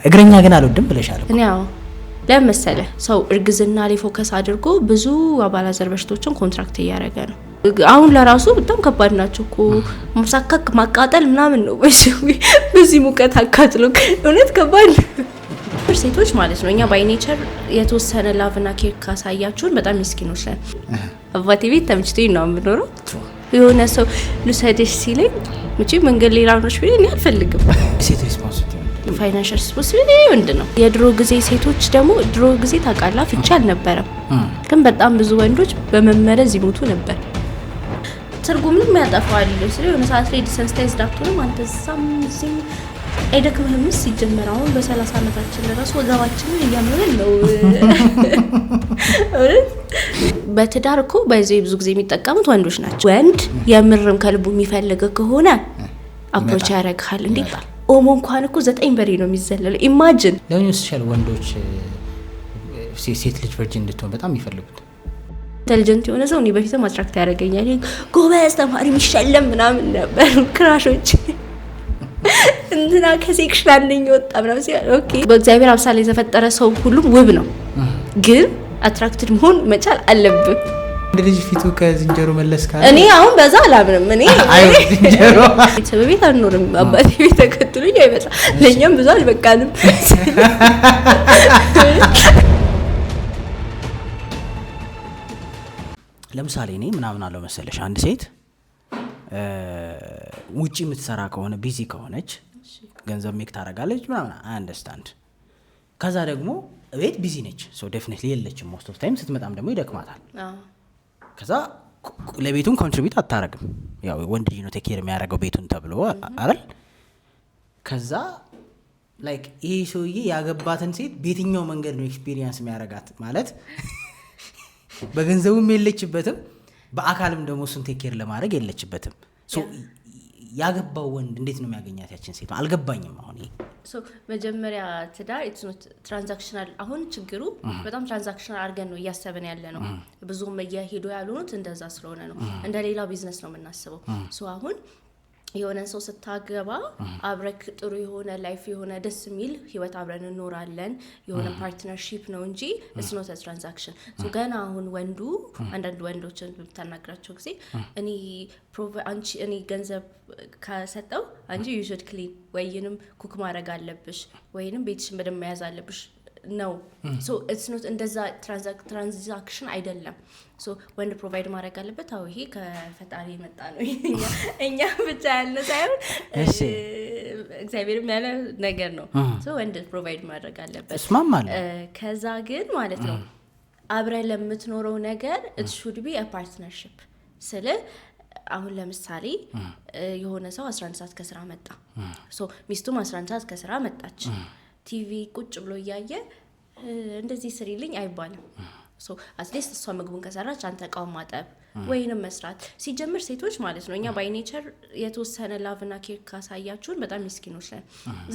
እግረኛ ግን አልወድም ብለሻል እኔ ያው ለምሳሌ ሰው እርግዝና ላይ ፎከስ አድርጎ ብዙ አባላዘር በሽታዎችን ኮንትራክት እያደረገ ነው አሁን ለራሱ በጣም ከባድ ናቸው እኮ ማሳካክ ማቃጠል ምናምን ነው በዚህ ሙቀት አቃጥሎ እውነት ከባድ ሴቶች ማለት ነው እኛ ባይ ኔቸር የተወሰነ ላቭና ኬር ካሳያችሁን በጣም ምስኪኖች ነን አባቴ ቤት ተምችቶኝ ነው የምኖረው የሆነ ሰው ልሰደሽ ሲለኝ ምጪ መንገድ ሌላ ነሽ ቢለኝ አልፈልግም ሴት ሪስፖንሲቢሊቲ ፋይናንሻል ሪስፖንሲቢሊቲ ምንድነው የድሮ ጊዜ ሴቶች ደግሞ ድሮ ጊዜ ታቃላ ፍቻ አልነበረም ግን በጣም ብዙ ወንዶች በመመረዝ ይሞቱ ነበር ትርጉምም ያጠፋዋል ስለሆነ ሰዓት ላይ ዲሰንስታይዝ ዳክተርም አንተሳም እዚህ አይደክምህምስ ሲጀመራው በ30 አመታችን ለራስ ወጋባችንን እያመመን ነው በትዳር እኮ በዚህ ብዙ ጊዜ የሚጠቀሙት ወንዶች ናቸው ወንድ የምርም ከልቡ የሚፈልግ ከሆነ አፕሮች ያረጋል እንዴ ኦሞ እንኳን እኮ 9 በሬ ነው የሚዘለለው ኢማጂን ለምን ስፔሻል ወንዶች ሴት ልጅ ቨርጂን እንድትሆን በጣም ይፈልጉት ኢንተለጀንት የሆነ ሰው ነው በፊት ማትራክት ያደርገኛል ጎበዝ ተማሪ የሚሸለም ምናምን ነበር ክራሾች እንትና ከሴክሽን አንደኛ ወጣ ምናምን ሲል ኦኬ በእግዚአብሔር አምሳል የተፈጠረ ሰው ሁሉም ውብ ነው ግን አትራክትድ መሆን መቻል አለበት እንደዚህ ፊቱ ከዝንጀሮ መለስ ካለ እኔ አሁን በዛ አላምንም እኔ አይ ዝንጀሮ ቤት አንኖርም አባቴ ቤት ተከትሎኝ አይመጣ ለኛም ብዙ አልበቃንም ለምሳሌ እኔ ምናምን አለው መሰለሽ አንድ ሴት ውጪ የምትሰራ ከሆነ ቢዚ ከሆነች ገንዘብ ሜክ ታረጋለች ምናምን አይ አንደርስታንድ ከዛ ደግሞ ቤት ቢዚ ነች ሶ ዴፊኒትሊ የለችም ሞስት ኦፍ ታይም ስትመጣም ደግሞ ይደክማታል ከዛ ለቤቱን ኮንትሪቢዩት አታረግም ያው ወንድ ልጅ ነው ቴክ ኬር የሚያደርገው ቤቱን ተብሎ አይደል ከዛ ላይክ ይሄ ሰውዬ ያገባትን ሴት በየትኛው መንገድ ነው ኤክስፒሪየንስ የሚያረጋት ማለት በገንዘቡም የለችበትም በአካልም ደግሞ እሱን ቴክ ኬር ለማድረግ የለችበትም ሶ ያገባው ወንድ እንዴት ነው የሚያገኛት ያችን ሴት አልገባኝም አሁን ይሄ ሶ መጀመሪያ ትዳር ኢትስ ኖት ትራንዛክሽናል አሁን ችግሩ በጣም ትራንዛክሽናል አድርገን ነው እያሰብን ያለ ነው ብዙም እየሄዱ ያሉት እንደዛ ስለሆነ ነው እንደ ሌላ ቢዝነስ ነው የምናስበው ሶ አሁን የሆነ ሰው ስታገባ አብረክ ጥሩ የሆነ ላይፍ የሆነ ደስ የሚል ህይወት አብረን እንኖራለን የሆነ ፓርትነርሺፕ ነው እንጂ it's not a transaction so ገና አሁን ወንዱ አንዳንድ ወንዶችን ብታናግራቸው ጊዜ እኔ ገንዘብ ከሰጠው አንቺ you should clean ወይንም ኩክ ማድረግ አለብሽ ወይንም ቤትሽን በደንብ መያዝ አለብሽ ነው so it's not እንደዛ ትራንዛክሽን አይደለም so ወንድ ፕሮቫይድ ማድረግ አለበት አው ይሄ ከፈጣሪ መጣ ነው እኛ ብቻ ያለ ሳይሆን እግዚአብሔርም ያለ ነገር ነው so ወንድ ፕሮቫይድ ማድረግ አለበት እስማማለሁ ከዛ ግን ማለት ነው አብረ ለምትኖረው ነገር it should be a partnership ስለ አሁን ለምሳሌ የሆነ ሰው 11 ሰዓት ከስራ መጣ so ሚስቱም 11 ሰዓት ከስራ መጣች ቲቪ ቁጭ ብሎ ያያየ እንደዚህ ስሪልኝ አይባልም ሶ አትሊስት እሷ ምግቡን ከሰራች አንተ ቃው ማጠብ ወይንም መስራት ሲጀምር ሴቶች ማለት ነው እኛ ባይ ኔቸር የተወሰነ ላቭና ኬር ካሳያችሁን በጣም ምስኪኖች ነን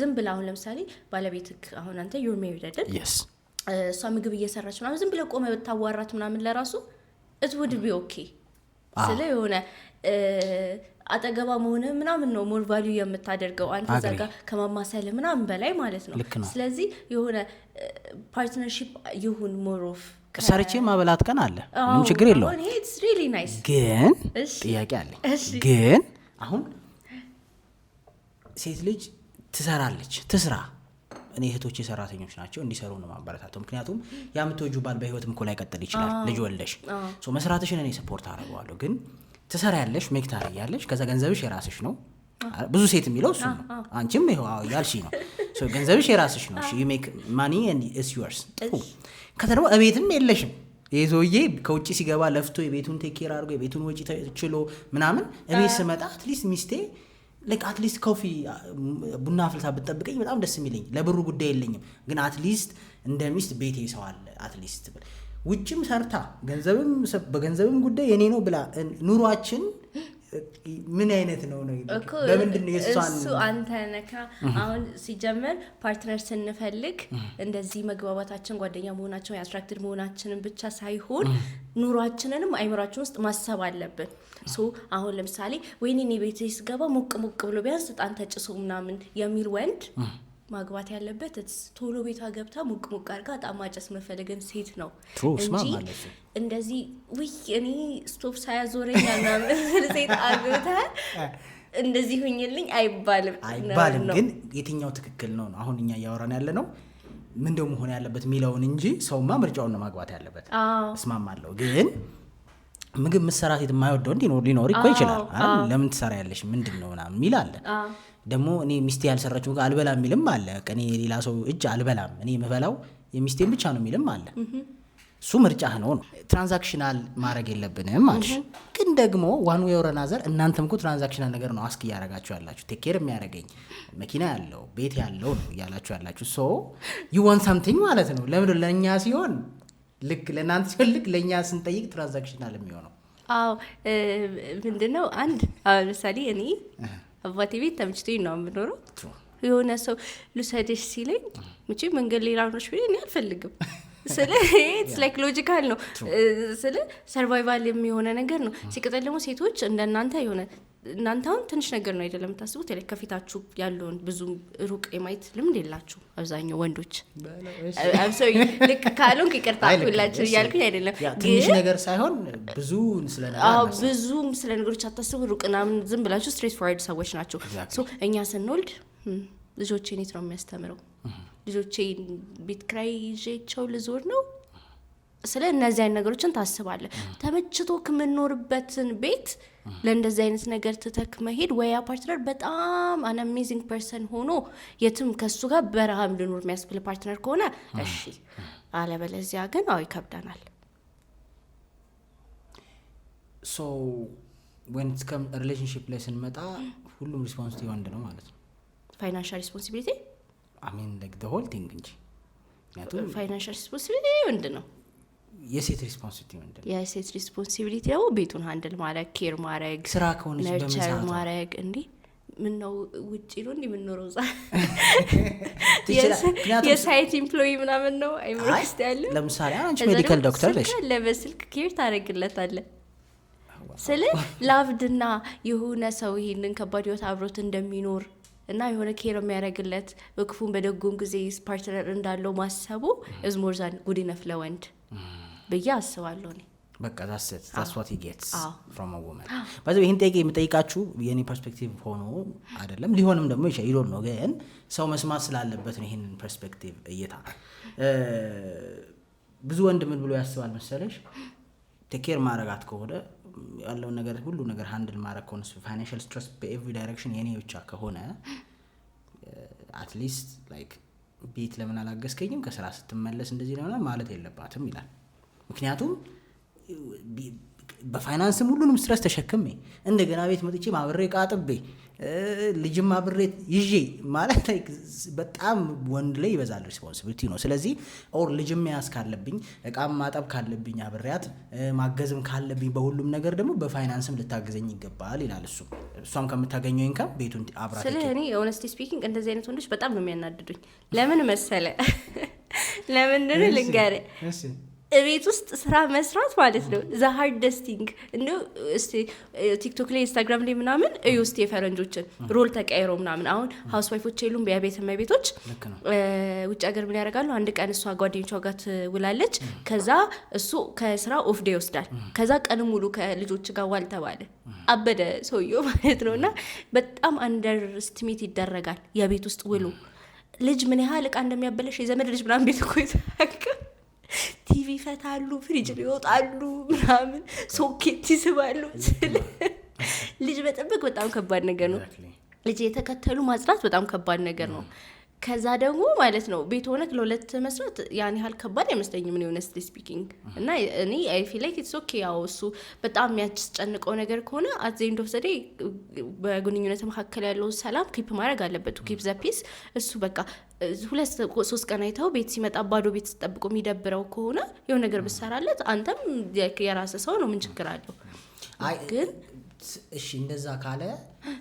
ዝም ብላ አሁን ለምሳሌ ባለቤትክ አሁን አንተ you're married አይደል yes እሷ ምግብ እየሰራች ምናምን ዝም ብለ ቆመ ብታዋራት ምናምን ለራሱ it would be okay ስለ የሆነ አጠገባ መሆነ ምናምን ነው ሞር ቫልዩ የምታደርገው አንተ ዘጋ ከማማሰል ምናምን በላይ ማለት ነው ስለዚህ የሆነ ፓርትነርሺፕ ይሁን ሞር ኦፍ ከሰርቼ ማበላት ቀን አለ ምን ችግር የለውም it's really nice ግን ጥያቄ አለ ግን አሁን ሴት ልጅ ትሰራለች ትስራ እኔ እህቶቼ ሰራተኞች ናቸው እንዲሰሩ ነው ማበረታታው ምክንያቱም ያምቶጁ ባል በህይወትም እኮ ላይ ቀጥል ይችላል ልጅ ወልደሽ ሶ መስራትሽን እኔ ሰፖርት አደርጋለሁ ግን ትሰራያለሽ ሜክ ታረያለሽ ከዛ ገንዘብሽ የራስሽ ነው ብዙ ሴት የሚለው እሱ ነው አንቺም ይሄው ያልሽ ነው ሶ ገንዘብሽ የራስሽ ነው you make money and it's yours ከተረው እቤትም የለሽም የዞዬ ከውጪ ሲገባ ለፍቶ የቤቱን ቴክ ኬር አድርጎ የቤቱን ወጪ ተችሎ ምናምን እቤት ስመጣ አትሊስት ሚስቴ like at least coffee ቡና አፍልታ ብትጠብቀኝ በጣም ደስ የሚለኝ ለብሩ ጉዳይ የለኝም ግን at least እንደ ሚስት ቤቴ ሰው አለ at least ውጭም ሰርታ ገንዘብም በገንዘብም ጉዳይ የኔ ነው ብላ ኑሯችን ምን አይነት ነው ለምንድን ነው የሷን እሱ አንተ ነካ አሁን ሲጀመር ፓርትነር ስንፈልግ እንደዚህ መግባባታችን ጓደኛ መሆናችን አትራክትድ መሆናችንን ብቻ ሳይሆን ኑሯችንንም አይምራችን ውስጥ ማሰብ አለብን ሶ አሁን ለምሳሌ ወይኔ ቤቴስ ገባ ሞቅ ብሎ ቢያንስ ጣን ተጭሶ ምናምን የሚል ወንድ ማግባት ያለበት ቶሎ ቤቷ ገብታ ሙቅ ሙቅ አድርጋ ጣም ማጨስ መፈለግን ሴት ነው እንጂ እንደዚህ ውይ እኔ ስቶፕ ሳያዞረኝ ምናምን ሴት አግብታ እንደዚህ ሁኝልኝ አይባልም። ግን የትኛው ትክክል ነው አሁን እኛ እያወራን ያለ ነው ምን ደሞ ሆነ ያለበት ሚለውን እንጂ ሰውማ ምርጫውን ነው ማግባት ያለበት። እስማማለሁ። ግን ምግብ መሰራት የማይወደው ሊኖር እኮ ይችላል። ለምን ትሰራ ያለሽ ምንድነው ምናምን ሚል አለ። ደግሞ እኔ ሚስቴ ያልሰራችው ጋር አልበላም የሚልም አለ። እኔ ሌላ ሰው እጅ አልበላም እኔ የምበላው የሚስቴን ብቻ ነው የሚልም አለ። እሱ ምርጫህ ነው። ትራንዛክሽናል ማድረግ የለብንም ማለት ግን ደግሞ ዋን ዌይ ኦር አናዘር እናንተም እኮ ትራንዛክሽናል ነገር ነው አስክ እያደረጋችሁ ያላችሁ። ቴክ ኬር የሚያደርገኝ መኪና ያለው ቤት ያለው ነው እያላችሁ ያላችሁ። ሶ ዩ ዋንት ሳምቲንግ ማለት ነው። ለምን ለእኛ ሲሆን ልክ ለእናንተ ሲሆን ልክ ለእኛ ስንጠይቅ ትራንዛክሽናል የሚሆነው ምንድነው? አንድ አሁን ምሳሌ እኔ አባቴ ቤት ተምችቶኝ ነው የምኖረው። የሆነ ሰው ልውሰድሽ ሲለኝ መቼ መንገድ ሌላ ሆነሽ ቢለኝ እኔ አልፈልግም። ስለ ኢትስ ላይክ ሎጂካል ነው። ስለ ሰርቫይቫል የሚሆነ ነገር ነው። ሲቀጥል ደግሞ ሴቶች እንደናንተ የሆነ እናንተ አሁን ትንሽ ነገር ነው አይደለም የምታስቡት። ላይ ከፊታችሁ ያለውን ብዙ ሩቅ የማየት ልምድ የላችሁ አብዛኛው ወንዶች። አብሶይ ልክ ካሉን ይቅርታ ሁላችሁ እያልኩኝ አይደለም። ትንሽ ነገር ሳይሆን ብዙ ስለ ነገሮች አታስቡ። ሩቅና ዝም ብላችሁ ስትሬት ፎርዋርድ ሰዎች ናቸው። ሶ እኛ ስንወልድ ልጆቼን የት ነው የሚያስተምረው? ልጆቼን ቤት ኪራይ ይዤቸው ልዞር ነው? ስለ እነዚህ አይነት ነገሮችን ታስባለህ። ተመችቶ ከምንኖርበትን ቤት ለእንደዚህ አይነት ነገር ትተክ መሄድ ወይ ፓርትነር በጣም አን አሜዚንግ ፐርሰን ሆኖ የትም ከሱ ጋር በረሃም ልኖር የሚያስብል ፓርትነር ከሆነ እሺ፣ አለበለዚያ ግን ይከብደናል። ሶ when it comes relationship ላይ ስንመጣ ሁሉም ሪስፖንሲቢሊቲ ወንድ ነው ማለት ነው። ፋይናንሻል ሪስፖንሲቢሊቲ I mean like the whole thing እንጂ ምክንያቱም ፋይናንሻል ሪስፖንሲቢሊቲ ወንድ ነው። የሴት ሪስፖንሲቢሊቲ ወንድ ነው። የሴት ሪስፖንሲቢሊቲ ደግሞ ቤቱን ሃንድል ማድረግ፣ ኬር ማድረግ፣ ስራ ከሆነች በመሳት ማድረግ። እንዴ ምን ነው ውጪ ነው እንዴ ምን ኖረው የሳይት ኤምፕሎይ ምናምን ነው አይምሮስት ያለ። ለምሳሌ አንቺ ሜዲካል ዶክተር ነሽ፣ ለበስልክ ኬር ታደርግለታለህ። ስለ ላቭድና የሆነ ሰው ይሄንን ከባድ ህይወት አብሮት እንደሚኖር እና የሆነ ኬር የሚያደርግለት በክፉም በደጉም ጊዜ ፓርትነር እንዳለው ማሰቡ is more than good enough ለወንድ ብዬ አስባለሁ እኔ። በቃ that's what he gets from a woman። ባይዘው ይሄን ጠይቄ የምጠይቃችሁ የኔ ፐርስፔክቲቭ ሆኖ አይደለም፣ ሊሆንም ደግሞ ይችላል ነው፣ ግን ሰው መስማት ስላለበት ነው ይሄንን ፐርስፔክቲቭ እይታ። ብዙ ወንድ ምን ብሎ ያስባል መሰለሽ? ቴክ ኬር ማድረጋት ከሆነ ያለው ነገር ሁሉ ነገር ሃንድል ማድረግ ከሆነ ፋይናንሻል ስትረስ በኤቭሪ ዳይሬክሽን የኔ ብቻ ከሆነ አትሊስት ላይክ ቤት ለምን አላገዝከኝም ከስራ ስትመለስ እንደዚህ ለምን ማለት የለባትም ይላል። ምክንያቱም በፋይናንስም ሁሉንም ስትረስ ተሸክሜ እንደገና ቤት መጥቼ ማብሬ ቃጥቤ ልጅም ማብሬ ይዤ ማለት በጣም ወንድ ላይ ይበዛል ሪስፖንሲቢሊቲ ነው። ስለዚህ ኦር ልጅም ያስ ካለብኝ እቃም ማጠብ ካለብኝ አብሬያት ማገዝም ካለብኝ በሁሉም ነገር ደግሞ በፋይናንስም ልታገዘኝ ይገባል ይላል። እሷም ከምታገኘው ኢንካም ቤቱን አብራት። ስለዚህ ሆነስቲ ስፒኪንግ እንደዚህ አይነት ወንዶች በጣም ነው የሚያናድዱኝ። ለምን መሰለ? ለምን ነው ልንገርህ? ቤት ውስጥ ስራ መስራት ማለት ነው ዘ ሃርደስት ቲንግ። እንደው እስቲ ቲክቶክ ላይ ኢንስታግራም ላይ ምናምን እስቲ የፈረንጆችን ሮል ተቀይሮ ምናምን አሁን ሃውስ ዋይፎች የሉም በቤት ቤቶች ውጭ ሀገር ምን ያደርጋሉ? አንድ ቀን እሷ ጓደኞቿ ጋር ትውላለች፣ ከዛ እሱ ከስራ ኦፍ ዴይ ይወስዳል፣ ከዛ ቀን ሙሉ ከልጆች ጋር ዋል ተባለ። አበደ ሰውየው ማለት ነውና በጣም አንደር ስቲሜት ይደረጋል የቤት ውስጥ ውሉ። ልጅ ምን ያህል እቃ እንደሚያበለሽ የዘመድ ልጅ ምናምን ቤት እኮ ይታከ ቲቪ ፈታሉ፣ ፍሪጅ ይወጣሉ ምናምን፣ ሶኬት ይስባሉ። ልጅ መጠበቅ በጣም ከባድ ነገር ነው። ልጅ የተከተሉ ማጽዳት በጣም ከባድ ነገር ነው። ከዛ ደግሞ ማለት ነው ቤት ሆነክ ለሁለት መስራት ያን ያህል ከባድ አይመስለኝም ነው ሆነስሊ ስፒኪንግ። እና እኔ አይ ፊል ላይክ ኢትስ ኦኬ። ያው እሱ በጣም የሚያስጨንቀው ነገር ከሆነ አት ዘ ኤንድ ኦፍ ዘ ዴይ በግንኙነት መካከል ያለው ሰላም ኪፕ ማድረግ አለበት፣ ቱ ኪፕ ዘ ፒስ። እሱ በቃ 2-3 ቀን አይተው ቤት ሲመጣ ባዶ ቤት ተጠብቆ የሚደብረው ከሆነ የሆነ ነገር ብሰራለት አንተም የራስ ሰው ነው፣ ምን ችግር አለው? ግን እሺ እንደዛ ካለ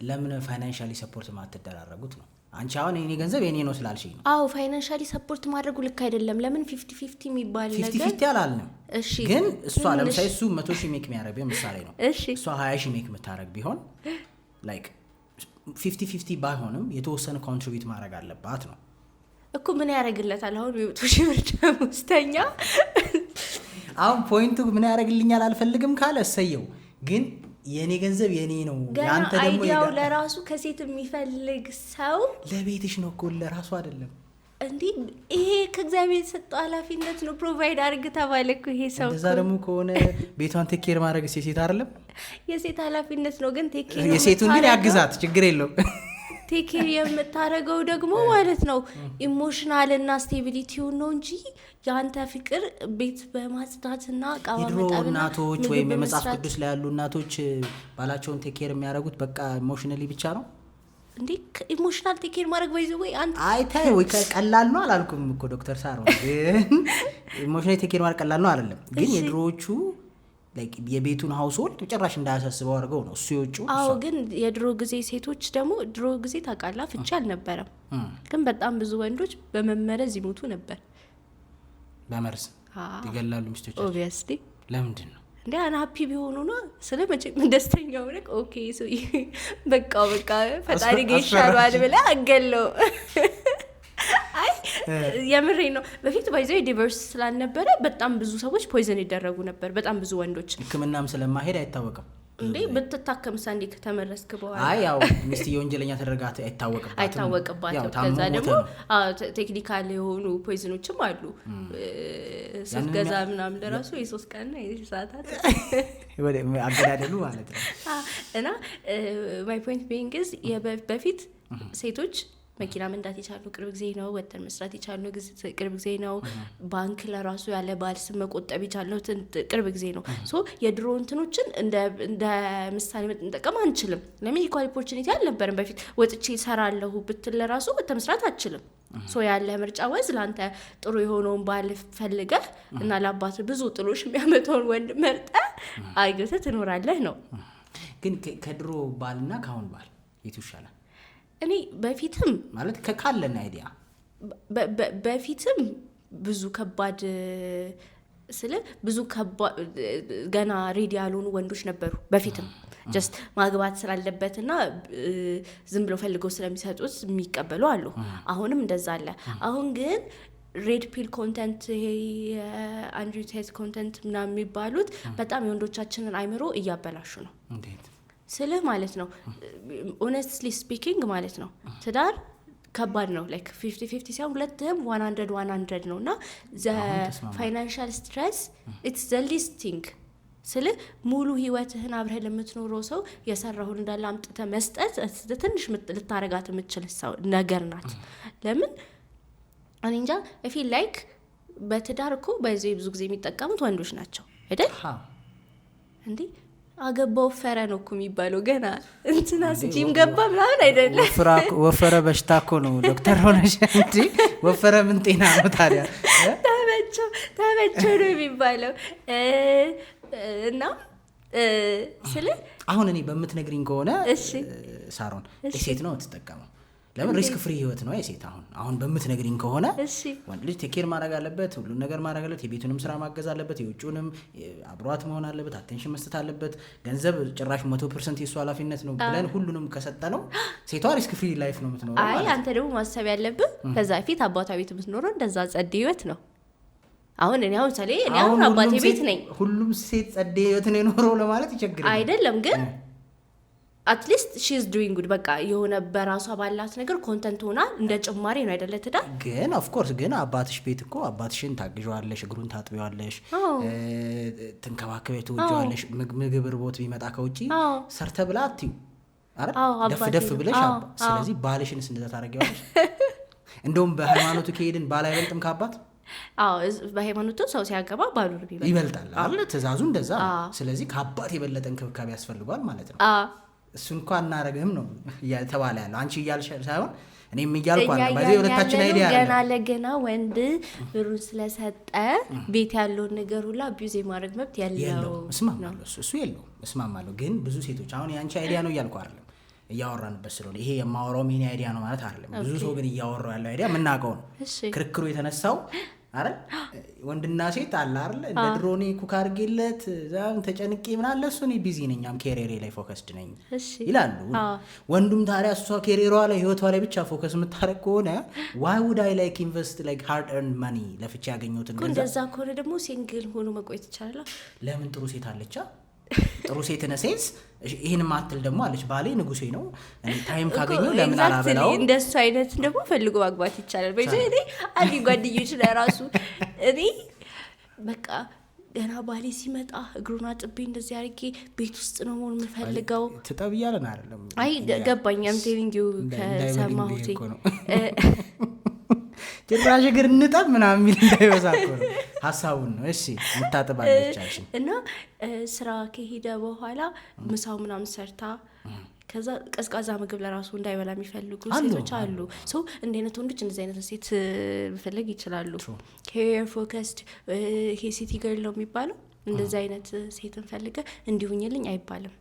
ለምን ፋይናንሻሊ ሰፖርት ማትደራረጉት ነው? አንቺ አሁን የኔ ገንዘብ የኔ ነው ስላልሽኝ ነው። አዎ ፋይናንሻሊ ሰፖርት ማድረጉ ልክ አይደለም። ለምን 50-50 የሚባል ነገር 50-50 አላልንም። እሺ ግን እሷ ለምሳሌ እሱ 100,000 ሜክ የሚያደርግ ቢሆን ምሳሌ ነው፣ እሷ 20,000 ሜክ የምታደርግ ቢሆን ላይክ 50-50 ባይሆንም የተወሰነ ኮንትሪቢዩት ማድረግ አለባት ነው። እኮ ምን ያደርግለታል አሁን 100,000 ብር ደሞዝተኛ አሁን ፖይንቱ ምን ያደርግልኛል አልፈልግም ካለ እሰየው፣ ግን የኔ ገንዘብ የኔ ነው። ያንተ ደግሞ አይዲያው ለራሱ ከሴት የሚፈልግ ሰው ለቤትሽ ነው እኮ ለራሱ አይደለም እንዴ? ይሄ ከእግዚአብሔር የተሰጠው ኃላፊነት ነው። ፕሮቫይድ አድርግ ተባለ እኮ ይሄ ሰው። እንደዛ ደግሞ ከሆነ ቤቷን ቴክ ኬር ማድረግ የሴት አይደለም? የሴት ኃላፊነት ነው። ግን ቴክ ኬር የሴቱን ግን ያግዛት ችግር የለውም። ቴክ ኬር የምታደርገው ደግሞ ማለት ነው ኢሞሽናል እና ስቴቢሊቲውን ነው እንጂ ያንተ ፍቅር ቤት በማጽዳትና ቃዋ የድሮ እናቶች ወይም የመጽሐፍ ቅዱስ ላይ ያሉ እናቶች ባላቸውን ቴክ ኬር የሚያደርጉት በቃ ኢሞሽናሊ ብቻ ነው እንዴ? ኢሞሽናል ቴክ ኬር ማድረግ ባይዘ ወይ አንተ አይታይ ወይ ቀላል ነው አላልኩም እኮ ዶክተር ሳሮ። ኢሞሽናል ቴክ ኬር ማድረግ ቀላል ነው አይደለም፣ ግን የድሮዎቹ ላይክ የቤቱን ሃውስሆልድ ጭራሽ እንዳያሳስበው አድርገው ነው እሱ የውጭ። አዎ፣ ግን የድሮ ጊዜ ሴቶች ደግሞ ድሮ ጊዜ ታውቃላ ፍቺ አልነበረም፣ ግን በጣም ብዙ ወንዶች በመመረዝ ይሞቱ ነበር። በመርዝ ይገላሉ ሚስቶች። ኦብቪየስሊ ለምንድን ነው እንዴ? አንሃፒ ቢሆኑ ነው ስለ መቼም ደስተኛ ሆነክ ኦኬ ሶ በቃ ፈጣሪ ገይሻሏል ብለህ አገለው። አይ የምሬ ነው። በፊት ባይዘው ዲቨርስ ስላልነበረ በጣም ብዙ ሰዎች ፖይዘን ይደረጉ ነበር። በጣም ብዙ ወንዶች ሕክምናም ስለማሄድ አይታወቅም እንዴ? ብትታከም ሳንዴ ከተመረስክ በኋላ አይ ያው ሚስት ወንጀለኛ ተደረጋት አይታወቅባትም። ከዛ ደግሞ ቴክኒካል የሆኑ ፖይዝኖችም አሉ። ስትገዛ ምናምን ለራሱ የ3 ቀንና የ7 ወደ አገዳደሉ ማለት ነው። እና ማይ ፖይንት ቢንግ ኢዝ በፊት ሴቶች መኪና መንዳት የቻሉ ቅርብ ጊዜ ነው። ወጥተን መስራት የቻሉ ቅርብ ጊዜ ነው። ባንክ ለራሱ ያለ ባል ስም መቆጠብ የቻለው ቅርብ ጊዜ ነው። ሶ የድሮ እንትኖችን እንደ ምሳሌ መጠቀም አንችልም። ለምን ኢኳል ኦፖርቹኒቲ አልነበረም በፊት። ወጥቼ እሰራለሁ ብትል ለራሱ ወጥተህ መስራት አትችልም። ሶ ያለ ምርጫ ወዝ ላንተ ጥሩ የሆነውን ባል ፈልገህ እና ለአባት ብዙ ጥሎሽ የሚያመጣውን ወንድ መርጠህ አይገተህ ትኖራለህ ነው። ግን ከድሮ ባልና ከአሁን ባል የቱ ይሻላል? እኔ በፊትም ማለት ካለን አይዲያ በፊትም ብዙ ከባድ ብዙ ገና ሬዲ ያልሆኑ ወንዶች ነበሩ። በፊትም ጀስት ማግባት ስላለበትና ዝም ብለው ፈልገው ስለሚሰጡት የሚቀበሉ አሉ። አሁንም እንደዛ አለ። አሁን ግን ሬድ ፒል ኮንተንት፣ ይሄ አንድሪው ቴት ኮንተንት ምናምን የሚባሉት በጣም የወንዶቻችንን አይምሮ እያበላሹ ነው። እንዴት ስልህ ማለት ነው ኦነስትሊ ስፒኪንግ ማለት ነው ትዳር ከባድ ነው። ላይክ 50-50 ሲሆን ሁለትም 100 ነው እና ዘ ፋይናንሻል ስትሬስ ኢትስ ዘ ሊስት ቲንግ ስልህ ሙሉ ህይወትህን አብረህ ለምትኖረው ሰው የሰራሁን እንዳለ አምጥተህ መስጠት ትንሽ ልታረጋት የምትችል ነገር ናት። ለምን እኔ እንጃ I feel like በትዳር እኮ በዚህ ብዙ ጊዜ የሚጠቀሙት ወንዶች ናቸው አይደል እንዴ? አገባው ፈረ ነው እኮ የሚባለው ገና እንትና ጂም ገባ ምናምን አይደለም። ወፈረ በሽታ እኮ ነው ዶክተር ሆነሽ እንጂ ወፈረ ምን ጤና ነው ታዲያ? ተመቸው ነው የሚባለው። እና ስለ አሁን እኔ በምትነግሪኝ ከሆነ ሳሮን ሴት ነው የምትጠቀመው። ለምን ሪስክ ፍሪ ህይወት ነው የሴት። አሁን በምትነግሪኝ ከሆነ ወንድ ልጅ ቴክ ኬር ማድረግ አለበት፣ ሁሉ ነገር ማድረግ አለበት፣ የቤቱንም ስራ ማገዝ አለበት፣ የውጭውንም አብሯት መሆን አለበት፣ አቴንሽን መስጠት አለበት። ገንዘብ ጭራሽ 100% የሱ ኃላፊነት ነው ብለን ሁሉንም ከሰጠ ነው ሴቷ ሪስክ ፍሪ ላይፍ ነው የምትኖረው። አይ አንተ ደግሞ ማሰብ ያለብህ ከዛ ፊት አባቷ ቤት የምትኖረው እንደዛ ጸድ ህይወት ነው። አሁን እኔ አሁን አባቴ ቤት ነኝ። ሁሉም ሴት ጸድ ህይወት ነው የኖረው ለማለት ይቸግራል አይደለም ግን አትሊስት ሺ ኢዝ ዱዊንግ ጉድ። በቃ የሆነ በራሷ ባላት ነገር ኮንተንት ሆና እንደ ጭማሪ ነው አይደለ ትዳር። ግን ኦፍ ኮርስ ግን አባትሽ ቤት እኮ አባትሽን ታግዣዋለሽ፣ እግሩን ታጥቢዋለሽ፣ ትንከባከቢው፣ ትወጂዋለሽ። ምግብ ርቦት ቢመጣ ከውጪ ሰርተ ብላ አትዩ አረ ደፍ ብለሽ። ስለዚህ ባልሽንስ እንደዛ ታረጊዋለሽ። እንደውም በሃይማኖቱ ከሄድን ባል አይበልጥም ከአባት። በሃይማኖቱ ሰው ሲያገባ ባሉ ይበልጣል አይደል? ትእዛዙ እንደዛ። ስለዚህ ከአባት የበለጠ እንክብካቤ ያስፈልጓል ማለት ነው። እሱ እንኳን እናረግህም ነው እያተባለ ያለው አንቺ እያልሽ ሳይሆን እኔም እያልኩ አለ። በዚህ ሁለታችን አይዲያ አለ። ገና ለገና ወንድ ብሩን ስለሰጠ ቤት ያለውን ነገር ሁሉ አቢዩዝ የማድረግ መብት ያለው እስማማለሁ። እሱ የለውም እስማማለሁ። ግን ብዙ ሴቶች አሁን ያንቺ አይዲያ ነው እያልኩ አይደለም፣ እያወራንበት ስለሆነ ይሄ የማወራው ምን አይዲያ ነው ማለት አይደለም። ብዙ ሰው ግን እያወራው ያለው አይዲያ የምናውቀው ነው። ክርክሩ የተነሳው አረ ወንድና ሴት አለ አይደል እንደ ድሮኔ ኩክ አድርጌለት ዛም ተጨንቄ ምን አለ እሱ እኔ ቢዚ ነኝ አም ኬሪየር ላይ ፎከስድ ነኝ ይላሉ። ወንዱም ታዲያ እሷ ኬሪየሯ ላይ ህይወቷ ላይ ብቻ ፎከስ የምታረግ ከሆነ why would I like invest like hard earned money ለፍቼ ያገኘሁትን ገንዘብ እንደዛ ከሆነ ደግሞ ሲንግል ሆኖ መቆየት ይቻላል። ለምን ጥሩ ሴት አለቻ ጥሩ ሴት ነሴንስ ይሄን ማትል ደግሞ አለች ባሌ ንጉሴ ነው እኔ ታይም ካገኘው ለምን አላበላው እንደሱ አይነት ደግሞ ፈልጎ ማግባት ይቻላል። በዚህ እኔ አዲ ጓደኞች ለራሱ እኔ በቃ ገና ባሌ ሲመጣ እግሩን አጥቤ እንደዚህ አድርጌ ቤት ውስጥ ነው መሆን የምፈልገው ተጠብያለና አይደለም አይ ገባኛም ቴሊንጊው ከሰማሁት ጭራሽ እግር እንጠብ ምናምን የሚል እንዳይበዛ እኮ ነው ሐሳቡን ነው። እሺ እንታጠባለቻችን እና ስራ ከሄደ በኋላ ምሳው ምናምን ሰርታ ከዛ ቀዝቃዛ ምግብ ለራሱ እንዳይበላ የሚፈልጉ ሴቶች አሉ። ሶ እንደነት ወንዶች እንደዚህ አይነት ሴት መፈለግ ይችላሉ። career focused ይሄ ሲቲ ገርል ነው የሚባለው እንደዚህ አይነት ሴትን ፈልገ እንዲሁኝልኝ አይባልም።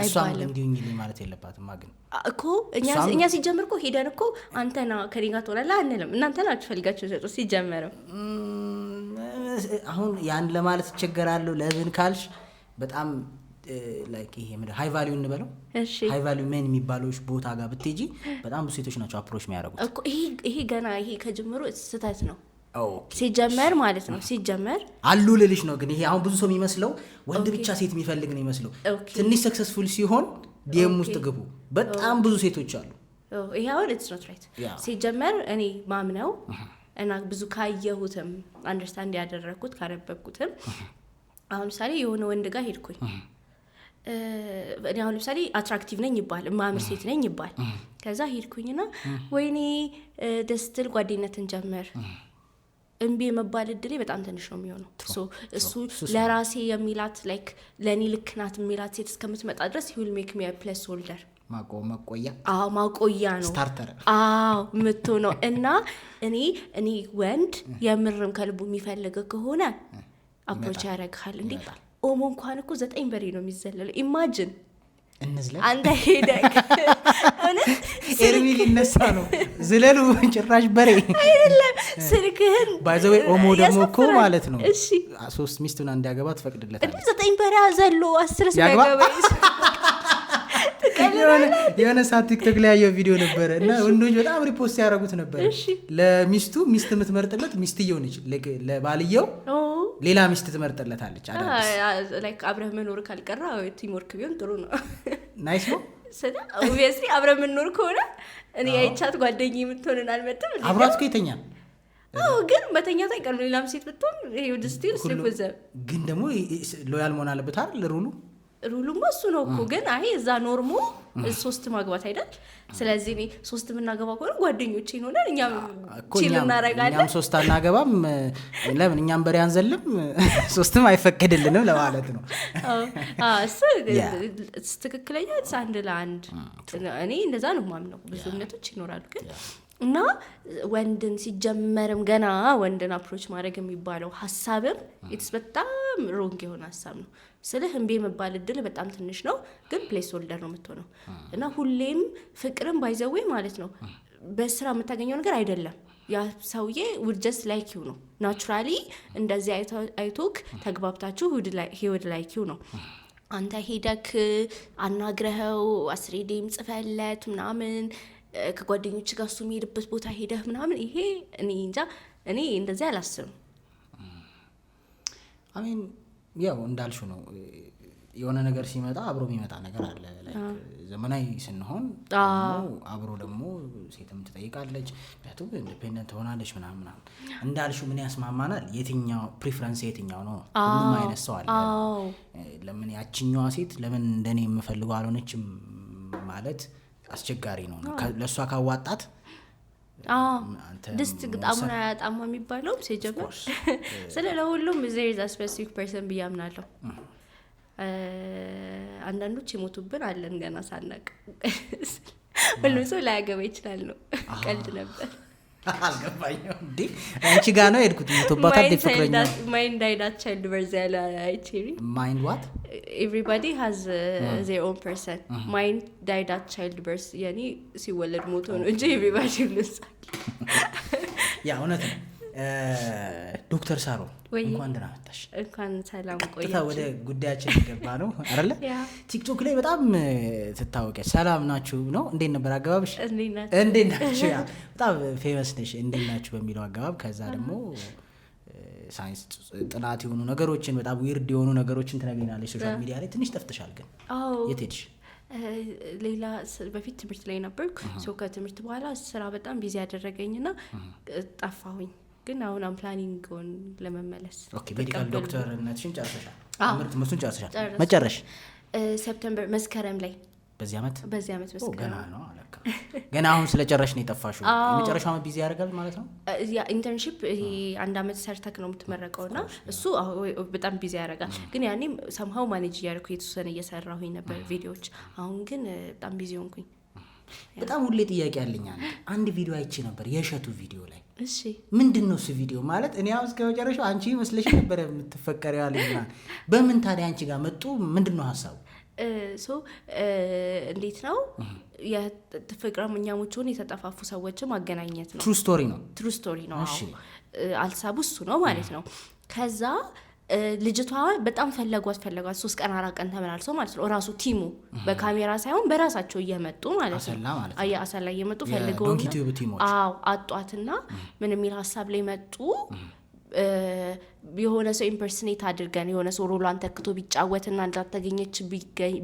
እሷም እንዲሁኝልኝ ማለት የለባትም ማግን እኮ እኛ ሲጀምር እኮ ሄደን እኮ አንተና ከኔጋ ትሆናለህ አንልም። እናንተ ናችሁ ፈልጋችሁ ሰጡ ሲጀመረው አሁን ያን ለማለት ይቸገራለሁ። ለምን ካልሽ በጣም ላይክ ይሄ ምንድነው ሃይ ቫልዩ እንበለው እሺ ሃይ ቫልዩ ሜን የሚባሉሽ ቦታ ጋር ብትጂ በጣም ብዙ ሴቶች ናቸው አፕሮች የሚያደርጉት እኮ ይሄ ገና ይሄ ከጅምሩ ስህተት ነው ሲጀመር ማለት ነው። ሲጀመር አሉ ልልሽ ነው። ግን ይሄ አሁን ብዙ ሰው የሚመስለው ወንድ ብቻ ሴት የሚፈልግ ነው የሚመስለው። ትንሽ ሰክሰስፉል ሲሆን ዲኤም ውስጥ ግቡ በጣም ብዙ ሴቶች አሉ። ይሄ አሁን it's not right ሲጀመር እኔ ማምነው እና ብዙ ካየሁትም አንደርስታንድ ያደረኩት ካነበብኩትም አሁን ለምሳሌ የሆነ ወንድ ጋር ሄድኩኝ እኔ አሁን ለምሳሌ አትራክቲቭ ነኝ ይባል ማምር ሴት ነኝ ይባል ከዛ ሄድኩኝና ወይኔ ደስትል ጓደኝነትን ጀመር እንቢ የመባል እድሌ በጣም ትንሽ ነው የሚሆነው። እሱ ለራሴ የሚላት ላይክ ለኔ ልክናት የሚላት ሴት እስከምትመጣ ድረስ he will make me a placeholder ማቆያ ነው ስታርተር ምቶ ነው። እና እኔ ወንድ የምርም ከልቡ የሚፈልግ ከሆነ አፕሮች ያደርጋል እንዴ ኦሞ እንኳን እኮ 9 በሬ ነው የሚዘለለው ኢማጂን እንዝለ አንተ ሄደክ ኤርሚል ይነሳ ነው ዝለሉ ጭራሽ በሬ አይደለም ስልክህን ባይዘው ኦሞ ደግሞ እኮ ማለት ነው 3 ሚስቱን እንዲያገባ ትፈቅድለታለች 9 በሬ ዘሎ 10 ያገባ የሆነ ሰዓት ቲክቶክ ላይ ያየው ቪዲዮ ነበር እና ወንዶች በጣም ሪፖስት ያደረጉት ነበር ለሚስቱ ሚስት የምትመርጥለት ሚስትየው ነች ለባልየው ሌላ ሚስት ትመርጥለታለች አዳዲስ ላይክ አብረህ መኖር ካልቀራ ቲም ወርክ ቢሆን ጥሩ ነው ናይስ ነው ሰዳ ኦብቪየስሊ አብረህ መኖር ከሆነ እኔ አይቻት ጓደኛዬ የምትሆንን አልመጣም አብራት ከየተኛ ግን መተኛት አይቀርም ሌላም ሴት ብትሆን ይሄ ወደ ስቲል ስለወዘ ግን ደግሞ ሎያል መሆን አለበት አይደል ሩሉ እሱ ነው እኮ ግን አይ እዛ ኖርሞ 3 ማግባት አይደል ስለዚህ እኔ 3 ምናገባ ከሆነ ጓደኞቼ ሆነን እኛም ቺል እናረጋለን እኛም 3 አናገባም ለምን እኛም በሬ አንዘልም 3ም አይፈቀድልንም ለማለት ነው እሱ ትክክለኛ አንድ ለአንድ እኔ እንደዛ ነው ማምነው ብዙ እምነቶች ይኖራሉ ግን እና ወንድን ሲጀመርም ገና ወንድን አፕሮች ማድረግ የሚባለው ሐሳብም ኢትስ በጣም ሮንግ የሆነ ሐሳብ ነው። ስለዚህ እንቤ መባል እድል በጣም ትንሽ ነው ግን ፕሌስ ሆልደር ነው የምትሆነው እና ሁሌም ፍቅርን ባይዘዌ ማለት ነው በስራ የምታገኘው ነገር አይደለም። ያ ሰውዬ would just like you ነው ናቹራሊ እንደዚህ አይቶክ ተግባብታችሁ he would like you ነው። አንተ ሄደክ አናግረኸው 10 ዴም ጽፈለት ምናምን ከጓደኞች ጋር እሱ የሚሄድበት ቦታ ሄደህ ምናምን ይሄ እኔ እንጃ እኔ እንደዚህ አላስብም። አሜን ያው እንዳልሽው ነው የሆነ ነገር ሲመጣ አብሮ የሚመጣ ነገር አለ ላይክ ዘመናዊ ስንሆን አብሮ ደግሞ ሴትም ትጠይቃለች ምክንያቱም ኢንዲፔንደንት ሆናለች ምናምን እንዳልሽው ምን ያስማማናል የትኛው ፕሪፈረንስ የትኛው ነው ሁሉም አይነት ሰው አለ ለምን ያቺኛዋ ሴት ለምን እንደኔ የምፈልገው አልሆነችም ማለት አስቸጋሪ ነው ለሷ ካዋጣት ድስት ግጣሙን አያጣማ የሚባለው ሲጀምር ስለለሁሉም there is a specific person ብያምናለሁ። አንዳንዶች ይሞቱብን አለን ገና ሳናቅ ሁሉም ሰው ላያገባ ይችላል ነው ቀልድ ነበር አልገባኝም እንዴ አንቺ ጋር ነው ሄድኩት ሞቶባታ ፍቅረኛ ማይንድ ዳይዳት ቻይልድ በርዝ ያለ አይቼሪ ማይንድ what everybody has their own person mind died at childbirth ያኒ ሲወለድ ሞቶ ነው እንጂ everybody ልሳል ያ እውነት ነው ዶክተር ሳሮን እንኳን ደህና መጣሽ። እንኳን ሰላም ቆያችሁ። ወደ ጉዳያችን ገባ ነው አይደለ? ቲክቶክ ላይ በጣም ትታወቂያለሽ። ሰላም ናችሁ ነው? እንዴት ነበር አገባብሽ? እንዴት ናችሁ? በጣም ፌመስ ነሽ። እንዴት ናችሁ በሚለው አገባብ። ከዛ ደግሞ ሳይንስ ጥናት የሆኑ ነገሮችን በጣም ዊርድ የሆኑ ነገሮችን ትነግሪናለሽ። ሶሻል ሚዲያ ላይ ትንሽ ጠፍተሻል፣ ግን የት ሄድሽ? ሌላ በፊት ትምህርት ላይ ነበርኩ። ከትምህርት በኋላ ስራ በጣም ቢዚ ያደረገኝና ጠፋሁኝ። ግን አሁን አም ፕላኒንግ ኦን ለመመለስ። ኦኬ ሜዲካል ዶክተርነትሽን ጨርሰሻል? ትምህርቱን ጨርሰሻል? መጨረሽ ሴፕቴምበር መስከረም ላይ በዚህ ዓመት መስከረም ገና ነው አለካ። ገና አሁን ስለጨረሽ ነው የጠፋሽው። የመጨረሻው ዓመት ቢዚ ያደርጋል ማለት ነው። ያ ኢንተርንሺፕ ይሄ 1 ዓመት ሰርተክ ነው የምትመረቀውና እሱ በጣም ቢዚ ያደርጋል። ግን ያኔም ሰምሃው ማኔጅ እያደረኩ የተወሰነ እየሰራሁኝ ነበር ቪዲዮዎች። አሁን ግን በጣም ቢዚ ሆንኩኝ። በጣም ሁሌ ጥያቄ ያለኝ አንድ ቪዲዮ አይቼ ነበር፣ የእሸቱ ቪዲዮ ላይ። እሺ ምንድን ነው እሱ ቪዲዮ ማለት? እኔ አሁን እስከ መጨረሻው አንቺ መስለሽ ነበር የምትፈቀሪው አለኝና፣ በምን ታዲያ አንቺ ጋር መጡ? ምንድን ነው ሀሳቡ? እንዴት ነው የፍቅረኛሞችን የተጠፋፉ ሰዎችን ማገናኘት ነው። ትሩ ስቶሪ ነው። አልሳቡ እሱ ነው ማለት ነው። ከዛ ልጅቷ በጣም ፈለጓት 3 ቀን 4 ቀን ተመላልሰው ማለት ነው። ራሱ ቲሙ በካሜራ ሳይሆን በራሳቸው እየመጡ ማለት ነው። አሰላ እየመጡ ፈልገው አጧትና ምን የሚል ሀሳብ ላይ መጡ። የሆነ ሰው ኢምፐርሰኔት አድርገን የሆነ ሰው ሮሏን ተክቶ ቢጫወትና እንዳልተገኘች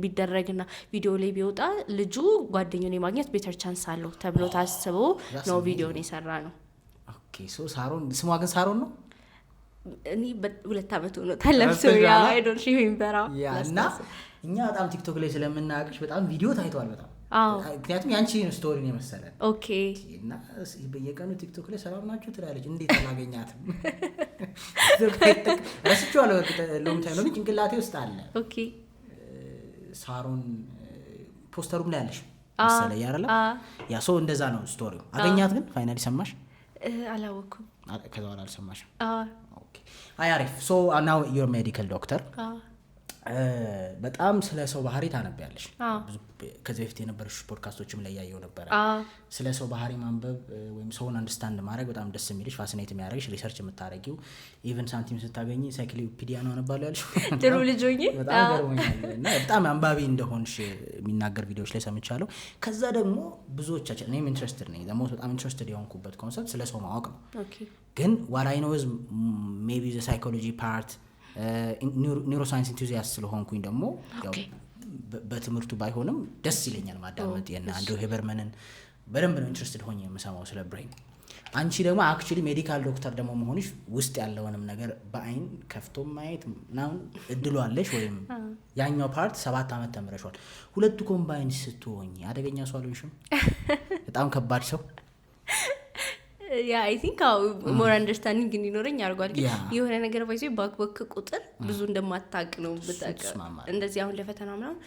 ቢደረግና ቪዲዮ ላይ ቢወጣ ልጁ ጓደኛውን የማግኘት ቤተር ቻንስ አለው ተብሎ ታስቦ ነው ቪዲዮን የሰራ ነው። ኦኬ ሶ ሳሮን ስሟ ግን ሳሮን ነው። እኔ 2 ዓመት ነው ተለብሰው አይ ዶንት ሺ ሂምበራ እና እኛ በጣም ቲክቶክ ላይ ስለምናውቅሽ በጣም ቪዲዮ ታይቷል በጣም ምክንያቱም ያንቺ ስቶሪ ነው መሰለን። ኦኬ እና በየቀኑ ቲክቶክ ላይ ሰላም ናችሁ ትላለች። እንዴት አላገኛትም? ረስቼዋለሁ ሎንግ ታይም ነው ግን ጭንቅላቴ ውስጥ አለ። ኦኬ ሳሮን ፖስተሩም ላይ ያለሽ መሰለኝ አይደል? ያ ሰው እንደዛ ነው ስቶሪው። አገኛት ግን ፋይናሊ ሰማሽ? አላወኩም። ከዛ በኋላ አልሰማሽም? ኦኬ አይ አሪፍ። ሶ ናው ዩር ሜዲካል ዶክተር በጣም ስለ ሰው ባህሪ ታነቢያለሽ። ከዚህ በፊት የነበረሽ ፖድካስቶችም ላይ ያየው ነበረ። ስለ ሰው ባህሪ ማንበብ ወይም ሰውን አንደርስታንድ ማድረግ በጣም ደስ የሚልሽ ፋሲኔት የሚያደርግሽ ሪሰርች የምታደርጊው ኢቨን ሳንቲም ስታገኝ ሳይክሎፒዲያ ነው አነባለሁ ያልሽ ጥሩ ልጅ ሆኜ በጣም ገርሞኛል። እና በጣም አንባቢ እንደሆንሽ የሚናገር ቪዲዮዎች ላይ ሰምቻለሁ። ከዛ ደግሞ ብዙዎቻችን እኔም ኢንትረስትድ ነኝ ደግሞ በጣም ኢንትረስትድ የሆንኩበት ኮንሰፕት ስለ ሰው ማወቅ ነው። ግን what I know is maybe the psychology part ኒውሮሳይንስ ኢንቱዚያስት ስለሆንኩኝ ደግሞ በትምህርቱ ባይሆንም ደስ ይለኛል ማዳመጥ። የና አንድሩ ሄበርመንን በደንብ ነው ኢንትረስትድ ሆኜ የምሰማው ስለ ብሬን። አንቺ ደግሞ አክቹሊ ሜዲካል ዶክተር ደግሞ መሆንሽ ውስጥ ያለውንም ነገር በአይን ከፍቶ ማየት ምናምን እድሉ አለሽ። ወይም ያኛው ፓርት 7 ዓመት ተምረሻል። ሁለቱ ኮምባይን ስትሆኝ አደገኛ ሰው አልሆንሽም? በጣም ከባድ ሰው ያ አይ ቲንክ ሞር አንደርስታንዲንግ እንዲኖረኝ አድርጓል። ግን የሆነ ነገር ባይዞ ባክበክ ቁጥር ብዙ እንደማታውቅ ነው ብታውቅ። እንደዚህ አሁን ለፈተና ምናምን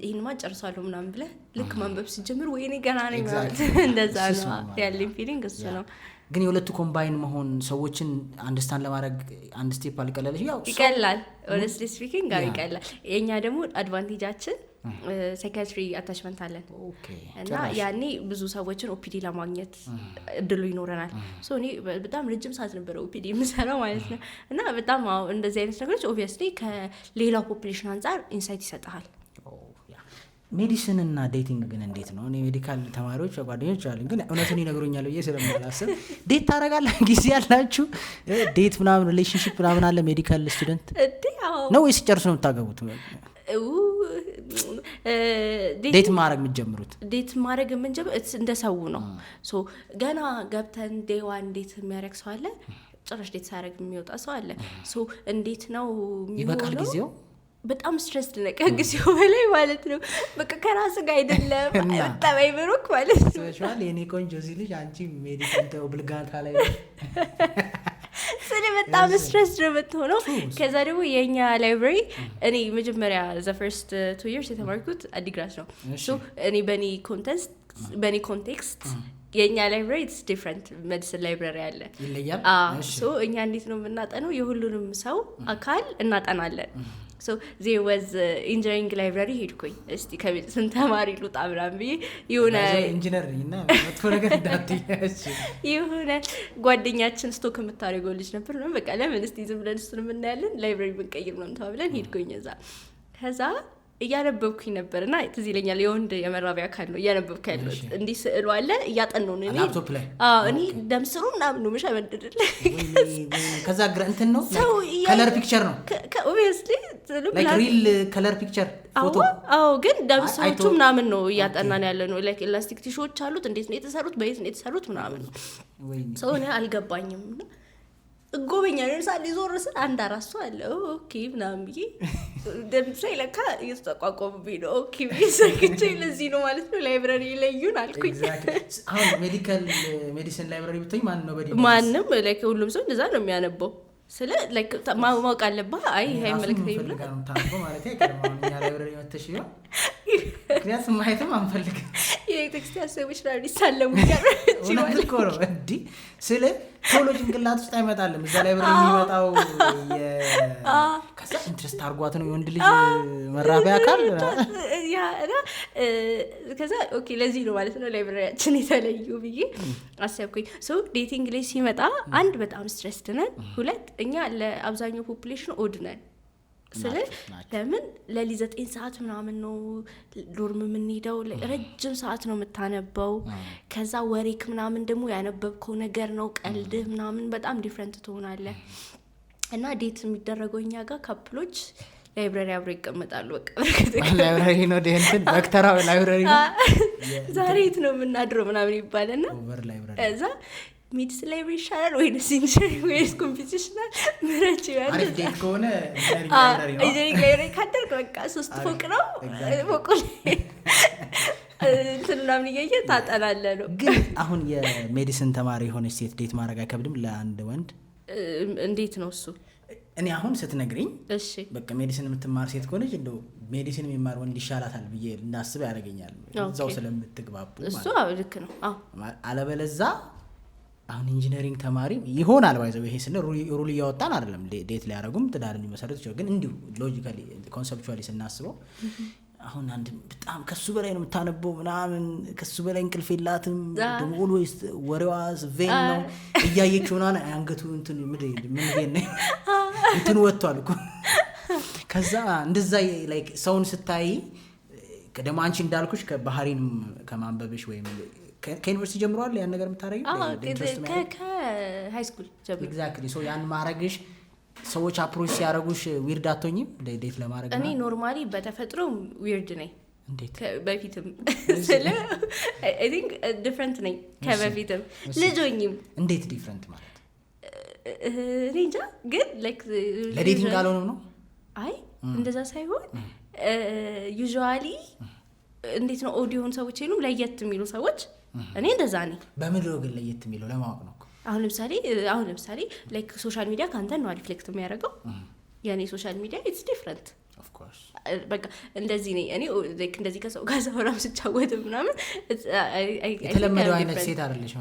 ይሄንማ ጨርሳለሁ ምናምን ብለህ ልክ ማንበብ ሲጀምር ወይኔ ገና ነኝ ማለት እንደዛ ነው ያለኝ ፊሊንግ እሱ ነው። ግን የሁለቱ ኮምባይን መሆን ሰዎችን አንደርስታንድ ለማድረግ አንድ ስቴፕ አልቀለለሽ? ያው ይቀላል፣ ሆነስትሊ ስፒኪንግ ይቀላል። የኛ ደግሞ አድቫንቴጃችን ሳይካትሪ አታችመንት አለን እና ያኔ ብዙ ሰዎችን ኦፒዲ ለማግኘት እድሉ ይኖረናል። ሶ እኔ በጣም ረጅም ሰዓት ነበረ ኦፒዲ የምሰራው ማለት ነው። እና በጣም እንደዚህ አይነት ነገሮች ኦብቪየስሊ ከሌላው ፖፑሌሽን አንጻር ኢንሳይት ይሰጣል። ሜዲሲን እና ዴቲንግ ግን እንዴት ነው? እኔ ሜዲካል ተማሪዎች ጓደኞች አሉኝ፣ ግን እውነቱን ይነግሩኛል ብዬ ስለማላስብ ዴት ታደርጋለህ? ጊዜ ያላችሁ ዴት ምናምን ሪሌሽንሺፕ ምናምን አለ ሜዲካል ስቱደንት ነው ወይስ ጨርሶ ነው የምታገቡት? ዴት ማድረግ የምትጀምሩት? ዴት ማድረግ የምንጀምሩት እንደ ሰው ነው። ሶ ገና ገብተን ዴዋ እንዴት የሚያደርግ ሰው አለ፣ ጭራሽ ዴት ሳያደርግ የሚወጣ ሰው አለ። ሶ እንዴት ነው ይበቃል ጊዜው? በጣም ስትረስ ድነቀ ጊዜው በላይ ማለት ነው። በቃ ከራስ ጋር አይደለም በጣም አይብሩክ ማለት ነው። ስፔሻሊ የኔ ቆንጆ እዚህ ልጅ አንቺ ሜዲካል ኦብሊጋታ ላይ ነው ስለ በጣም ስትረስ ነው የምትሆነው። ከዛ ደግሞ የኛ ላይብራሪ እኔ መጀመሪያ the first 2 years የተማርኩት አዲግራት ነው። ሶ እኔ በኔ ኮንቴክስት የኛ ላይብራሪ ኢትስ ዲፈረንት ሜዲሲን ላይብራሪ አለ ይለያል። ሶ እኛ እንዴት ነው የምናጠነው? የሁሉንም ሰው አካል እናጠናለን። ሶ ዜር ዋዝ ኢንጂነሪንግ ላይብራሪ ሄድኩኝ። እስቲ ከሜዲሲን ተማሪ ልውጣ ምናምን ብዬ የሆነ ኢንጂነር እና መጥፎ ነገር እንዳትያች የሆነ ጓደኛችን ስቶክ የምታደርገው ልጅ ነበር ነው በቃ ለምን እስቲ ዝም ብለን እሱን የምናያለን ላይብራሪ ብንቀይር ነው ተባብለን ሄድኩኝ እዛ። ከዛ እያነበብኩኝ ነበርና ትዝ ይለኛል የወንድ የመራቢያ አካል ነው እያነበብኩ ያለሁት እንዲህ ስዕሉ አለ እያጠናሁ ነው እኔ ላፕቶፕ ላይ እኔ ደምስሩ ምናምን ነው መሸመድድል ከዛ ግራ እንትን ነው ከለር ፒክቸር ነው ኦብቪየስሊ ላይክ ሪል ከለር ፒክቸር ፎቶ ግን ደምስሮቹ ምናምን ነው እያጠናን ያለ ነው ላይክ ኤላስቲክ ቲሾች አሉት እንዴት ነው የተሰሩት በየት ነው የተሰሩት ምናምን ሰው እኔ አልገባኝም ጎበኛ ነው ሳሊ ዞር ስል አንድ አራሱ አለ ኦኬ ምናምን ብዬ ደምሴ ለካ እየተቋቋመብኝ ነው ኦኬ ቢሰክቼ ለዚህ ነው ማለት ነው ላይብራሪ ይለዩን አልኩኝ። አሁን ሜዲሲን ላይብራሪ ብትይ ማን ነው በዲ ማንም ላይክ ሁሉም ሰው እንደዛ ነው የሚያነበው ስለ ላይክ ማወቅ አለብህ አይ ሃይ መልክቴ ብለ ታንቆ ማለት አይቀርም እኛ ላይብራሪ መተሽ ነው ምክንያቱም ማየትም አንፈልግም የቴክስት ያሰብሽ ላይ ይሳለሙ ይያር እውነት እኮ ነው እንዲ ስለ ቶሎ ጭንቅላት ውስጥ አይመጣልም እዛ ላይብራሪ የሚመጣው ከዛ ኢንትረስት አርጓት ነው የወንድ ልጅ መራቢያ አካል ያ ከዛ ኦኬ ለዚህ ነው ማለት ነው ላይብራሪያችን የተለዩ ብዬ አሰብኩኝ። ሶ ዴቲንግ ላይ ሲመጣ አንድ በጣም ስትሬስድ ነን፣ ሁለት እኛ ለአብዛኛው ፖፑሌሽን ኦድ ነን ስለ ለምን ለሊት 9 ሰዓት ምናምን ነው ዶርም የምንሄደው ረጅም ሰዓት ነው የምታነበው ከዛ ወሬክ ምናምን ደግሞ ያነበብከው ነገር ነው ቀልድ ምናምን በጣም ዲፈረንት ትሆናለህ እና ዴት የሚደረገው እኛ ጋር ካፕሎች ላይብራሪ አብረው ይቀመጣሉ በቃ ላይብራሪ ነው ደንትን በክተራው ላይብራሪ ዛሬ የት ነው የምናድረው ምናምን ይባልና ኦቨር ላይብራሪ እዛ ሚድስ ላይብራሪ ይሻላል ወይስ ኢንጂነሪንግ ወይስ ኮምፒቲሽናል ምረጭ ይላል። አሪፍ ዴት ከሆነ ኢንጂነሪንግ ላይብራሪ ካደረክ በቃ 3 ፎቅ ነው ፎቅ እንትናም ይገየ ታጠናለህ ነው። ግን አሁን የሜዲሲን ተማሪ የሆነች ሴት ዴት ማድረግ አይከብድም ለአንድ ወንድ? እንዴት ነው እሱ? እኔ አሁን ስትነግሪኝ እሺ በቃ ሜዲሲን የምትማር ሴት ከሆነች እንደው ሜዲሲን የሚማር ወንድ ይሻላታል ብዬ እንዳስብ ያደርገኛል እዛው ስለምትግባቡ ማለት እሱ ልክ ነው። አለበለዛ አሁን ኢንጂነሪንግ ተማሪ ይሆናል ባይዘው ይሄ ስለ ሩል ያወጣን አይደለም ዴት ሊያረጉም ትዳር ሊመሰረቱ ይችላል። ግን እንዲሁ ሎጂካሊ ኮንሰፕቹዋሊ ስናስበው አሁን አንድ በጣም ከሱ በላይ ነው የምታነበው ምናምን ከሱ በላይ እንቅልፍ የላትም ደግሞ ኦልዌይስ ወሬዋ ቬን ነው እያየች ሆና አንገቱ እንትን ምን ቬን ነው እንትን ወጥቷል እኮ ከዛ እንደዛ ላይክ ሰውን ስታይ ደግሞ አንቺ እንዳልኩሽ ከባህሪን ከማንበብሽ ወይም ከዩኒቨርሲቲ ጀምሯል ያን ነገር የምታረጊው ከሃይ ስኩል ጀምሮ ኤግዛክትሊ ሶ ያን ማረግሽ ሰዎች አፕሮች ሲያረጉሽ ዊርድ አትሆኝም ዴት ለማድረግ? እኔ ኖርማሊ በተፈጥሮ ዊርድ ነኝ እንዴት በፊትም ስለ አይ ቲንክ ዲፈረንት ነኝ ከበፊትም ልጆኝም እንዴት ዲፈረንት ማለት እኔ እንጃ ግን ላይክ ለዴቲንግ አልሆነም ነው አይ እንደዛ ሳይሆን ዩዥዋሊ እንዴት ነው ኦዲዮን ሰዎች ይሉም ለየት የሚሉ ሰዎች እኔ እንደዛ ነኝ። በምድር ግን ለየት የሚለው ለማወቅ ነው። አሁን ለምሳሌ ላይክ ሶሻል ሚዲያ ካንተ ነው ሪፍሌክት የሚያደርገው ያኔ ሶሻል ሚዲያ ኢትስ ዲፈረንት ኦፍ ኮርስ በቃ እንደዚህ ነኝ እኔ ላይክ እንደዚህ ከሰው ጋር ሰውራም ስጫወት ምናምን የተለመደው አይነት ሴት አይደለሽ።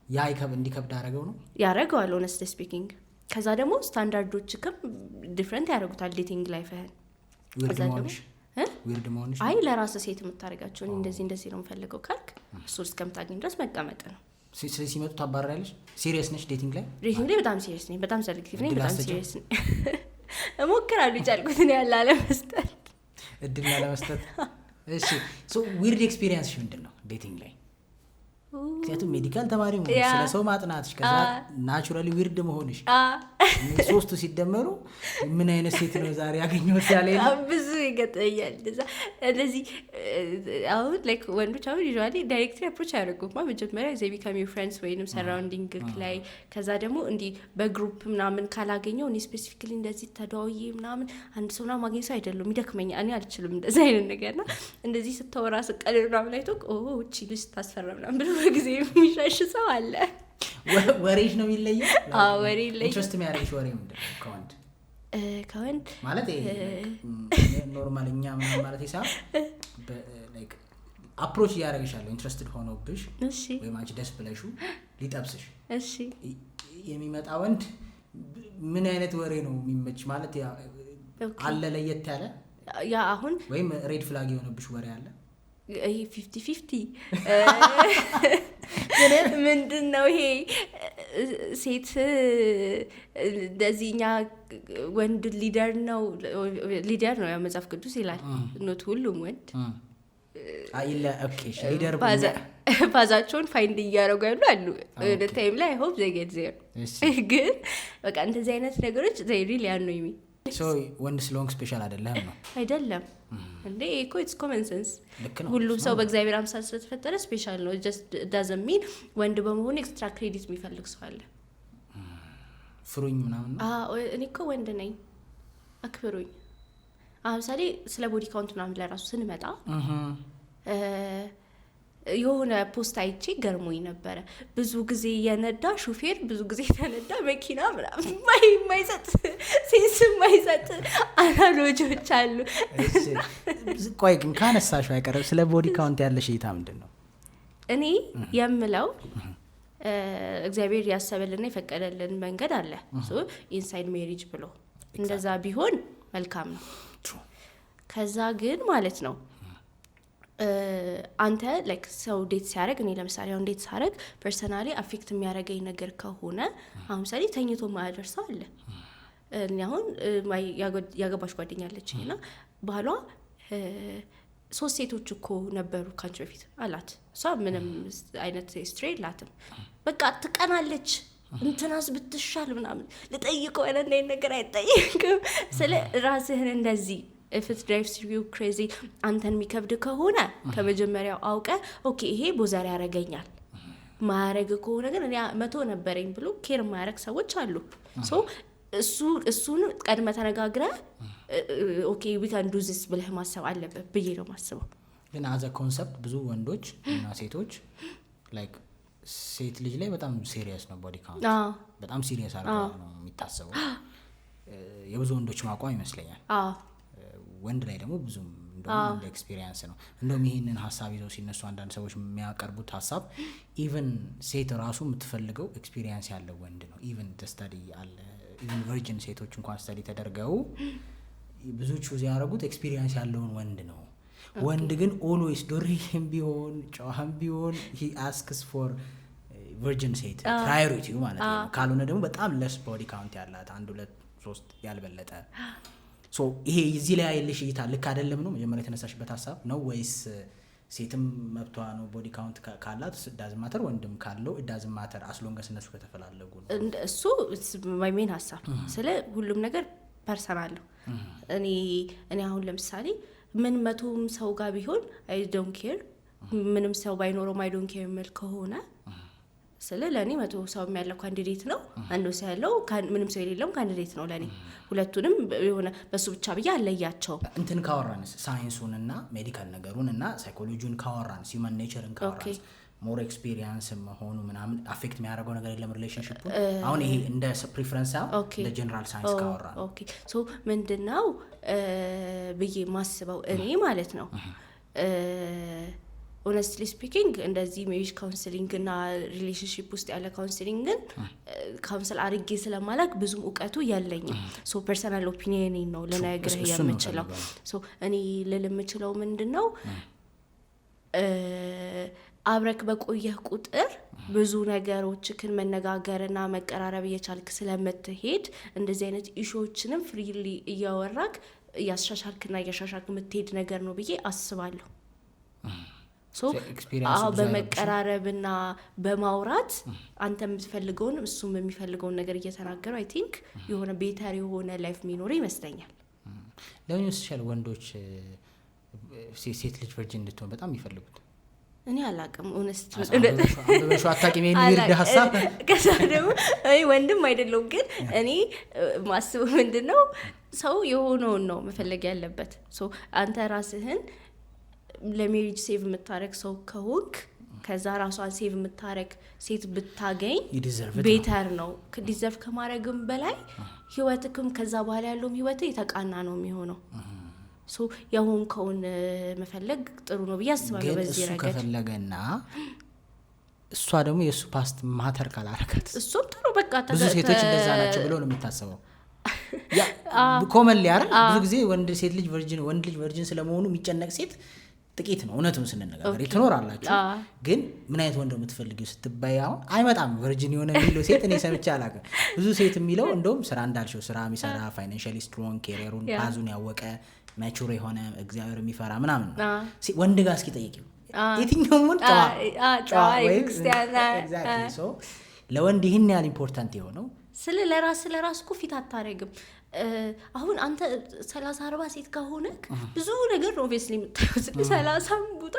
ያ እንዲከብድ አደረገው ነው ያደረገዋል ሆነስሊ ስፒኪንግ። ከዛ ደግሞ ስታንዳርዶችም ዲፈረንት ያደርጉታል ዴቲንግ ላይፍህን ዊርድ መሆንሽ አይ ለራስ ሴት የምታደርጋቸው እንደዚህ ነው የምፈልገው ካልክ እሱ እስከምታገኝ ድረስ መቀመጥ ነው። ሲመጡ ታባራለሽ። ሲሪየስ ነሽ ዴቲንግ ላይ? በጣም ሲሪየስ ነኝ፣ በጣም ሰሌክቲቭ ነኝ፣ በጣም ሲሪየስ ነኝ። እሞክራለሁ የቻልኩትን ያለ አለመስጠት እድል ያለመስጠት። እሺ ሶ ዊርድ ኤክስፒሪየንስሽ ምንድን ነው ዴቲንግ ላይ? ምክንያቱም ሜዲካል ተማሪ ሆነሽ ስለ ሰው ማጥናትሽ ከዛ ናቹራሊ ዊርድ መሆንሽ ሶስቱ ሲደመሩ ምን አይነት ሴት ነው ዛሬ ያገኘሁት ያለ ብዙ ይገጠኛል። እንደዚህ አሁን ላይክ ወንዶች አሁን ዩዥዋሊ ዳይሬክትሊ አፕሮች አያደርጉም። መጀመሪያ they become your friends ወይንም ሰራውንዲንግ ላይ ከዛ ደግሞ እንዲህ በግሩፕ ምናምን ካላገኘው እኔ ስፔሲፊካሊ እንደዚህ ተደዋውዬ ምናምን አንድ ሰውና ማግኘት ሰው አይደለም ይደክመኛል። እኔ አልችልም እንደዚህ አይነት ነገርና እንደዚህ ስታወራ ስቀልድ ምናምን ላይ ተቆ እቺ ልጅ ታስፈራ ምናምን ብሎ በጊዜ የሚሻሽ ሰው አለ። ወሬሽ ነው የሚለየው? ወሬ ይለያል። ኢንትረስት የሚያደርግሽ ወሬ ምንድን ነው? ከወንድ ማለት ኖርማል እኛ ማለት ይሳብ ላይክ አፕሮች እያደረግሻለሁ ኢንትረስትድ ሆኖብሽ ወይም አንቺ ደስ ብለሹ ሊጠብስሽ የሚመጣ ወንድ ምን አይነት ወሬ ነው የሚመች? ማለት አለ ለየት ያለ ያ አሁን ወይም ሬድ ፍላግ የሆነብሽ ወሬ አለ ይሄ 50-50 ምንድነው ይሄ ሴት እንደዚህኛ ወንድ ሊደር ነው ያ መጽሐፍ ቅዱስ ይላል ኖት ሁሉም ወንድ አይለ ኦኬ ሊደር ባዛቸውን ፋይንድ እያደረጉ ያሉ አሉ ታይም ላይ I hope they get there ግን በቃ እንደዚህ አይነት ነገሮች they really annoy me ሶ ወንድ ስለሆንክ ስፔሻል አይደለም እንዴ እኮ it's common sense ሁሉም ሰው በእግዚአብሔር አምሳል ስለተፈጠረ ስፔሻል ነው just doesn't mean ወንድ በመሆኑ ኤክስትራ ክሬዲት የሚፈልግ ሰው አለ ፍሩኝ ምናምን እኔ እኮ ወንድ ነኝ አክብሩኝ ለምሳሌ ስለ ቦዲ ካውንት ምናምን ለራሱ ስንመጣ የሆነ ፖስት አይቼ ገርሞኝ ነበረ ብዙ ጊዜ የነዳ ሹፌር ብዙ ጊዜ ተነዳ መኪና ምናምን ሴንስ የማይሰጥ አናሎጂዎች አሉ ቆይ ግን ካነሳሽው አይቀርም ስለ ቦዲ ካውንት ያለሽ እይታ ምንድን ነው እኔ የምለው እግዚአብሔር ያሰበልና የፈቀደልን መንገድ አለ ኢንሳይድ ሜሪጅ ብሎ እንደዛ ቢሆን መልካም ነው ከዛ ግን ማለት ነው አንተ ላይክ ሰው ዴት ሲያደርግ እኔ ለምሳሌ አሁን ዴት ሳደርግ ፐርሰናሊ አፌክት የሚያደርገኝ ነገር ከሆነ አሁን ምሳሌ ተኝቶ ማያደርሰው አለ እኔ አሁን ያገባሽ ጓደኛ አለችኝና ባሏ 3 ሴቶች እኮ ነበሩ ካንቺ በፊት አላት እሷ ምንም አይነት ስትሬት ላትም በቃ ትቀናለች እንትናስ ብትሻል ምናምን ልጠይቀው ያለና ነገር አይጠይቅም ስለ ራስህን እንደዚህ if it drives you crazy አንተን የሚከብድ ከሆነ ከመጀመሪያው አውቀ ኦኬ ይሄ ቦዘር ያረጋኛል ማረግ ከሆነ ግን እኔ 100 ነበረኝ ብሎ ኬር ማረግ ሰዎች አሉ ሶ እሱን ቀድመ ተነጋግረ ኦኬ we can do this ብለህ ማሰብ አለበት ብዬ ነው ማስበው ግን as a concept ብዙ ወንዶች እና ሴቶች like ሴት ልጅ ላይ በጣም ሲሪየስ ነው ቦዲ ካውንት በጣም ሲሪየስ አድርገው ነው የሚታሰበው የብዙ ወንዶች ማቋም ይመስለኛል ወንድ ላይ ደግሞ ብዙ እንደውም ኤክስፒሪየንስ ነው እንደውም ይሄንን ሐሳብ ይዘው ሲነሱ አንዳንድ ሰዎች የሚያቀርቡት ሐሳብ ኢቭን ሴት ራሱ የምትፈልገው ኤክስፒሪየንስ ያለው ወንድ ነው ኢቭን ስተዲ አለ ኢቭን ቨርጂን ሴቶች እንኳን ስተዲ ተደርገው ብዙ ቹዝ ያደረጉት ኤክስፒሪየንስ ያለውን ወንድ ነው ወንድ ግን ኦልዌይስ ዶሪህም ቢሆን ጨዋህም ቢሆን he asks for virgin ሴት priority ማለት ነው ካልሆነ ደግሞ በጣም less body count ያላት 1 2 3 ያልበለጠ ሶ ይሄ እዚህ ላይ ያለሽ እይታ ልክ አይደለም ነው መጀመሪያ የተነሳሽበት ሐሳብ ነው ወይስ ሴትም መብቷ ነው ቦዲ ካውንት ካላት ዳዝንት ማተር ወንድም ካለው ዳዝንት ማተር አስሎንገስ እነሱ ከተፈላለጉ ነው እሱ ማይ ሜን ሐሳብ ስለ ሁሉም ነገር ፐርሰናል ነው እኔ አሁን ለምሳሌ ምን መቶም ሰው ጋር ቢሆን አይ ዶንት ኬር ምንም ሰው ባይኖረው አይ ዶንት ኬር ምል ከሆነ ስለ ለኔ መቶ ሰው የሚያለው ካንዲዴት ነው አንዱ ሰው ያለው ምንም ሰው የሌለው ካንዲዴት ነው ለኔ ሁለቱንም የሆነ በሱ ብቻ ብቻ አለያቸው እንትን ካወራንስ ሳይንሱንና ሜዲካል ነገሩንና ሳይኮሎጂውን ካወራንስ ሂውማን ኔቸርን ካወራንስ ሞር ኤክስፒሪየንስ መሆኑ ምናምን አፌክት የሚያደርገው ነገር የለም ሪሌሽንሺፕ አሁን ይሄ እንደ ፕሪፈረንስ እንደ ጀነራል ሳይንስ ካወራን ኦኬ ሶ ምንድነው ብዬ ማስበው እኔ ማለት ነው honestly speaking እንደዚህ ሜሪጅ ካውንሰሊንግ እና ሪሌሽንሺፕ ውስጥ ያለ ካውንሰሊንግን ካውንሰል አድርጌ ስለማላክ ብዙም ዕውቀቱ የለኝም ሶ ፐርሰናል ኦፒኒየን ነው ለነገርህ የምችለው ሶ እኔ ልልምችለው ምንድነው አብረክ በቆየህ ቁጥር ብዙ ነገሮችን መነጋገርና መቀራረብ እየቻልክ ስለምትሄድ እንደዚህ አይነት ኢሹዎችንም ፍሪሊ እያወራክ ያሻሻልክና ያሻሻልክ የምትሄድ ነገር ነው ብዬ አስባለሁ ሶ በመቀራረብና በማውራት አንተ የምትፈልገውን እሱም የሚፈልገውን ነገር እየተናገሩ አይ ቲንክ የሆነ ቤተር የሆነ ላይፍ ሚኖር ይመስለኛል ለምን ስፔሻል ወንዶች ሴት ልጅ ቨርጂን እንድትሆን በጣም ይፈልጉት እኔ አላቅም ኦነስት አንበበሹ አታቂም የሚርድ ሐሳብ ከዛ ደግሞ ወንድም አይደለም ግን እኔ ማስበው ምንድነው ሰው የሆነውን ነው መፈለግ ያለበት ሶ አንተ ራስህን ለሜሪጅ ሴቭ የምታረግ ሰው ከሆንክ ከዛ ራሷን ሴቭ የምታረግ ሴት ብታገኝ ቤተር ነው ዲዘርቭ ከማረግም በላይ ህይወትክም ከዛ በኋላ ያለው ህይወት የተቃና ነው የሚሆነው ሶ የሆንከውን መፈለግ ጥሩ ነው ብዬ አስባለሁ በዚህ ረገድ ከፈለገና እሷ ደግሞ የሱ ፓስት ማተር ካላረጋት እሱም ጥሩ በቃ ብዙ ሴቶች እንደዛ ናቸው ብሎ ነው የሚታሰበው ኮመን ሊያረግ ብዙ ጊዜ ወንድ ልጅ ቨርጂን ስለመሆኑ የሚጨነቅ ሴት ጥቂት ነው። እውነቱን ስንነጋገር ትኖራላችሁ። ግን ምን አይነት ወንድ የምትፈልጊው ስትባይ አሁን አይመጣም ቨርጂን የሆነ የሚለው ሴት እኔ ሰምቼ አላውቅም። ብዙ ሴት የሚለው እንደውም ስራ እንዳልሽው ስራ የሚሰራ ፋይናንሻሊ ስትሮንግ ኬሪየሩን ፓዙን ያወቀ ማቹር የሆነ እግዚአብሔር የሚፈራ ምናምን ነው። ወንድ ጋር እስኪ ጠይቂው የትኛውም ወንድ ጨዋ ወይ ለወንድ ይህን ያህል ኢምፖርታንት የሆነው ስለ ለራስ እኮ ፊት አታረግም። አሁን አንተ 30-40 ሴት ከሆነ ብዙ ነገር ነው ኦብቪየስሊ የምታየው። 30 ቦታ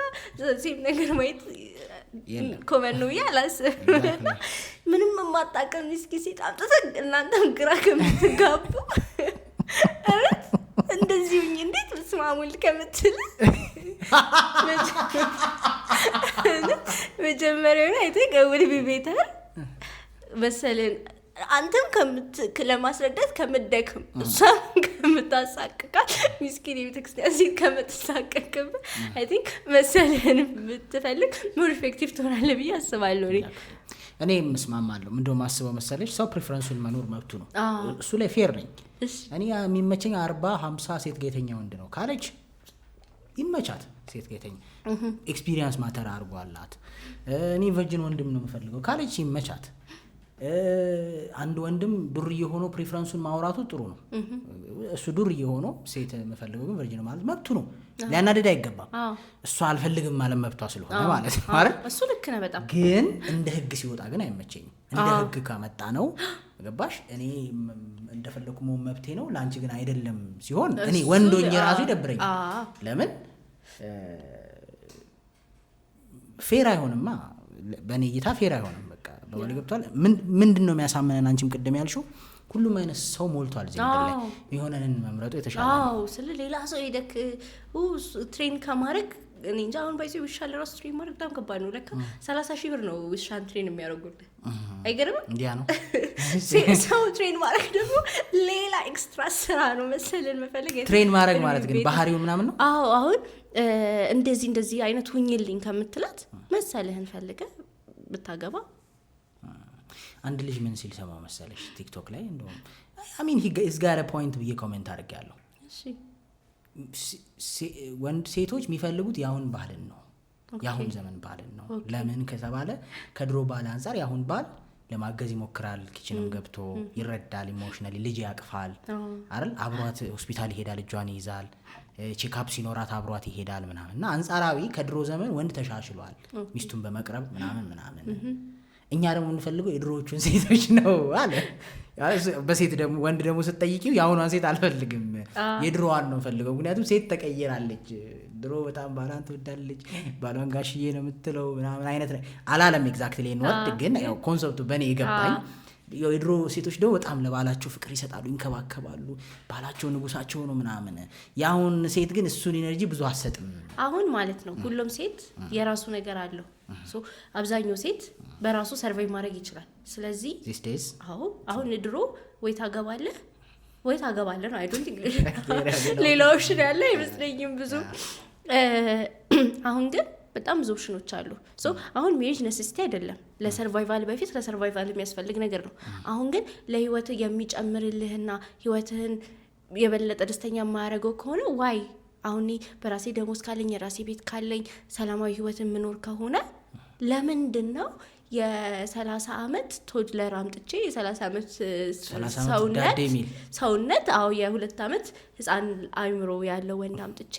ሴት ነገር ማየት ኮመን ነው ያላስብም። ምንም የማታውቀው እስኪ ሴት አምጥተህ እናንተም ግራ ከምትጋቡ እንደዚህ ሁኝ እንዴት ስማሙል ከምትል መጀመሪያው ላይ ተቀውል ቢቤታ መሰለን አንተም ለማስረዳት ከምትደክም እሷም ከምታሳቅቃት ምስኪን የቤተክርስቲያን ሴት ከምትሳቀቅም አይ ቲንክ መሰለን ብትፈልግ ሞር ኢፌክቲቭ ትሆናለህ ብዬ አስባለሁ። እኔ መስማማለሁ። ምንድነው ማስበው መሰለሽ ሰው ፕሪፈረንሱን መኖር መብቱ ነው። እሱ ላይ ፌር ነኝ እኔ። የሚመቸኝ 40-50 ሴት ጌተኛ ወንድ ነው ካለች ይመቻት። ሴት ጌተኛ ኤክስፒሪየንስ ማተር አድርጓላት እኔ ቨርጂን ወንድም ነው የምፈልገው ካለች ይመቻት። አንድ ወንድም ዱርዬ ሆኖ ፕሪፈረንሱን ማውራቱ ጥሩ ነው። እሱ ዱርዬ ሆኖ ሴት የምፈልገው ግን ቨርጂን ማለት መብቱ ነው። ሊያናደድ አይገባም። እሱ አልፈልግም ማለት መብቷ ስለሆነ ማለት ነው አይደል? እሱ ልክ ነው በጣም። ግን እንደ ህግ ሲወጣ ግን አይመቸኝም። እንደ ህግ ከመጣ ነው ገባሽ? እኔ እንደፈለኩ መሆን መብቴ ነው ለአንቺ ግን አይደለም ሲሆን እኔ ወንዶኝ ራሱ ይደብረኛል። ለምን ፌር አይሆንማ። በእኔ እይታ ፌር አይሆንም። በቃ በወል ገብቷል። ምንድነው የሚያሳመነን? አንቺም ቅድም ያልሽው ሁሉም አይነት ሰው ሞልቷል እዚህ ላይ የሆነንን መምረጡ የተሻለ ነው። ስለ ሌላ ሰው ሄደክ ትሬን ከማድረግ እኔ እንጃ። አሁን ባይዘው ይሻል ራሱ ትሬን ማድረግ በጣም ከባድ ነው። ለካ 30,000 ብር ነው ውሻን ትሬን የሚያደርጉት። አይገርምም? እንዲያ ነው ሰው ትሬን ማድረግ ደግሞ ሌላ ኤክስትራ ስራ ነው መሰለን መፈለግ። ትሬን ማድረግ ማለት ግን ባህሪው ምናምን ነው። አሁን እንደዚህ አይነት ሁኝልኝ ከምትላት መሰለህን ፈልገ ብታገባ። አንድ ልጅ ምን ሲል ሰማው መሰለሽ ቲክቶክ ላይ እንደውም አሚን ሂዝ ጋር ፖይንት ብዬ ኮሜንት አድርጌያለሁ። ወንድ ሴቶች የሚፈልጉት ያሁን ባህልን ነው፣ ያሁን ዘመን ባህልን ነው። ለምን ከተባለ ከድሮ ባህል አንፃር ያሁን ባህል ለማገዝ ይሞክራል። ኪችንም ገብቶ ይረዳል፣ ኢሞሽናሊ ልጅ ያቅፋል አይደል? አብሯት ሆስፒታል ይሄዳል፣ እጇን ይይዛል፣ ቼክአፕ ሲኖራት አብሯት ይሄዳል ምናምን እና አንጻራዊ ከድሮ ዘመን ወንድ ተሻሽሏል ሚስቱን በመቅረብ ምናምን። እኛ ደግሞ የምንፈልገው የድሮዎቹን ሴቶች ነው አለ። በሴት ደግሞ ወንድ ደግሞ ስትጠይቂው የአሁኗን ሴት አልፈልግም የድሮዋን ነው ፈልገው። ምክንያቱም ሴት ተቀየራለች። ድሮ በጣም ባሏን ትወዳለች፣ ባሏን ጋሽዬ ነው የምትለው ምናምን አይነት አላለም። ኤግዛክትሊ እንወድ ግን ያው ኮንሰፕቱ በእኔ የገባኝ የድሮ ሴቶች ደግሞ በጣም ለባላቸው ፍቅር ይሰጣሉ፣ ይንከባከባሉ፣ ባላቸው ንጉሳቸው ነው ምናምን። የአሁን ሴት ግን እሱን ኢነርጂ ብዙ አሰጥም አሁን ማለት ነው። ሁሉም ሴት የራሱ ነገር አለው። አብዛኛው ሴት በራሱ ሰርቫይቭ ማድረግ ይችላል። ስለዚህ አሁን ድሮ ወይ ታገባለህ ነው። አይ ዶንት ቲንክ ሌላ ኦፕሽን ያለ አይመስለኝም ብዙ። አሁን ግን በጣም ብዙ ኦፕሽኖች አሉ። አሁን ሜሪጅ ነሴሲቲ አይደለም፣ ለሰርቫይቫል በፊት ለሰርቫይቫል የሚያስፈልግ ነገር ነው። አሁን ግን ለህይወትህ የሚጨምርልህና ህይወትህን የበለጠ ደስተኛ የማያደርገው ከሆነ ዋይ አሁን በራሴ ደሞዝ ካለኝ የራሴ ቤት ካለኝ ሰላማዊ ህይወት የምኖር ከሆነ ለምንድነው የ30 ዓመት ቶድለር አምጥቼ የ30 ዓመት ሰውነት የ2 ዓመት ህፃን አእምሮ ያለው ወንድ አምጥቼ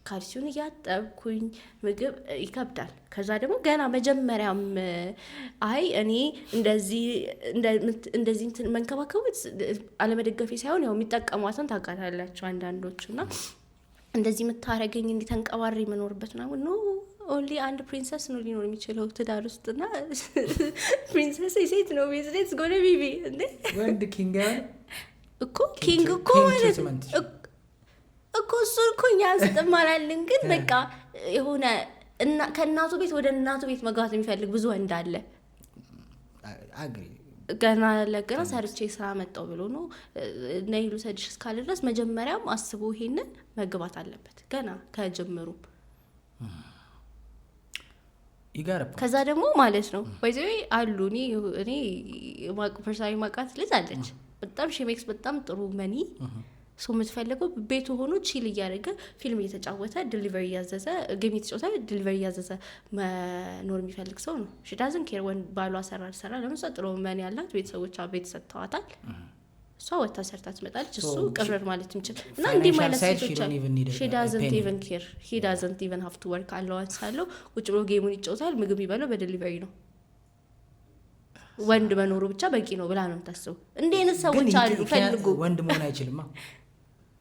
ካልሲውን እያጠብኩኝ ምግብ ይከብዳል። ከዛ ደግሞ ገና መጀመሪያም እኔ እንደዚህ መንከባከቡት አለመደገፌ ሳይሆን ያው የሚጠቀሟትን ታውቃላችሁ አንዳንዶቹና እንደዚህ የምታረገኝ እንዲ ተንቀባሪ መኖርበት ነው ነው ኦንሊ አንድ ፕሪንሰስ ነው ሊኖር የሚችለው ትዳር ውስጥና ፕሪንሰስ ሴት ነው ቢዝነስ ጎነ ቢቢ እንዴ ወንድ ኪንግ እኮ ማለት እኮ እሱ እኮ ያስጠማላልን። ግን በቃ የሆነ ከእናቱ ቤት ወደ እናቱ ቤት መግባት የሚፈልግ ብዙ ወንድ አለ። ገና ለገና ሰርቼ ስራ መጣው ብሎ ነው ነይሉ ሰድሽ እስካለ ድረስ መጀመሪያም አስቦ ይሄንን መግባት አለበት ገና ከጀመሩ። ከዛ ደግሞ ማለት ነው ወይዘይ አሉ እኔ ፐርሰናሊ ማቃት ልጅ አለች በጣም ሼሜክስ በጣም ጥሩ መኒ ሰው የምትፈልገው ቤቱ ሆኖ ቺል እያደረገ ፊልም እየተጫወተ ዲሊቨሪ እያዘዘ ጌም እየተጫወተ ዲሊቨሪ እያዘዘ መኖር የሚፈልግ ሰው ነው። ሺ ዳዝንት ኬር ወን ባሏ ሰራ ለምን ሰው ጥሩ መኒ ያላት ቤተሰቦቿ ቤት ሰጥተዋታል። እሷ ወታ ሰርታ ትመጣለች እሱ ቅርር ማለት እንችል እና እንዲህ ማለት ሴቶች ሺ ዳዝንት ኢቨን ኬር ሂ ዳዝንት ኢቨን ሃቭ ቱ ወርክ አለዋንስ አለው ቁጭ ብሎ ጌሙን ይጫወታል። ምግብ ይበላው በዲሊቨሪ ነው። ወንድ መኖሩ ብቻ በቂ ነው ብላ ነው የምታስበው። እንዴ አይነት ሰዎች አሉ ፈልጉ። ወንድ መሆን አይችልም።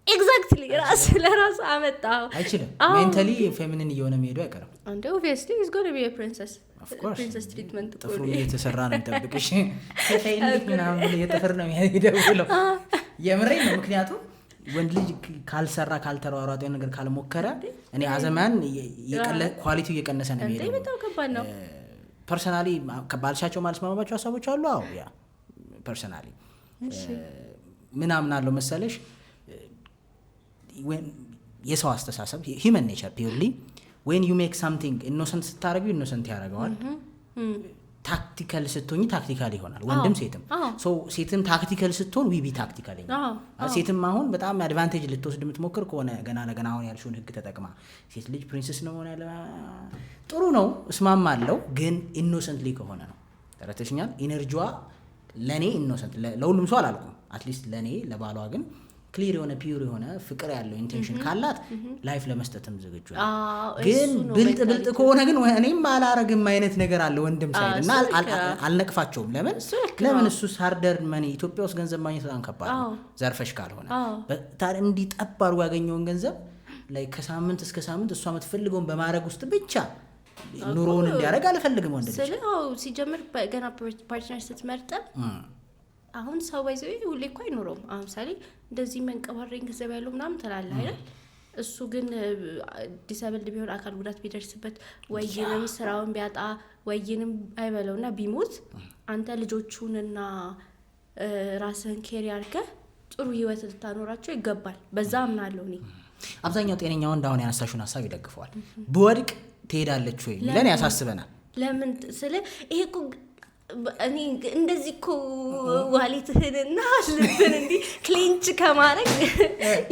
ኤግዛክትሊ ራስ ለራስ አመጣው አይችልም። ሜንታሊ ፌሚኒን እየሆነ መሄዱ አይቀርም። አንዴ ኦብቪየስሊ ኢዝ ጎና ቢ አ ፕሪንሰስ ኦፍ ኮርስ ፕሪንሰስ ትሪትመንት ጥፍሩ እየተሰራ ነው የሚጠብቅሽ። ፈይልክ ምናምን እየተፈር ነው የሚደውለው። የምሬን ነው። ምክንያቱም ወንድ ልጅ ካልሰራ ካልተሯሯጠ ነገር ካልሞከረ እኔ አዘማን ኳሊቲው እየቀነሰ ነው የሚሄደው። በጣም ከባድ ነው። ፐርሰናሊ ከባልሻቸው ማለት ማማባቸው ሀሳቦች አሉ። አዎ ያ ፐርሰናሊ ምን አምናለሁ መሰለሽ የሰው አስተሳሰብ ሂውመን ኔቸር ፒውርሊ when you make something innocent ስታረጊው innocent ያደርገዋል። ታክቲካል ስትሆኚ ታክቲካል ይሆናል ወንድም ሴትም። ሶ ሴትም ታክቲካል ስትሆን ዊቢ ታክቲካል ይሆናል። ሴትም አሁን በጣም አድቫንቴጅ ልትወስድ የምትሞክር ከሆነ ገና ለገና አሁን ያልሽውን ህግ ተጠቅማ ሴት ልጅ ፕሪንሰስ ነው ሆነ ያለ ጥሩ ነው እስማማለሁ፣ ግን ኢኖሰንትሊ ከሆነ ነው። ተረተሽኛል። ኢነርጂዋ ለኔ ኢኖሰንት ለሁሉም ሰው አላልኩም፣ አትሊስት ለኔ ለባሏ ግን ክሊር የሆነ ፒዩር የሆነ ፍቅር ያለው ኢንቴንሽን ካላት ላይፍ ለመስጠትም ዝግጁ ነው። ግን ብልጥ ከሆነ ግን እኔም አላረግም አይነት ነገር አለ ወንድም ሳይድ እና አልነቅፋቸውም። ለምን እሱ ሳርደር መኒ ኢትዮጵያ ውስጥ ገንዘብ ማግኘት በጣም ከባድ ነው ዘርፈሽ ካልሆነ። ታዲያ እንዲጠብ አድርጎ ያገኘውን ገንዘብ ላይ ከሳምንት እስከ ሳምንት እሷ የምትፈልገውን በማድረግ ውስጥ ብቻ ኑሮውን እንዲያደርግ አልፈልግም ወንድ ልጅ። ሲጀምር ገና ፓርትነር ስትመርጥ አሁን ሰው ባይዘው ሁሌ እኮ አይኖረውም። አሁን ምሳሌ እንደዚህ መንቀባረኝ ገንዘብ ያለው ምናምን ትላለህ አይደል? እሱ ግን ዲሰብል ቢሆን አካል ጉዳት ቢደርስበት ወይንም ስራውን ቢያጣ ወይንም አይበለውና ቢሞት አንተ ልጆቹንና ራስህን ኬር ያርገህ ጥሩ ህይወት ልታኖራቸው ይገባል። በዛ አምናለሁ እኔ። አብዛኛው ጤነኛ ወንድ አሁን ያነሳሽውን ሀሳብ ይደግፈዋል። በወድቅ ትሄዳለች ወይ ለኔ ያሳስበናል። ለምን ስለ ይሄ እኮ እኔ እንደዚህ እኮ ዋሊትህንና ልብን እንዲ ክሊንች ከማድረግ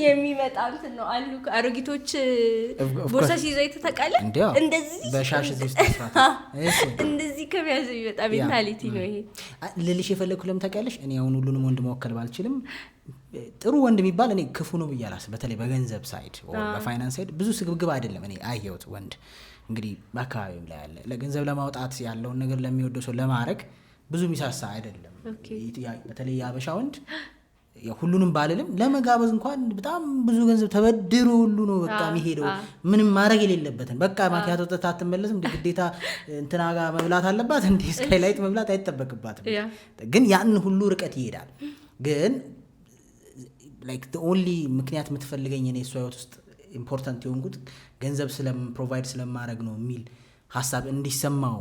የሚመጣ እንትን ነው አሉ አሮጊቶች ቦርሳ ሲይዘው የተተቃለ እንደዚህ በሻሽ እዚህ ውስጥ ተስፋታ እንደዚህ ከሚያዘ ይመጣ ሜንታሊቲ ነው ይሄ። ልልሽ የፈለኩት ለምን ታውቂያለሽ? እኔ አሁን ሁሉንም ወንድ መወከል ባልችልም ጥሩ ወንድ የሚባል እኔ ክፉ ነው ብያላስ። በተለይ በገንዘብ ሳይድ ወይ በፋይናንስ ሳይድ ብዙ ስግብግብ አይደለም እኔ አየሁት ወንድ እንግዲህ በአካባቢው ላይ ያለ ለገንዘብ ለማውጣት ያለውን ነገር ለሚወደው ሰው ለማድረግ ብዙ ሚሳሳ አይደለም። በተለይ ያበሻ ወንድ ሁሉንም ባልልም ለመጋበዝ እንኳን በጣም ብዙ ገንዘብ ተበድሮ ሁሉ ነው በቃ የሚሄደው ምንም ማድረግ የሌለበትን በቃ ማኪያቶ ተታ አትመለስም ግዴታ እንትና ጋር መብላት አለባት እንዴ ስካይላይት መብላት አይጠበቅባትም። ግን ያን ሁሉ ርቀት ይሄዳል። ግን ላይክ the only ምክንያት የምትፈልገኝ እኔ እሷ ህይወት ውስጥ ኢምፖርታንት የሆንኩት ገንዘብ ፕሮቫይድ ስለማድረግ ነው የሚል ሀሳብ እንዲሰማው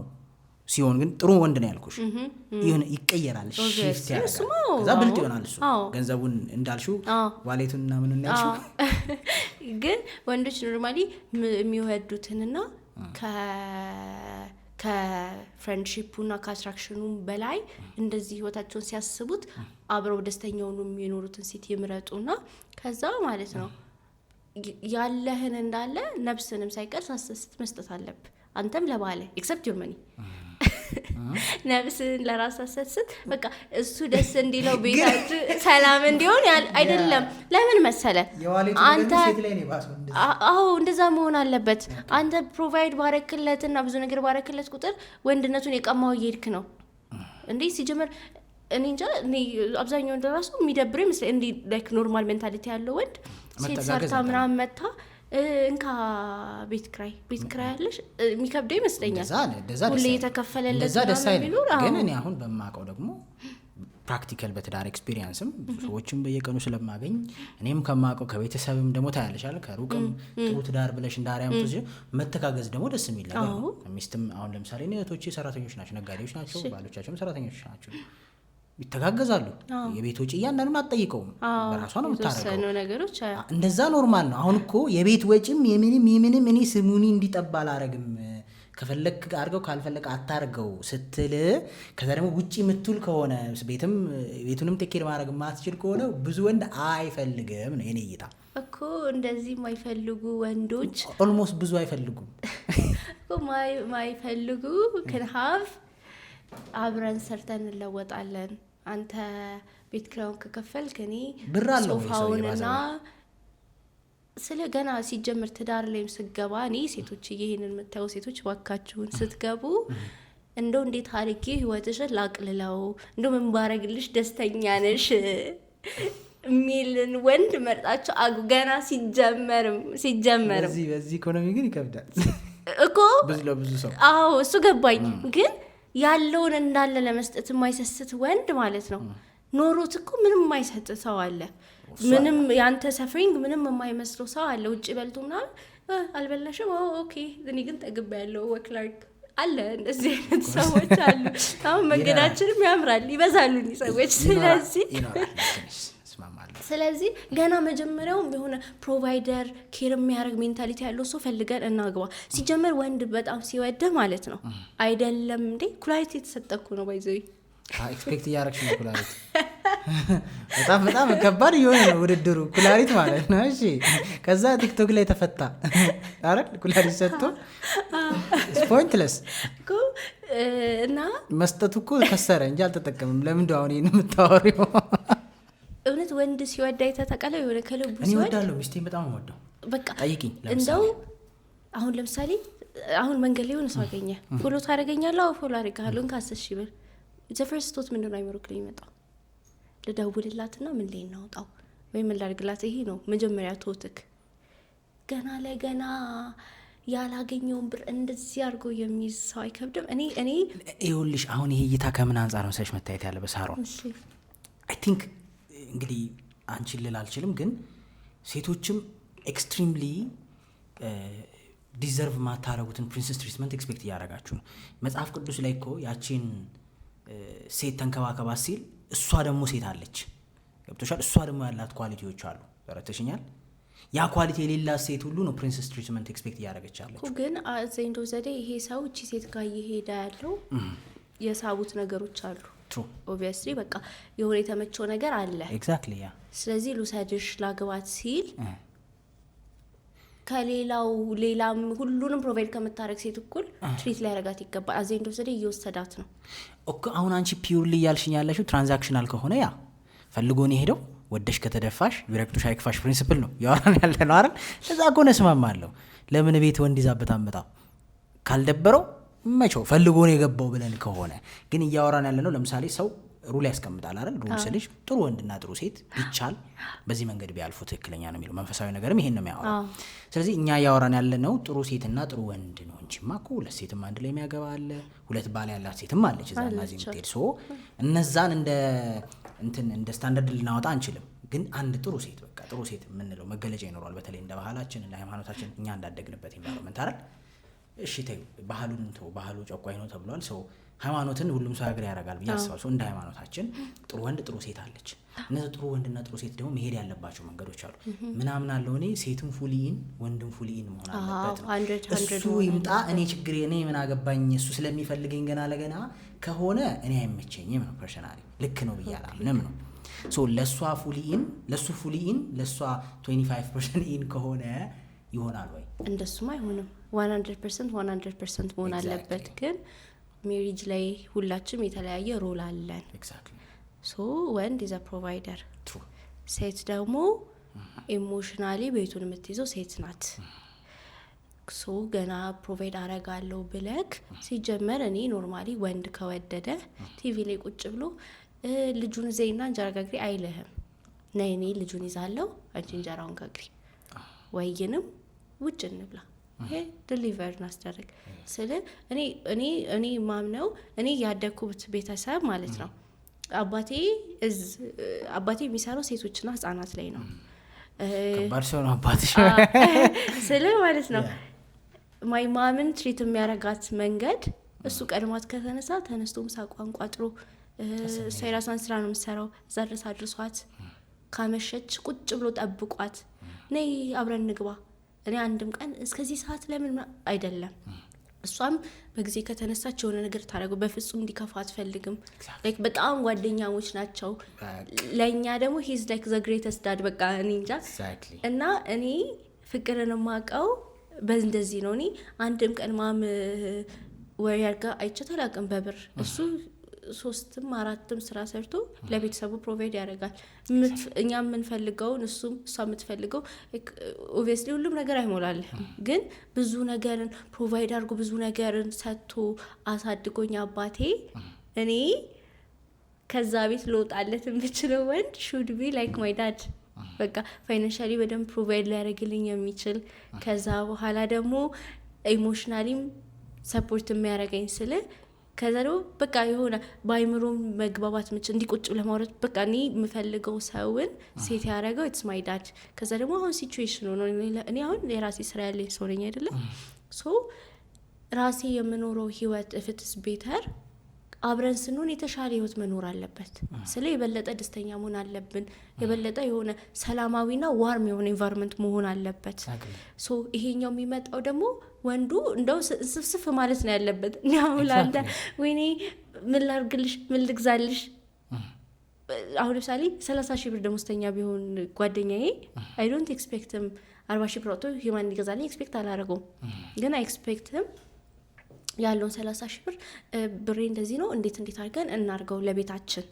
ሲሆን ግን ጥሩ ወንድ ነው ያልኩሽ ይሁን ይቀየራል፣ ሺፍት ያደርጋል፣ ከዛ ብልጥ ይሆናል እሱ ገንዘቡን እንዳልሽው ዋሌቱን እና ምን እንዳልሽው። ግን ወንዶች ኖርማሊ የሚወዱትንና ከፍሬንድሺፑና ከአትራክሽኑ በላይ እንደዚህ ህይወታቸውን ሲያስቡት አብረው ደስተኛውን የሚኖሩትን ሴት ይምረጡና ከዛ ማለት ነው ያለህን እንዳለ ነፍስንም ሳይቀር ሳስስት መስጠት አለብ። አንተም ለባለ ኤክሰፕት ዩር መኒ ነፍስን ለራስ አሰስት በቃ እሱ ደስ እንዲለው ቤታችሁ ሰላም እንዲሆን አይደለም። ለምን መሰለ አንተ እንደዛ መሆን አለበት። አንተ ፕሮቫይድ ባረክለትና ብዙ ነገር ባረክለት ቁጥር ወንድነቱን የቀማው እየሄድክ ነው እንዴ። ሲጀምር እኔ እንጃ አብዛኛው ወንድ ራሱ የሚደብረው ይመስለኝ እንዴ ላይክ ኖርማል ሜንታሊቲ ያለው ወንድ ሴት ሰርታ ምናምን መታ እንካ ቤት ክራይ ያለሽ የሚከብደው ይመስለኛል። ሁሌ የተከፈለለት እንደዛ ደስ አይልም። ግን እኔ አሁን በማውቀው ደግሞ ፕራክቲካል በትዳር ኤክስፒሪየንስም ሰዎችም በየቀኑ ስለማገኝ እኔም ከማውቀው ከቤተሰብም ደግሞ ታያለሻል ከሩቅም ጥሩ ትዳር ብለሽ እንዳሪያም መተጋገዝ ደግሞ ደስ የሚል ነገር ነው። ሚስትም አሁን ለምሳሌ እህቶቼ ሰራተኞች ናቸው፣ ነጋዴዎች ናቸው፣ ባሎቻቸውም ሰራተኞች ናቸው፣ ይተጋገዛሉ። የቤት ወጪ እያንዳንዱን አትጠይቀውም፣ በራሷ ነው የምታረገው። እንደዛ ኖርማል ነው። አሁን እኮ የቤት ወጪም የምንም እኔ ስሙኒ እንዲጠባ አላረግም ከፈለክ አድርገው ካልፈለክ አታርገው ስትል ከዛ ደግሞ ውጪ የምትውል ከሆነ ቤቱንም ቴኬር ማድረግ ማትችል ከሆነ ብዙ ወንድ አይፈልግም ነው የኔ እይታ እኮ። እንደዚህ ማይፈልጉ ወንዶች ኦልሞስት ብዙ አይፈልጉም እኮ ማይፈልጉ ከሀብ አብረን ሰርተን እንለወጣለን። አንተ ቤት ኪራዩን ከከፈልክ እኔ ሶፋውንና ስለ ገና ሲጀምር ትዳር ላይም ስገባ እኔ ሴቶች ይሄንን የምታዩ ሴቶች ባካችሁን ስትገቡ እንደው እንዴት አድርጌ ህይወትሽን ላቅልለው እንደው ምን ባረግልሽ ደስተኛ ነሽ ሚልን ወንድ መርጣችሁ ገና ሲጀመርም በዚህ ኢኮኖሚ ግን ይከብዳል እኮ ብዙ ሰው። አዎ እሱ ገባኝ። ግን ያለውን እንዳለ ለመስጠት የማይሰስት ወንድ ማለት ነው። ኖሮት እኮ ምንም የማይሰጥ ሰው አለ። ምንም ያንተ ሰፍሪንግ ምንም የማይመስለው ሰው አለ። ውጪ በልቶና አልበላሽም ኦኬ እኔ ግን ጠግቤያለሁ ወክላርክ አለ። እንደዚህ አይነት ሰዎች አሉ። አሁን መንገዳችንም ያምራል ይበዛሉ ሰዎች። ስለዚህ ገና መጀመሪያውም የሆነ ፕሮቫይደር ኬር የሚያደርግ ሜንታሊቲ ያለው ሰው ፈልገን እናግባ። ሲጀመር ወንድ በጣም ሲወደህ ማለት ነው አይደለም እንዴ ኩላሊት የተሰጠኩ ነው ባይዘይ ኤክስፔክት እያደረግሽ ነው ኩላሊት በጣም ከባድ የሆነ ነው ውድድሩ ኩላሊት ማለት ነው። እሺ ከዛ ቲክቶክ ላይ ተፈታ አይደል ኩላሊት ሰጥቶ ፖይንትለስ እኮ እና መስጠቱ እኮ ከሰረ እንጂ አልተጠቀምም። ለምን አሁን ይሄን የምታወሪው? እውነት ወንድ ሲወዳ የተተቀለው የሆነ ከልቡ ሲወድ እኔ ወዳለሁ ሚስቴን በጣም ወዳለሁ። በቃ ጠይቂኝ። እንደው አሁን ለምሳሌ አሁን መንገድ ላይ ሆነ ሰው አገኘ ፎሎ ታደርገኛለህ? ፎሎ አደርግሃለሁ ከ10 ሺህ ብር ዘፈርስት ቶት ምንድን ነው አይመሩክ ላይ ይመጣው ልደውልላትና ምን ላይ እናውጣው ወይ ምን ላድርግላት? ይሄ ነው መጀመሪያ ቶትክ። ገና ለገና ያላገኘውን ብር እንደዚህ አድርጎ የሚይዝ ሰው አይከብድም? እኔ ይኸውልሽ አሁን ይሄ እይታ ከምን አንጻር መሰለሽ መታየት ያለበት ሳሮን? አይ ቲንክ እንግዲህ አንቺን ልል አልችልም፣ ግን ሴቶችም ኤክስትሪምሊ ዲዘርቭ ማታረጉትን ፕሪንሰስ ትሪትመንት ኤክስፔክት እያደረጋችሁ ነው። መጽሐፍ ቅዱስ ላይ እኮ ያቺን ሴት ተንከባከባ ሲል እሷ ደግሞ ሴት አለች። ገብቶሻል? እሷ ደግሞ ያላት ኳሊቲዎች አሉ። ተረተሽኛል? ያ ኳሊቲ የሌላት ሴት ሁሉ ነው ፕሪንሰስ ትሪትመንት ኤክስፔክት እያደረገች አለች። ግን ዘንዶ ዘዴ ይሄ ሰው እቺ ሴት ጋር እየሄደ ያለው የሳቡት ነገሮች አሉ። ትሩ ኦብቪየስሊ በቃ የሆነ የተመቸው ነገር አለ። ኤግዛክትሊ ያ። ስለዚህ ልውሰድሽ ላግባት ሲል ከሌላው ሌላም ሁሉንም ፕሮቫይድ ከምታረግ ሴት እኩል ትሪት ላይ ያረጋት ይገባል። አዘንዶ ዘዴ እየወሰዳት ነው ኦኬ። አሁን አንቺ ፒውርሊ ያልሽኝ ያለሽው ትራንዛክሽናል ከሆነ ያ ፈልጎን ሄደው ወደሽ ከተደፋሽ ቢረክቱሽ አይክፋሽ ፕሪንሲፕል ነው ያወራን ያለ ነው አይደል? ለዛ ከሆነ እስማማለሁ። ለምን ቤት ወንድ ይዛበት አመጣ ካልደበረው መቼው ፈልጎን የገባው ብለን ከሆነ ግን እያወራን ያለ ነው። ለምሳሌ ሰው ሩል ያስቀምጣል አይደል? ሩል ስልሽ ጥሩ ወንድና ጥሩ ሴት ቢቻል በዚህ መንገድ ቢያልፉ ትክክለኛ ነው የሚለው መንፈሳዊ ነገርም ይሄን ነው የሚያወራው። ስለዚህ እኛ እያወራን ያለ ነው ጥሩ ሴትና ጥሩ ወንድ ነው እንጂማ እኮ ሁለት ሴትም አንድ ላይ የሚያገባ አለ፣ ሁለት ባል ያላት ሴትም አለች እዛ እና እዚህ የምትሄድ ሶ እነዛን እንደ ስታንዳርድ ልናወጣ አንችልም። ግን አንድ ጥሩ ሴት በቃ ጥሩ ሴት የምንለው መገለጫ ይኖረዋል። በተለይ እንደ ባህላችን እንደ ሃይማኖታችን እኛ እንዳደግንበት ኢንቫይሮንመንት አይደል? እሺ ተይው ባህሉን ተው፣ ባህሉ ጨቋኝ ነው ተብሏል። ሰው ሃይማኖትን ሁሉም ሰው ያገር ያረጋል ብዬ አስባለሁ። እንደ ሃይማኖታችን ጥሩ ወንድ ጥሩ ሴት አለች። እነዚህ ጥሩ ወንድና ጥሩ ሴት ደግሞ መሄድ ያለባቸው መንገዶች አሉ። ምናምን አለው እኔ ሴትም ፉሊን ወንድም ፉሊን መሆን አለበት ነው። እሱ ይምጣ እኔ ችግር እኔ ምን አገባኝ እሱ ስለሚፈልገኝ ገና ለገና ከሆነ እኔ አይመቸኝም ነው ፐርሰናሊ ልክ ነው ብዬ አላምንም ነው። ሶ ለሷ ፉሊን ለሱ ፉሊን ለሷ 25% ኢን ከሆነ ይሆናል ወይ? እንደሱም አይሆንም። 100% መሆን አለበት። ግን ሜሪጅ ላይ ሁላችንም የተለያየ ሮል አለን። ሶ ወንድ ኢዝ አ ፕሮቫይደር፣ ሴት ደግሞ ኢሞሽናሊ ቤቱን የምትይዘው ሴት ናት። ሶ ገና ፕሮቫይድ አረጋለሁ ብለክ ሲጀመር እኔ ኖርማሊ ወንድ ከወደደ ቲቪ ላይ ቁጭ ብሎ ልጁን ዘይና እንጀራ ጋግሪ አይልህም። ነይ እኔ ልጁን ይዛለሁ አንቺ እንጀራውን ጋግሪ ወይንም ውጭ እንብላ ይሄ ዲሊቨር እናስደርግ ስለ እኔ ማምነው እኔ ያደኩት ቤተሰብ ማለት ነው። አባቴ የሚሰራው ሴቶችና ህጻናት ላይ ነው። ከባድ ሰው ነው አባትሽ ስለ ማለት ነው። ማይ ማምን ትሪት የሚያረጋት መንገድ እሱ ቀድማት ከተነሳ ተነስቶ ምሳ ቋንቋ ጥሩ ሳይራሳን ስራ ነው የምትሰራው። እዛ ድረስ አድርሷት ካመሸች ቁጭ ብሎ ጠብቋት ነይ አብረን ንግባ። እኔ አንድም ቀን እስከዚህ ሰዓት ለምን አይደለም እሷም በጊዜ ከተነሳች የሆነ ነገር ታደርገው በፍጹም እንዲከፋ አትፈልግም። ላይክ በጣም ጓደኛሞች ናቸው። ለእኛ ደግሞ ሂዝ ላይክ ዘ ግሬተስት ዳድ በቃ እኔ እንጃ። እና እኔ ፍቅርን የማውቀው በእንደዚህ ነው። እኔ አንድም ቀን ማም ወሬ አድርጋ አይቼት አላውቅም በብር። እሱ 3ም 4ም ስራ ሰርቶ ለቤተሰቡ ፕሮቫይድ ያደርጋል። እኛ የምንፈልገውን እሷ የምትፈልገው ኦብቪየስሊ ሁሉም ነገር አይሞላልህም፣ ግን ብዙ ነገርን ፕሮቫይድ አድርጎ ብዙ ነገርን ሰጥቶ አሳድጎኝ አባቴ እኔ ከዛ ቤት ልወጣለት የምችለው ወንድ ሹድ ቢ ላይክ ማይ ዳድ። በቃ ፋይናንሻሊ በደንብ ፕሮቫይድ ሊያደርግልኝ የሚችል ከዛ በኋላ ደግሞ ኢሞሽናሊም ሰፖርት የሚያደርገኝ ስለ ከዛ ደግሞ በቃ የሆነ በአይምሮ መግባባት ምችል እንዲቆጭ ለማውራት በቃ እኔ የምፈልገው ሰውን ሴት ያደረገው ኢትስ ማይ ዳድ። ከዛ ደግሞ አሁን ሲቹዌሽኑ ነው። እኔ አሁን የራሴ ስራ ያለኝ ሰው ነኝ አይደለም። ሶ ራሴ የምኖረው ህይወት ኢፍትስ ቤተር አብረን ስንሆን የተሻለ ህይወት መኖር አለበት። ስለ የበለጠ ደስተኛ መሆን አለብን። የበለጠ የሆነ ሰላማዊና ዋርም የሆነ ኢንቫይሮንመንት መሆን አለበት። ሶ ይሄኛው የሚመጣው ደግሞ ወንዱ እንደው ስፍስፍ ማለት ነው ያለበት። ያው ላንተ ወይኔ ምን ላድርግልሽ ምን ልግዛልሽ። አሁን ለምሳሌ 30,000 ብር ደሞዝተኛ ቢሆን ጓደኛዬ አይ ዶንት ኤክስፔክትም 40,000 ብር አውጥቶ ሂማን እንዲገዛልኝ ኤክስፔክት አላደርገውም። ግን አይ ኤክስፔክትም ያለውን 30,000 ብር ብሬ እንደዚህ ነው እንዴት አድርገን እናርገው ለቤታችን።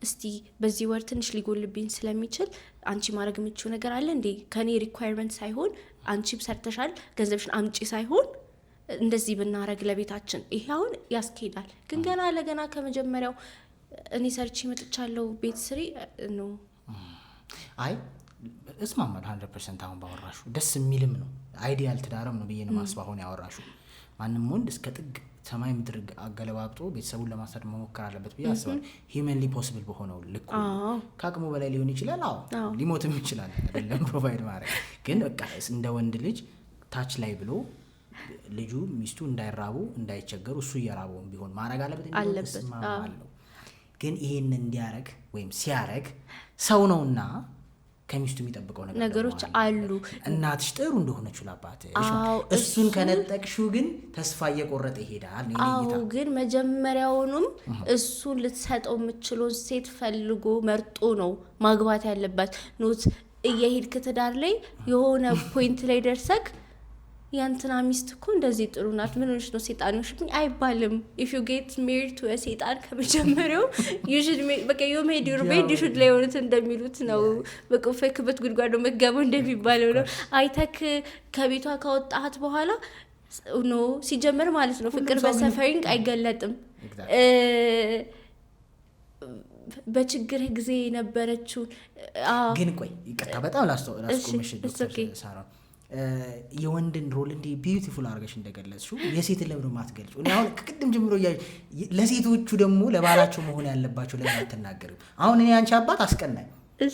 እስቲ በዚህ ወር ትንሽ ሊጎልብኝ ስለሚችል አንቺ ማድረግ የምችው ነገር አለ እንዴ? ከኔ ሪኳየርመንት ሳይሆን አንቺ ሰርተሻል ገንዘብሽን አምጪ ሳይሆን እንደዚህ ብናረግ ለቤታችን ይሄ አሁን ያስኬዳል። ግን ገና ለገና ከመጀመሪያው እኔ ሰርቼ መጥቻለሁ ቤት ስሪ ነው። አይ እስማማል 100% አሁን ባወራሹ ደስ የሚልም ነው። አይዲያል ትዳርም ነው ብዬ ነው ማስባ አሁን ያወራሹ። ማንም ወንድ እስከ ጥግ ሰማይ ምድር አገለባብጦ ቤተሰቡን ለማሳደግ መሞከር አለበት ብዬ አስባለሁ። ሂውመንሊ ፖሲብል በሆነው ልክ ከአቅሙ በላይ ሊሆን ይችላል። ሊሞትም ይችላል አይደለም ፕሮቫይድ ማድረግ። ግን በቃ እንደ ወንድ ልጅ ታች ላይ ብሎ ልጁ ሚስቱ እንዳይራቡ እንዳይቸገሩ እሱ እየራበውም ቢሆን ማድረግ አለበት እንዴ? ግን ይሄን እንዲያረግ ወይም ሲያረግ ሰው ነውና ከሚስቱ የሚጠብቀው ነገሮች አሉ። እናትሽ ጥሩ እንደሆነች ለአባትሽ እሱን ከነጠቅሽው ግን ተስፋ እየቆረጠ ይሄዳል። ግን መጀመሪያውንም እሱን ልትሰጠው የምችለውን ሴት ፈልጎ መርጦ ነው ማግባት ያለባት። ኖት እየሄድክ ትዳር ላይ የሆነ ፖይንት ላይ ደርሰክ ያንተና ሚስት እኮ እንደዚህ ጥሩ ናት ምን ሆነሽ ነው ሴጣንሽ አይባልም። if you get married to a ሴጣን ከመጀመሪያው you should በቃ you made your bed you should lay on it እንደሚሉት ነው። በቃ ፈክበት ጉድጓድ ነው መጋባው እንደሚባለው ነው። አይተክ ከቤቷ ካወጣት በኋላ ነው ሲጀመር ማለት ነው። ፍቅር በሰፈሪንግ አይገለጥም። በችግር ጊዜ ነበረችው። ግን ቆይ ይቅርታ በጣም ላስቆምሽ ዶክተር ሳራ የወንድን ሮል እንዲህ ቢዩቲፉል አድርገሽ እንደገለጽሽው የሴትን ለምን ማትገልጹ? እኔ አሁን ከቅድም ጀምሮ ለሴቶቹ ደግሞ ለባላቸው መሆን ያለባቸው ለምን አትናገሪም? አሁን እኔ አንቺ አባት አስቀናኝ።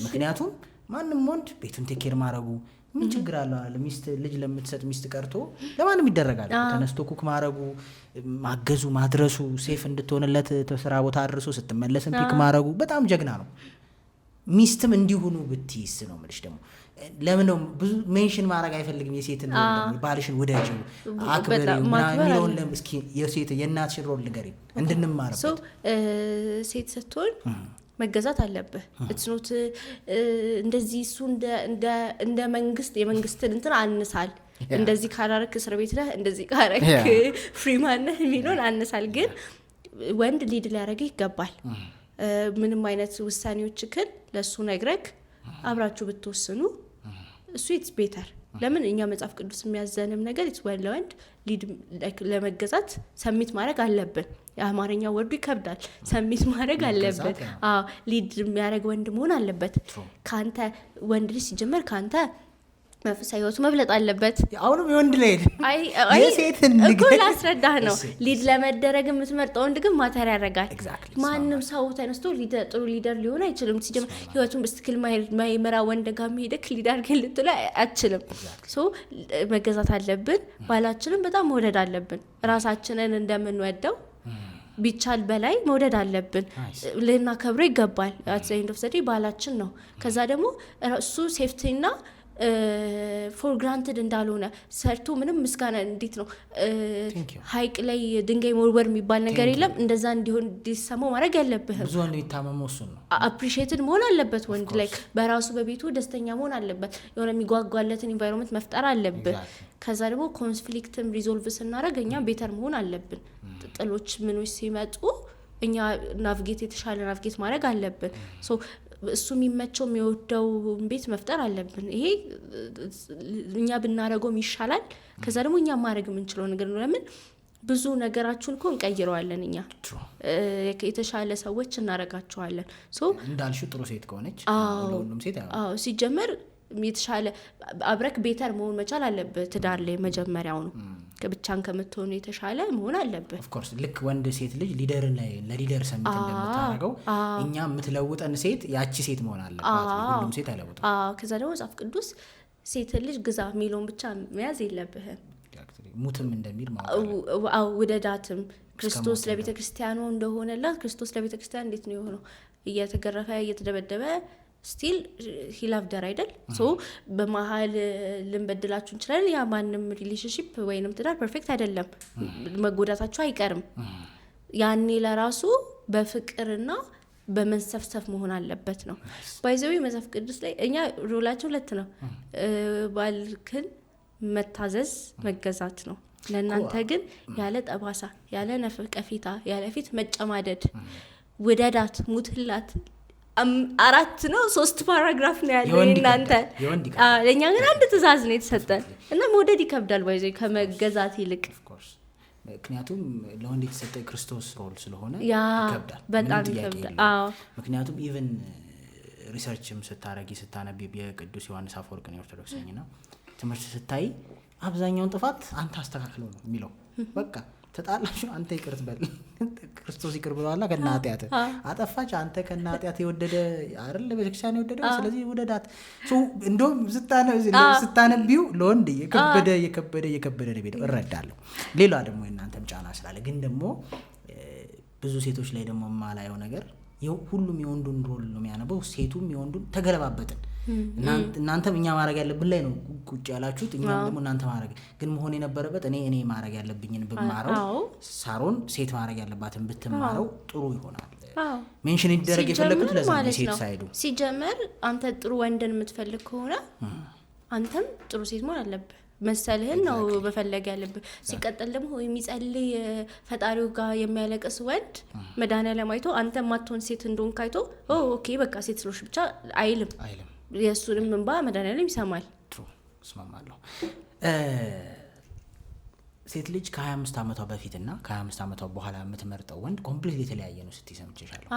ምክንያቱም ማንም ወንድ ቤቱን ቴክ ኬር ማድረጉ ምን ችግር አለው አለ። ሚስት ልጅ ለምትሰጥ ሚስት ቀርቶ ለማንም ይደረጋል። ተነስቶ ኩክ ማድረጉ ማገዙ ማድረሱ ሴፍ እንድትሆንለት ስራ ቦታ አድርሶ ስትመለስም ፒክ ማድረጉ በጣም ጀግና ነው። ሚስትም እንዲሆኑ ብትይስ ነው የምልሽ። ደግሞ ለምን ነው ብዙ ሜንሽን ማድረግ አይፈልግም የሴትን ሮል? ባልሽን ወዳጅው አክብሪው ምናምን እስኪ የሴት የእናትሽን ሮል ንገሪኝ እንድንማርበት። ሴት ስትሆን መገዛት አለብህ። እትኖት እንደዚህ እሱ እንደ መንግስት የመንግስትን እንትን አንሳል እንደዚህ ካራረክ እስር ቤት ነህ እንደዚህ ካራረክ ፍሪማን ነህ የሚለውን አንሳል። ግን ወንድ ሊድ ሊያደርግህ ይገባል። ምንም አይነት ውሳኔዎችክን ለሱ ነግረክ አብራችሁ ብትወስኑ እሱ ኢትስ ቤተር። ለምን እኛ መጽሐፍ ቅዱስ የሚያዘንም ነገር ኢትስ ወንድ ሊድ ለመገዛት ሰሚት ማድረግ አለብን። የአማርኛ ወርዱ ይከብዳል። ሰሚት ማድረግ አለብን። ሊድ የሚያደርግ ወንድ መሆን አለበት። ካንተ ወንድ ልጅ ሲጀመር ካንተ መንፈሳዊ ህይወቱ መብለጥ አለበት። አሁንም የወንድ ላይ የሴትን ንግድ ላስረዳህ ነው። ሊድ ለመደረግ የምትመርጠው ወንድ ግን ማተር ያደርጋል። ማንም ሰው ተነስቶ ጥሩ ሊደር ሊሆን አይችልም። ሲጀምር ህይወቱን በስትክል ማይመራ ወንድ ጋር መሄደክ ሊድ አድርገን ልትሉ አትችልም። ሶ መገዛት አለብን። ባላችንን በጣም መውደድ አለብን። ራሳችንን እንደምንወደው ቢቻል በላይ መውደድ አለብን። ልናከብረው ይገባል። አት ዘ ኤንድ ኦፍ ዘ ዴይ ባላችን ነው። ከዛ ደግሞ እሱ ሴፍቲና ፎር ግራንትድ እንዳልሆነ ሰርቶ ምንም ምስጋና እንዴት ነው ሀይቅ ላይ ድንጋይ መወርወር የሚባል ነገር የለም። እንደዛ እንዲሆን እንዲሰማው ማድረግ ያለብህም። ብዙ ወንድ የሚታመመው እሱን ነው። አፕሪሺየትድ መሆን አለበት ወንድ ላይ በራሱ በቤቱ ደስተኛ መሆን አለበት። የሆነ የሚጓጓለትን ኢንቫይሮንመንት መፍጠር አለብን። ከዛ ደግሞ ኮንፍሊክትም ሪዞልቭ ስናደርግ እኛ ቤተር መሆን አለብን። ጥሎች ምኖች ሲመጡ እኛ ናቪጌት የተሻለ ናቪጌት ማድረግ አለብን። ሶ እሱ የሚመቸው የሚወደው ቤት መፍጠር አለብን። ይሄ እኛ ብናደርገውም ይሻላል። ከዛ ደግሞ እኛ ማድረግ የምንችለው ነገር ነው። ለምን ብዙ ነገራችሁን እኮ እንቀይረዋለን። እኛ የተሻለ ሰዎች እናረጋቸዋለን። ሶ እንዳልሽው ጥሩ ሴት ከሆነች ለሁሉም ሴት ሲጀመር የተሻለ አብረክ ቤተር መሆን መቻል አለበት። ትዳር ላይ መጀመሪያው ነው ከብቻን ከምትሆኑ የተሻለ መሆን አለበት። ኦፍ ኮርስ ልክ ወንድ ሴት ልጅ ሊደርን ላይ ለሊደር ሰምት እንደምታረገው እኛ የምትለውጠን ሴት ያቺ ሴት መሆን አለባት። ሁሉም ሴት አይለውጥም። ከዛ ደግሞ መጽሐፍ ቅዱስ ሴት ልጅ ግዛ የሚለውን ብቻ መያዝ የለብህም። ሙትም እንደሚል ውደዳትም ክርስቶስ ለቤተ ክርስቲያኑ እንደሆነላት ክርስቶስ ለቤተ ክርስቲያን እንዴት ነው የሆነው? እየተገረፈ እየተደበደበ ስቲል ሂ ላቭድ ሄር አይደል? ሶ በመሀል ልንበድላችሁ እንችላለን። ያ ማንም ሪሌሽንሺፕ ወይንም ትዳር ፐርፌክት አይደለም፣ መጎዳታችሁ አይቀርም። ያኔ ለራሱ በፍቅርና በመንሰፍሰፍ መሆን አለበት ነው። ባይዘዊ መጽሐፍ ቅዱስ ላይ እኛ ሮላችን ሁለት ነው። ባልክን መታዘዝ መገዛት ነው። ለእናንተ ግን ያለ ጠባሳ ያለ ነቀፌታ ያለ ፊት መጨማደድ ውደዳት ሙትላት 4 ነው 3 ፓራግራፍ ነው ያለው እናንተ። ለኛ ግን አንድ ትእዛዝ ነው የተሰጠን እና መውደድ ይከብዳል ባይዘይ ከመገዛት ይልቅ። ምክንያቱም ለወንድ የተሰጠ ክርስቶስ ሮል ስለሆነ ይከብዳል፣ በጣም ይከብዳል። ምክንያቱም ኢቭን ሪሰርችም ስታነቢ የቅዱስ ዮሐንስ አፈወርቅ ነው ኦርቶዶክስ ነኝና ትምህርት ስታይ አብዛኛውን ጥፋት አንተ አስተካክለው ነው የሚለው። በቃ ተጣላችሁ አንተ ይቅርት በል ክርስቶስ ይቅር ብለዋልና ከናጢያት አጠፋች አንተ ከናጢያት የወደደ አይደል ቤተክርስቲያን የወደደ ስለዚህ ወደዳት። እንደውም ስታነቢው ለወንድ የከበደ ነው ቤተው እረዳለሁ። ሌላ ደግሞ እናንተም ጫና ስላለ ግን ደግሞ ብዙ ሴቶች ላይ ደግሞ ማላየው ነገር ሁሉም የወንዱን ሮል ነው የሚያነበው፣ ሴቱም የወንዱን ተገለባበጥን። እናንተም እኛ ማድረግ ያለብን ላይ ነው ቁጭ ያላችሁት፣ እኛም ደግሞ እናንተ ማድረግ ግን መሆን የነበረበት እኔ ማድረግ ያለብኝን ብማረው ሳሮን ሴት ማድረግ ያለባትን ብትማረው ጥሩ ይሆናል። ሜንሽን ይደረግ የፈለኩት ለዛ ነው። ሴት ሳይዱ ሲጀመር አንተ ጥሩ ወንድን የምትፈልግ ከሆነ አንተም ጥሩ ሴት መሆን አለብህ መሰልህን ነው በፈለግ ያለብህ። ሲቀጥል ደግሞ የሚጸልይ ፈጣሪው ጋር የሚያለቅስ ወንድ መድኃኒዓለም አይቶ አንተ ማትሆን ሴት እንደሆን ካይቶ ኦኬ በቃ ሴት ስለሽ ብቻ አይልም። የእሱንም እንባ መድኃኒዓለም ይሰማል። እስማማለሁ። ሴት ልጅ ከ25 ዓመቷ በፊትና ከ25 ዓመቷ በኋላ የምትመርጠው ወንድ ኮምፕሊትሊ የተለያየ ነው ስትይ ሰምቼሻለሁ።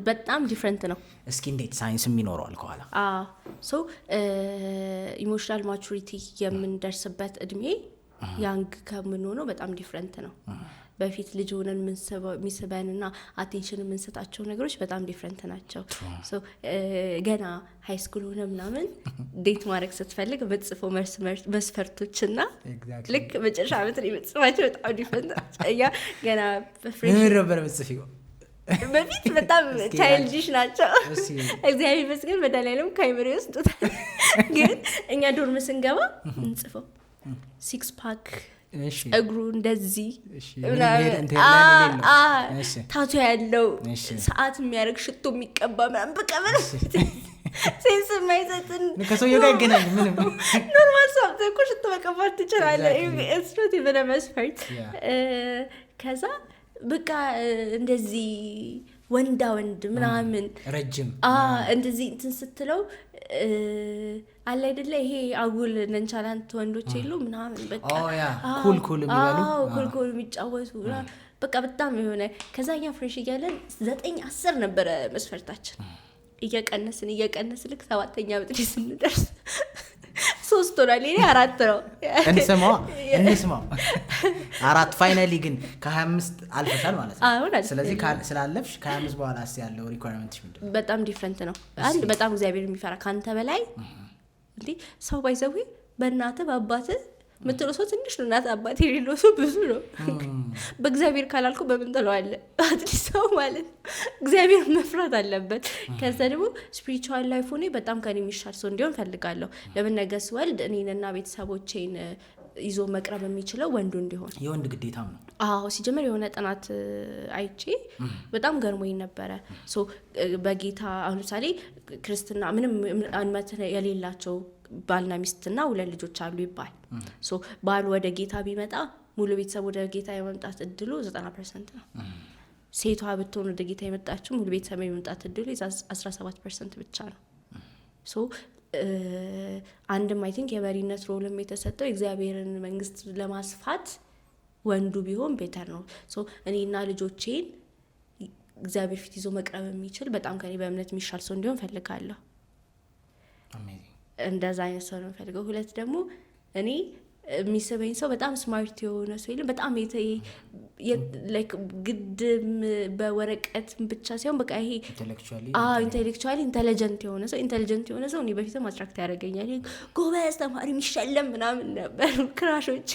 በጣም ዲፍረንት ነው። እስኪ እንዴት ሳይንስም ይኖረዋል ከኋላ? ሶ ኢሞሽናል ማቹሪቲ የምንደርስበት እድሜ ያንግ ከምንሆነው በጣም ዲፍረንት ነው። በፊት ልጅ ሆነን የሚስበንና አቴንሽን የምንሰጣቸው ነገሮች በጣም ዲፍረንት ናቸው። ሶ ገና ሃይ ስኩል ሆነ ምናምን ዴት ማድረግ ስትፈልግ በጽፎ መስፈርቶችና ልክ መጨረሻ ዓመት ላይ በጽፋቸው በጣም ዲፍረንት ናቸው። ገና በፊት በጣም ቻይልዲሽ ናቸው። እግዚአብሔር ይመስገን መድኃኒዓለም ካይምሪ ወስዶታል። ግን እኛ ዶርም ስንገባ እንጽፈው 6 ፓክ እግሩ እንደዚህ ታቶ ያለው ሰዓት የሚያደርግ ሽቶ የሚቀባ ምናምን በቃ ምንም ሴንስ የማይሰጥን ከሰውዬው ጋር ይገናኝ ምንም ኖርማል ሳምተ እኮ ሽቶ መቀባት ትችላለህ። እስሮት የበለ መስፈርት ከዛ በቃ እንደዚህ ወንዳ ወንድ ምናምን ረጅም እንደዚህ እንትን ስትለው አለ አይደለ ይሄ አጉል ነንቻላንት ወንዶች የሉ ምናምን በቃ ኩል የሚባሉ ኩል የሚጫወቱ በቃ በጣም የሆነ ከዛኛ ፍሬሽ እያለን 9-10 ነበረ መስፈርታችን። እየቀነስን ልክ 7ኛ ዓመት ላይ ስንደርስ 3 ሆኗል። እኔ 4 ነው። እንስማው 4 ፋይናሊ ግን ከ25 አልፈሻል ማለት ነው። ስለዚህ ስላለፍሽ ከ25 በኋላ ያለው ሪኳየርመንትሽ ምንድነው? በጣም ዲፍረንት ነው። አንድ በጣም እግዚአብሔር የሚፈራ ካንተ በላይ እንዴ ሰው ባይዘው በእናትህ በአባትህ ምትለው ሰው ትንሽ ነው እናት አባት የሌለው ሰው ብዙ ነው በእግዚአብሔር ካላልኩ በምን ትለዋለህ አትሊስት ሰው ማለት እግዚአብሔር መፍራት አለበት ከዛ ደግሞ ስፒሪቹዋል ላይፍ ሆኔ በጣም ከኔ የሚሻል ሰው እንዲሆን ፈልጋለሁ ለምን ነገ ስወልድ እኔንና ቤተሰቦቼን ይዞ መቅረብ የሚችለው ወንዱ እንዲሆን የወንድ ግዴታም ነው አዎ ሲጀመር የሆነ ጥናት አይቼ በጣም ገርሞኝ ነበረ ሶ በጌታ አሁን ለምሳሌ ክርስትና ምንም አንመት የሌላቸው ባልና ሚስትና ሁለት ልጆች አሉ ይባል ሶ ባል ወደ ጌታ ቢመጣ ሙሉ ቤተሰብ ወደ ጌታ የመምጣት እድሉ 90% ነው ሴቷ ብትሆን ወደ ጌታ የመጣችው ሙሉ ቤተሰብ የመምጣት እድሉ 17% ብቻ ነው ሶ አንድም አይ ቲንክ የመሪነት ሮልም የተሰጠው እግዚአብሔርን መንግስት ለማስፋት ወንዱ ቢሆን ቤተር ነው ሶ እኔና ልጆቼን እግዚአብሔር ፊት ይዞ መቅረብ የሚችል በጣም ከኔ በእምነት የሚሻል ሰው እንዲሆን ፈልጋለሁ እንደዛ አይነት ሰው ነው ፈልገው ሁለት ደግሞ እኔ የሚስበኝ ሰው በጣም ስማርት የሆነ ሰው ይልም በጣም ላይክ ግድም በወረቀት ብቻ ሳይሆን በቃ ይሄ ኢንቴሌክቹዋሊ ኢንተለጀንት የሆነ ሰው እኔ በፊትም አትራክት ያደርገኛል ጎበዝ ተማሪ የሚሸለም ምናምን ነበር ክራሾች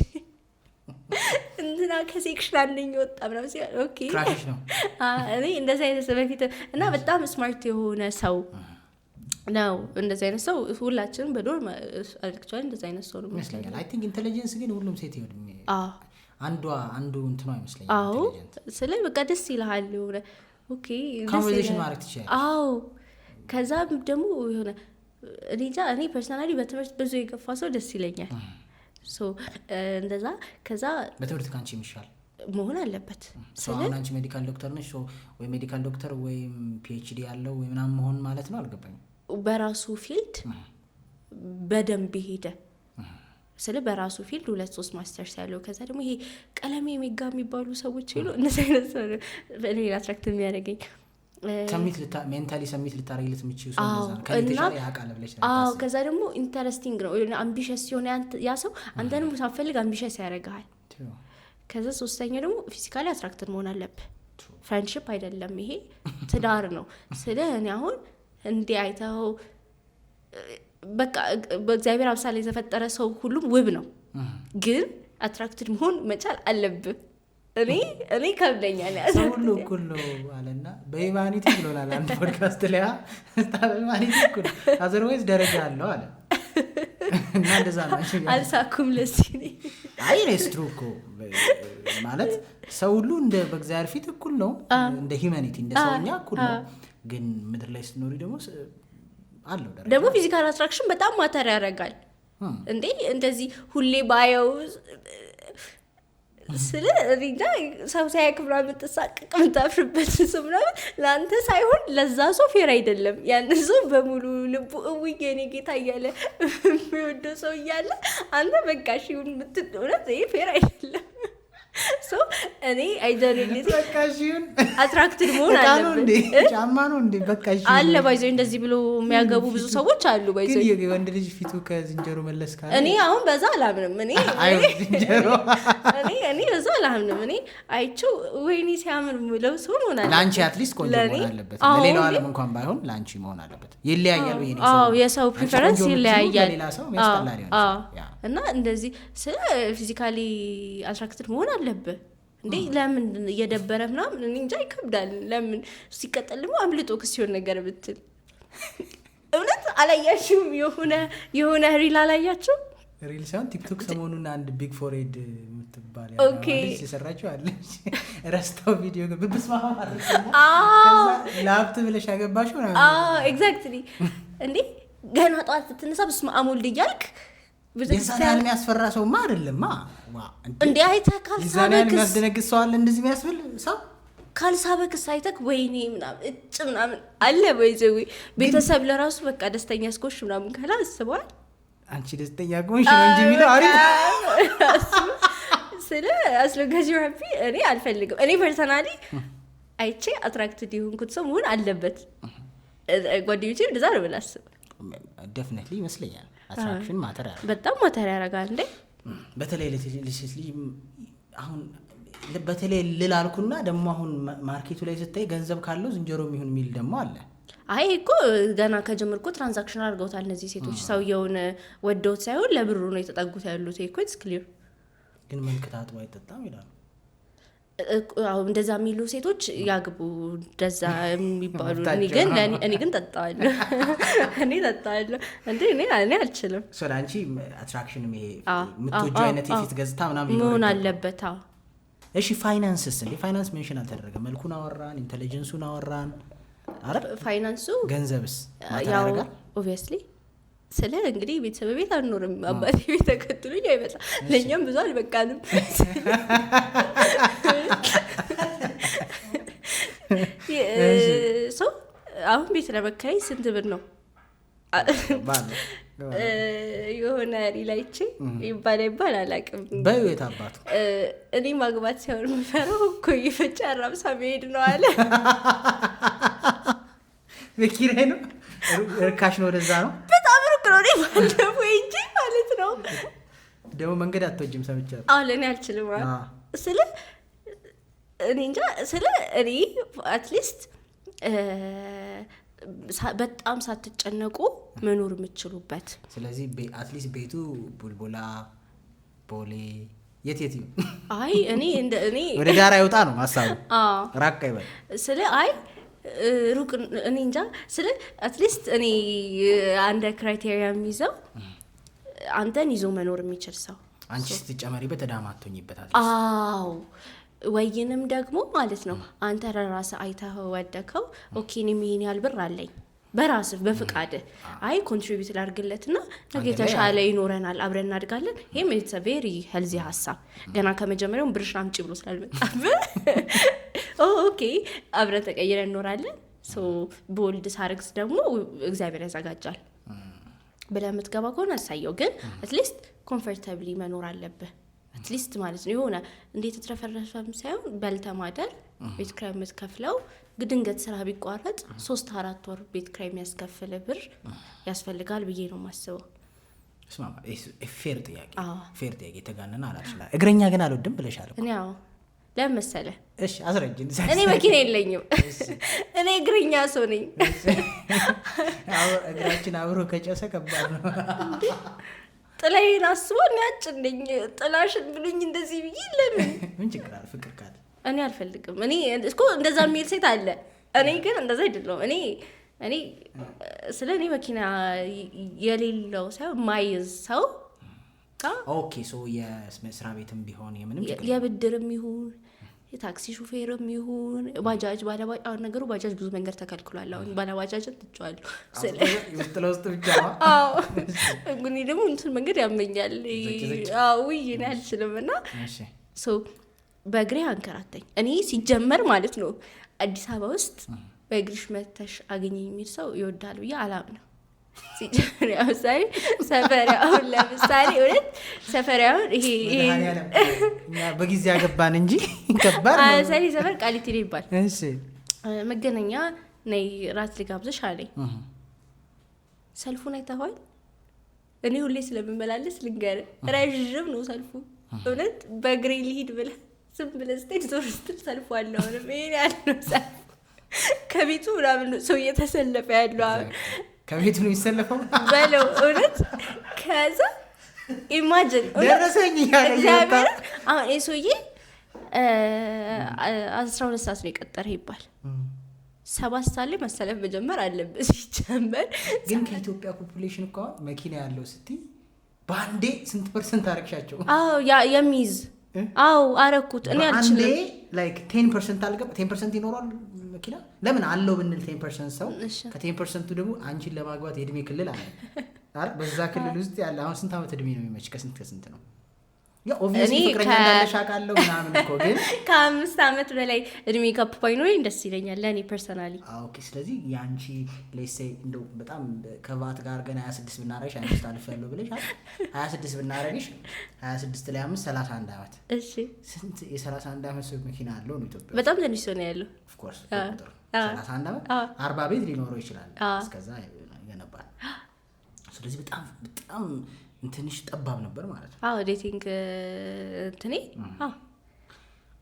እንትና ከሴክሽን አንደኛ ወጣ ምናምን ሲል ኦኬ ክራሽ ነው እኔ እንደዚህ አይነት ሰው በፊት እና በጣም ስማርት የሆነ ሰው ነው እንደዚህ አይነት ሰው ሁላችንም በዶርም አክቹዋሊ እንደዚህ አይነት ሰው ነው ይመስለኛል አይ ቲንክ ኢንተለጀንስ ግን ሁሉም ሴት ይወድ አንዱ እንትኑ አይመስለኝም አዎ ስለዚህ በቃ ደስ ይላል የሆነ ኦኬ ኮንቨርሴሽን ማድረግ ትችላለሽ አዎ ከዛ ደግሞ የሆነ እኔ ፐርሰናሊ በትምህርት ብዙ የገፋ ሰው ደስ ይለኛል ሶ እንደዛ ከዛ በትምህርት ካንቺ የሚሻል መሆን አለበት ስለዚህ አንቺ ሜዲካል ዶክተር ነሽ ወይ ሜዲካል ዶክተር ወይ ፒኤችዲ ያለው ወይ ምናምን መሆን ማለት ነው አልገባኝም በራሱ ፊልድ በደንብ ሄደ ስለ በራሱ ፊልድ 2-3 ማስተርስ ያለው ከዛ ደግሞ ይሄ ቀለሜ ሜጋ የሚባሉ ሰዎች ይሉ እነዚህ አይነት ሰው እኔ አትራክት የሚያደርገኝ ሜንታሊ ሰሚት ልታረግለት የምችው ሰው እንደዛ ነው ከለተሻለ ያቃለ ብለሽ ነው አዎ ከዛ ደግሞ ኢንተረስቲንግ ነው አምቢሽስ ሲሆን ያ ሰው አንተንም ሳፈልግ አምቢሽስ ያደርጋል ከዛ ሶስተኛ ደግሞ ፊዚካሊ አትራክትድ መሆን አለበት ፍሬንድሺፕ አይደለም ይሄ ትዳር ነው ስለ እኔ አሁን እንዴ አይተው በቃ በእግዚአብሔር አምሳል የተፈጠረ ሰው ሁሉም ውብ ነው ግን አትራክትድ መሆን መቻል አለበት እኔ ከብደኛል ሁሉ ሁሉ አለና በኢማኒቲ ብሎናል አንድ ፖድካስት ላይ በኢማኒቲ ሁሉ አዘርዋይዝ ደረጃ አለው አለ እና እንደዛ ነው አልሳኩም ለሲኒ አይ ሬስትሩኮ ማለት ሰው ሁሉ እንደ በእግዚአብሔር ፊት እኩል ነው እንደ ሂዩማኒቲ እንደ ሰውኛ እኩል ነው ግን ምድር ላይ ስትኖሪ ደግሞ አለው ደረጃ ደግሞ ፊዚካል አትራክሽን በጣም ማተር ያደርጋል እንዴ እንደዚህ ሁሌ ባየው ስለ ሪዳ ሰው ሳይክብራ ምትሳቀቅ ምታፍርበት ሰው ምናምን ለአንተ ሳይሆን ለዛ ሰው ፌር አይደለም ያን ሰው በሙሉ ልቡ እውዬ እኔ ጌታ እያለ የሚወደው ሰው እያለ አንተ በቃ ሺውን ምትደውለት ይሄ ፌር አይደለም ሶ እኔ አይደረልኝ በቃ ሺውን አትራክትድ መሆን አለበት ጫማ ነው እንዴ በቃ ሺውን አለ ባይዘው እንደዚህ ብሎ የሚያገቡ ብዙ ሰዎች አሉ ባይዘው ግን ወንድ ልጅ ፊቱ ከዝንጀሮ መለስ ካለ እኔ አሁን በዛ አላምንም አይ ዝንጀሮ እኔ በዛ አላምንም እኔ አይቼው ወይኔ ሲያምር ምለው ሰው ነው ማለት ላንቺ አትሊስት ቆንጆ መሆን አለበት ለሌላው ዓለም እንኳን ባይሆን ላንቺ መሆን አለበት ይለያያል ወይ ነው አዎ የሰው ፕሪፈረንስ ይለያያል ለሌላ ሰው ያስጠላል ይሆናል እና እንደዚህ ስለ ፊዚካሊ አትራክትድ መሆን አለበት እንዴ ለምን እየደበረ ምናምን እኔ እንጃ ይከብዳል ለምን ሲቀጠል ደግሞ አምልጦ ከሲሆን ነገር ብትል እውነት አላያችሁም የሆነ ሪል አላያችሁ ሪል ሳይሆን ቲክቶክ ሰሞኑን አንድ ቢግ ፎሬድ የምትባል ኦኬ የሰራችው አለች ረስታው ቪዲዮ በብስማማ ማለት ነው ላፕት ብለሽ ያገባሽው ነው ኤግዛክትሊ እንዴ ገና ጧት ስትነሳ በስመ አብ ወልድ እያልክ የዛን የሚያስፈራ ሰውማ አይደለማ እንዴ አይተህ ካልሳበክስ የሚያስደነግጥ ሰው አለ እንደዚህ የሚያስብል ሰው ካልሳበክስ አይተህ ወይኔ ምናምን ምናምን አለ በይዘው ቤተሰብ ለራሱ በቃ ደስተኛ እስኮሽ ምናምን ካላ አስበዋል አንቺ ደስተኛ ቆንሽ ነው እንጂ የሚለው አሪፍ ስለ አስለጋጅ ራፒ እኔ አልፈልግም እኔ ፐርሰናሊ አይቼ አትራክትድ የሆንኩት ሰው መሆን አለበት ጓደኞቼ እንደዛ ነው ብላስብ ዴፊኒትሊ ይመስለኛል አትራክሽን ማተር ያደርጋል በጣም ማተር ያደርጋል እንዴ በተለይ ለሴት ልጅ አሁን በተለይ ልላልኩና ደግሞ አሁን ማርኬቱ ላይ ስታይ ገንዘብ ካለው ዝንጀሮ የሚሆን ሚል ደግሞ አለ አይ እኮ ገና ከጀመርኩ ትራንዛክሽን አድርገውታል እነዚህ ሴቶች ሰውየውን ወደውት ሳይሆን ለብሩ ነው የተጠጉት ያሉት እኮ ኢትስ ክሊር ግን መንከታት አይጠጣም ይላሉ እንደዛ የሚሉ ሴቶች ያግቡ እንደዛ የሚባሉ እኔ ግን ጠጣለሁ እንዴ እኔ አልችልም አንቺ አትራክሽን የምትወጂው አይነት የፊት ገጽታ ምናምን መሆን አለበት እሺ ፋይናንስስ እንዴ ፋይናንስ ሜንሽን አልተደረገ መልኩን አወራን ኢንተለጀንሱን አወራን አረ ፋይናንሱ ገንዘብስ ያው ኦብቪየስሊ ስለ እንግዲህ ቤተሰብ ቤት አንኖርም አባቴ ቤት ተከትሎኝ አይመጣ ለኛም ብዙ አልበቃንም ሰው አሁን ቤት ለመከራይ ስንት ብር ነው የሆነ ሪላይቼ ይባል አላውቅም በቤት አባቱ እኔ ማግባት ሳይሆን የምፈራው እኮ ይፈጫ ራብሳ መሄድ ነው አለ በኪራይ ነው ርካሽ ነው ወደዛ ነው በጣም ሩቅ ነው ባለፈው እንጂ ማለት ነው ደግሞ መንገድ አትወጂም ሰምቻለሁ እኔ አልችልም ስለ እኔ እንጃ ስለ እኔ አትሊስት በጣም ሳትጨነቁ መኖር የምትችሉበት ስለዚህ አትሊስት ቤቱ ቡልቡላ ቦሌ የት አይ እኔ ወደ ዳር አይወጣ ነው ሐሳቡ ራቅ አይበል ስለ አይ ሩቅ እኔ እንጃ ስለ አትሊስት እኔ አንደ ክራይቴሪያ የሚይዘው አንተን ይዞ መኖር የሚችል ሰው አንቺ ስትጨመሪበት ተዳማቶኝበታል አዎ ወይንም ደግሞ ማለት ነው አንተ ራስህ አይተህ ወደከው ኦኬ እኔ ምን ያህል ብር አለኝ በራስህ በፍቃድ አይ ኮንትሪቢዩት ላድርግለትና ነገ ተሻለ ይኖረናል አብረን እናድጋለን ይሄም ኢትስ አ ቬሪ ሄልዚ ሐሳብ ገና ከመጀመሪያው ብርሽ አምጪ ብሎ ስላልመጣብህ ኦኬ አብረን ተቀይረን እንኖራለን ሶ ቦልድ ሳርክስ ደግሞ እግዚአብሔር ያዘጋጃል ብለህ የምትገባ ከሆነ አሳየው ግን አትሊስት ኮምፎርታብሊ መኖር አለብህ አትሊስት ማለት ነው የሆነ እንዴት ተትረፈረፈም ሳይሆን በልተማደር ቤት ክራይ የምትከፍለው ግድንገት ስራ ቢቋረጥ 3-4 ወር ቤት ክራይ የሚያስከፍል ብር ያስፈልጋል ብዬ ነው የማስበው ስማ ፌር ጥያቄ ተጋነና አላችላ እግረኛ ግን አልወድም ብለሻል እኔ አዎ ለምን መሰለህ እሺ አስረጅኝ እኔ መኪና የለኝም እኔ እግረኛ ሰው ነኝ እግራችን አብሮ ከጨሰ ከባድ ነው ጥላዬን አስቦኝ ያጭልኝ ጥላሽን ብሉኝ እንደዚህ ብዬ ለምን ምን ችግር አለ ፍቅር ካለ እኔ አልፈልግም እኔ እኮ እንደዛ የሚል ሴት አለ እኔ ግን እንደዛ አይደለም እኔ ስለኔ መኪና የሌለው ሰው ማይዝ ሰው ኦኬ ሶ የስራ ቤትም ቢሆን የምንም ችግር የብድርም ይሁን የታክሲ ሹፌርም ይሁን ባጃጅ ባለባጃጅ ነገሩ ባጃጅ ብዙ መንገድ ተከልክሏል አሁን ባለባጃጅን ትጫዋለሁ ስለውስጥ ብቻ እንግዲህ ደግሞ እንትን መንገድ ያመኛል እኔ አልችልምና ሶ በእግሬ አንከራተኝ እኔ ሲጀመር ማለት ነው አዲስ አበባ ውስጥ በእግርሽ መተሽ አገኘኝ የሚል ሰው ይወዳል ብዬ አላምነው ሲጀመር ለምሳሌ እውነት ሰፈሪያውን ይሄ እኛ በጊዜ ያገባን እንጂ ከባድ ነው ሰሪ ሰፈር ቃሊቲ ይባል እሺ መገናኛ ነይ ራት ልጋብዝሽ አለኝ ሰልፉን አይተኸዋል እኔ ሁሌ ስለምመላለስ ልንገርህ ረጅም ነው ሰልፉ እውነት በእግሬ ልሂድ ብለህ ዝም ብለህ ስትሄድ ዞር ስትል ሰልፉ አለ አሁንም ይሄን ያለው ሰልፍ ከቤቱ ምናምን ሰው እየተሰለፈ ያለው ከቤቱ ነው የሚሰለፈው በለው እውነት ከዛ ኢማጂን ደረሰኝ እግዚአብሔር አሁን እሱዬ 12 ሰዓት ነው የቀጠረ ይባል 7 ሰዓት ላይ መሰለፍ መጀመር አለበት ሲጀመር ግን ከኢትዮጵያ ፖፑሌሽን እኮ መኪና ያለው ስትይ ባንዴ ስንት ፐርሰንት አረክሻቸው የሚይዝ አረኩት እኔ አልችልም ላይክ 10% አልገባ 10% ይኖራል መኪና ለምን አለው ብንል 10% ሰው ከ10% ደግሞ አንቺን ለማግባት የእድሜ ክልል አለ አይደል በዛ ክልል ውስጥ ያለ አሁን ስንት ዓመት እድሜ ነው የሚመች ከስንት ነው ያ ኦብቪየስሊ ፍቅረኛ እንዳለሻቃለው ምናምን እኮ ግን ከ5 ዓመት በላይ እድሜ ካፕ ባይኖረኝ ደስ ይለኛል ለኔ ፐርሰናሊ ኦኬ ስለዚህ ያንቺ ሌትስ ሴይ እንደው በጣም ከባት ጋር ገና 26 ብናረግሽ 25 አልፍ ያለው ብለሽ 26 ብናረግሽ 26 ላይ 5 31 ዓመት እሺ ስንት የ31 ዓመት ሰው መኪና አለው ነው ኢትዮጵያ በጣም ትንሽ ነው ያለው ኦፍ ኮርስ 31 ዓመት 40 ቤት ሊኖረው ይችላል እስከዛ ይገነባል ስለዚህ በጣም እንትንሽ ጠባብ ነበር ማለት ነው ዴቲንግ እንትኔ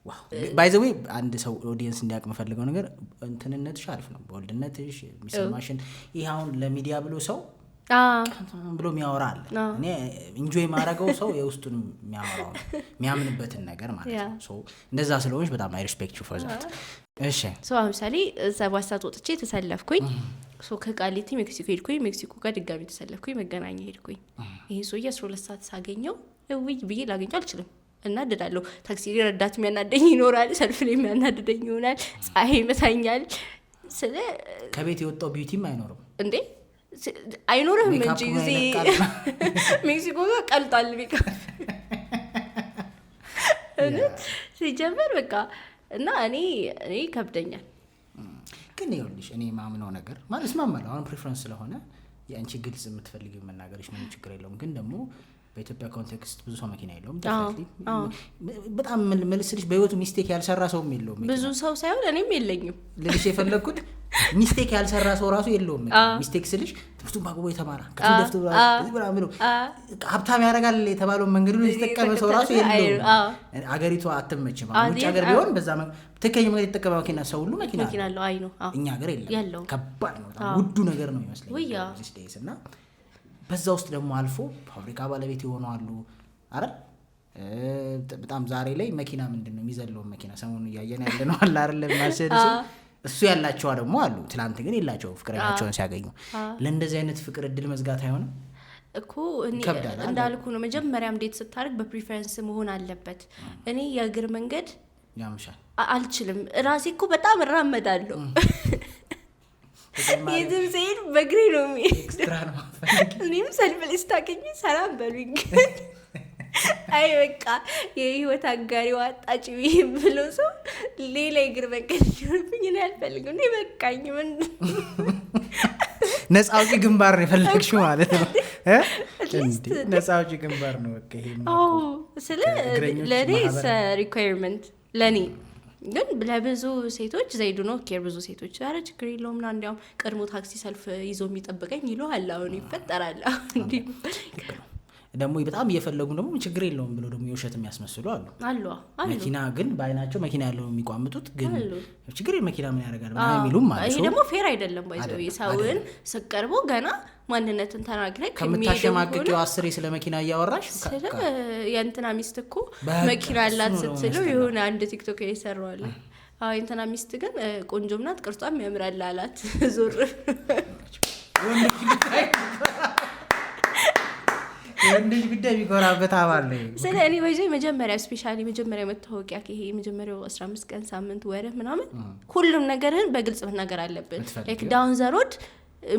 ዋው ባይ ዘ ዌይ አንድ ሰው ኦዲየንስ እንዲያውቅ የምፈልገው ነገር እንትንነትሽ አሪፍ ነው በወልድነትሽ የሚሰማሽን ይሄ አሁን ለሚዲያ ብሎ ሰው ብሎ የሚያወራ አለ እኔ ኢንጆይ ማድረገው ሰው የውስጡን የሚያወራው የሚያምንበትን ነገር ማለት ነው ሶ እንደዛ ስለሆነሽ በጣም አይ ሪስፔክት ዩ ፎር ዛት እሺ ሶ አምሳሌ 7 ሰዓት ወጥቼ ተሰለፍኩኝ ሶ ከቃሊቲ ሜክሲኮ ሄድኩኝ ሜክሲኮ ጋር ድጋሚ ተሰለፍኩኝ መገናኛ ሄድኩኝ ይሄ ሰው 12 ሰዓት ሳገኘው ወይ ብዬ ላገኘው አልችልም እና ደዳለው ታክሲ ረዳት የሚያናደኝ ይኖራል ሰልፍ ላይ የሚያናደኝ ይሆናል ፀሐይ መታኛል ስለ ከቤት የወጣው ቢዩቲም አይኖርም እንዴ አይኖርም እንጂ እዚህ ሜክሲኮ ጋር ቀልጣል ቢካ ሲጀመር በቃ እና እኔ ከብደኛል ግን ይኸውልሽ እኔ ማምነው ነገር ማለት እስማማለሁ አሁን ፕሪፈረንስ ስለሆነ የአንቺ ግልጽ የምትፈልጊው መናገርሽ ምንም ችግር የለውም ግን ደግሞ በኢትዮጵያ ኮንቴክስት ብዙ ሰው መኪና የለውም ዴፊኒትሊ በጣም መልስልሽ በህይወቱ ሚስቴክ ያልሰራ ሰውም የለውም ብዙ ሰው ሳይሆን እኔም የለኝም ልልሽ የፈለኩት ሚስቴክ ያልሰራ ሰው ራሱ የለውም ሚስቴክ ስልሽ ትፍቱን ባግቦ የተማራ ከትደፍቱ ብሎ ሀብታም ያደርጋል የተባለው መንገድ ነው የተጠቀመ ሰው ራሱ የለውም አገሪቷ አትመችም ውጭ ሀገር ቢሆን በዛ ትክክለኛ መንገድ የተጠቀመ መኪና ሰው ሁሉ መኪና አለው አይ ነው እኛ ሀገር የለም ከባድ ነው ውዱ ነገር ነው ይመስለኛል እና በዛ ውስጥ ደግሞ አልፎ ፋብሪካ ባለቤት ይሆናሉ አይደል በጣም ዛሬ ላይ መኪና ምንድነው የሚዘለው መኪና ሰሞኑን ያየን ያለ ነው አለ አይደል ማርሴዲስ እሱ ያላቸው ደግሞ አሉ ትላንት ግን የላቸው ፍቅረኛቸውን ሲያገኙ ለእንደዚህ አይነት ፍቅር እድል መዝጋት አይሆንም እኮ እንዳልኩ ነው መጀመሪያም ዴት ስታርግ በፕሪፈረንስ መሆን አለበት እኔ የእግር መንገድ ያምሻል አልችልም ራሴ እኮ በጣም እራመዳለሁ የትም ስሄድ በእግሬ ነው ኤክስትራ ነው እኔም ሰልፍ ላይ ስታገኝ ሰላም በሉኝ አይ በቃ የህይወት አጋሪው አጣጭ ብሎ ሰው ሌላ እግር መንገድ ይሆንብኝ እኔ አልፈልግም እኔ በቃኝ ምን ነፃ አውጪ ግንባር ነው የፈለግሽው ማለት ነው ነፃ አውጪ ግንባር ነው በቃ ይሄ ስለ ለኔ ሪኳየርመንት ለኔ ግን ለብዙ ሴቶች ዘይዱ ነው ኬር ብዙ ሴቶች አረ ችግር የለውም እና እንዲያውም ቀድሞ ታክሲ ሰልፍ ይዞ የሚጠብቀኝ ይሏል አሁን ይፈጠራል እንዴ ደግሞ በጣም እየፈለጉ ደግሞ ችግር የለውም ብሎ ደግሞ የውሸት የሚያስመስሉ አሉ መኪና ግን ባይናቸው መኪና ያለው የሚቋምጡት ግን ችግር መኪና ምን ያደርጋል ማለት የሚሉም ማለት ይሄ ደግሞ ፌር አይደለም ባይዘው ሰውን ስቀርቦ ገና ማንነትን ተናግረህ ከምታሸማቅቂው 10 ስለ መኪና እያወራሽ የእንትና ሚስት እኮ መኪና አላት ስትለው የሆነ አንድ ቲክቶክ ይሰራዋል እንትና ሚስት ግን ቆንጆም ናት ቅርጿም ያምራል አላት ዞር ወንድሽ ጉዳይ ቢጎራበት አባል ነው ስለ እኔ ባይዘይ መጀመሪያ ስፔሻሊ መጀመሪያ መታወቂያ ይሄ መጀመሪያው 15 ቀን ሳምንት ወር ምናምን ሁሉም ነገርን በግልጽ መናገር አለብን ላይክ ዳውን ዘ ሮድ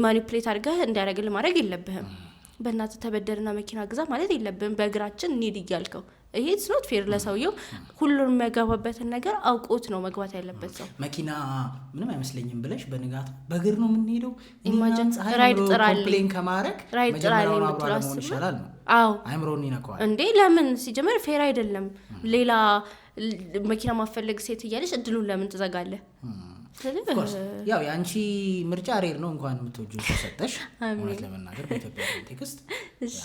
ማኒፑሌት አድርገህ እንዲያደርግልህ ማድረግ የለብህም በእናትህ ተበደርና መኪና ግዛ ማለት የለብህም በእግራችን እንሂድ እያልከው ይሄ ኢትስ ኖት ፌር ለሰውየው ሁሉንም የሚያገባበትን ነገር አውቆት ነው መግባት ያለበት ሰው መኪና ምንም አይመስለኝም ብለሽ በንጋት በእግር ነው የምንሄደው ኢማጂን ራይድ ጥራልኝ ኮምፕሌን ከማድረግ ራይድ ጥራልኝ ብትላስ ይሻላል ነው አይምሮን ይነካዋል እንዴ ለምን ሲጀመር ፌር አይደለም ሌላ መኪና ማፈለግ ሴት እያለሽ እድሉን ለምን ትዘጋለህ ያው ያንቺ ምርጫ ሬር ነው እንኳን የምትወጂው ተሰጠሽ ማለት ለመናገር በኢትዮጵያ ኮንቴክስት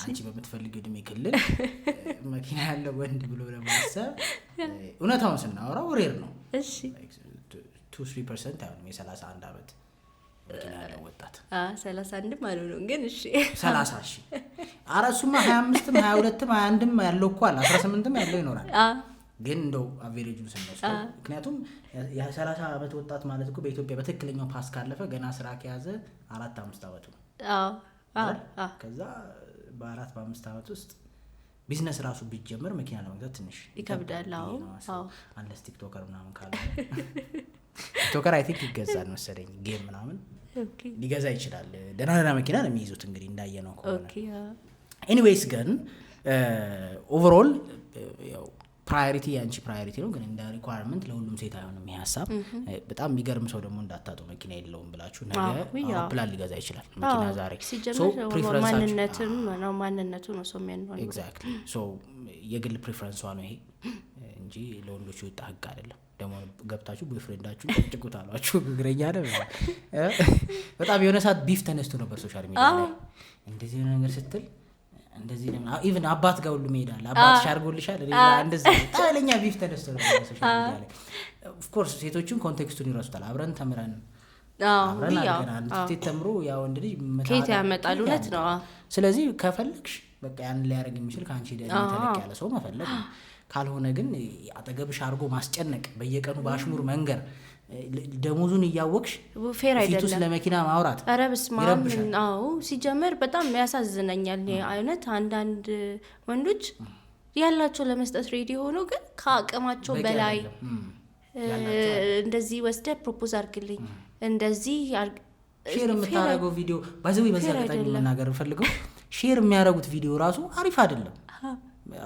አንቺ በምትፈልጊው እድሜ ክልል መኪና ያለው ወንድ ብሎ ለማሰብ እውነታውን ስናወራው ሬር ነው እሺ 2-3% አይሆንም የ31 አመት መኪና ያለው ወጣት 31 ማለት ነው ግን እሺ 30 እሺ አራሱማ 25ም 22ም 21ም ያለው እኮ አለ 18ም ያለው ይኖራል ግን እንደው አቨሬጁን ስንወስደው ምክንያቱም የ30 አመት ወጣት ማለት እኮ በኢትዮጵያ በትክክለኛው ፓስ ካለፈ ገና ስራ ከያዘ 4-5 አመቱ ነው ከዛ በ4-5 አመት ውስጥ ቢዝነስ ራሱ ቢጀምር መኪና ለመግዛት ትንሽ ይከብዳል አንለስ ቲክቶከር ምናምን ካለ ቲክቶከር አይ ቲንክ ይገዛል መሰለኝ ጌም ምናምን ሊገዛ ይችላል ደህና መኪና ነው የሚይዙት እንግዲህ እንዳየነው ከሆነ ኤኒዌይስ ግን ኦቨርኦል ያው ፕራዮሪቲ ያንቺ ፕራዮሪቲ ነው ግን እንደ ሪኳየርመንት ለሁሉም ሴት አይሆንም ይሄ ሀሳብ በጣም የሚገርም ሰው ደግሞ እንዳታጡ መኪና የለውም ብላችሁ ነገ አውሮፕላን ሊገዛ ይችላል መኪና ዛሬ ማንነቱ ነው ሰው የሚያንሆን ኤግዛክትሊ ሶ የግል ፕሪፈረንሷ ነው ይሄ እንጂ ለወንዶቹ ይወጣ ህግ አይደለም ደግሞ ገብታችሁ ቦይፍሬንዳችሁ ጭቁት አሏችሁ እግረኛ ነው በጣም የሆነ ሰዓት ቢፍ ተነስቶ ነበር ሶሻል ሚዲያ ላይ እንደዚህ ነገር ስትል እንደዚህ ነው ኢቭን አባት ጋር ሁሉ መሄዳል አባት ሻርጎልሻል እንደዚህ ታለኛ ቢፍ ተደስተው ነው ሶሻል ሚዲያ ላይ ኦፍ ኮርስ ሴቶችን ኮንቴክስቱን ይረሱታል አብረን ተምረን አብረን አገናን ተምሮ ያው ወንድ ልጅ ከየት ያመጣል እውነት ነው ስለዚህ ከፈለግሽ በቃ ያን ሊያደርግ የሚችል ካንቺ ተለቅ ያለ ሰው መፈለግ ካልሆነ ግን አጠገብሽ አርጎ ማስጨነቅ በየቀኑ ባሽሙር መንገር ደሞዙን እያወቅሽ ፌር አይደለም ፊቱስ ለመኪና ማውራት ኧረ በስመ አብ አዎ ሲጀመር በጣም ያሳዝነኛል አይነት አንዳንድ ወንዶች ያላቸው ለመስጠት ሬዲ ሆኖ ግን ከአቅማቸው በላይ እንደዚህ ወስደ ፕሮፖዝ አድርግልኝ እንደዚህ ሼር የምታረገው ቪዲዮ ባይዘው በዛቀጣኝ መናገር ፈልገው ሼር የሚያረጉት ቪዲዮ ራሱ አሪፍ አይደለም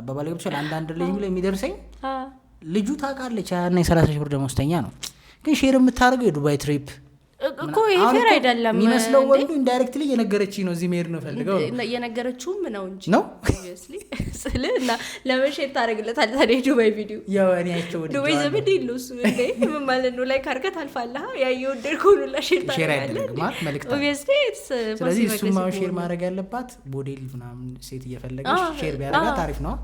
አባባሌ ብቻ አንዳንድ ልጅ ላይ የሚደርሰኝ ልጁ ታውቃለች ያና 30 ሺህ ብር ደሞዝተኛ ነው ግን ሼር የምታረገው የዱባይ ትሪፕ እኮ ይሄ ፌር አይደለም የሚመስለው ወንዱ ኢንዳይሬክትሊ የነገረችኝ ነው እዚህ መሄድ ነው ፈልገው የነገረችውም ነው እንጂ ነው obviously ስለና ለመሸር ታረግለታለህ ታዲያ ዱባይ ቪዲዮ ያው እኔ አይቼው ዱባይ ዘመድ ይሉስ እንዴ ምን ማለት ነው ላይ ካርገት አልፋለህ ያየው ደርኩ ሁሉ ለሼር ታረጋለህ ማለት መልክታ obviously ስለዚህ እሱማ ሼር ማድረግ ያለባት ሞዴል ምናምን ሴት እየፈለገች ሼር ቢያረጋ ታሪፍ ነው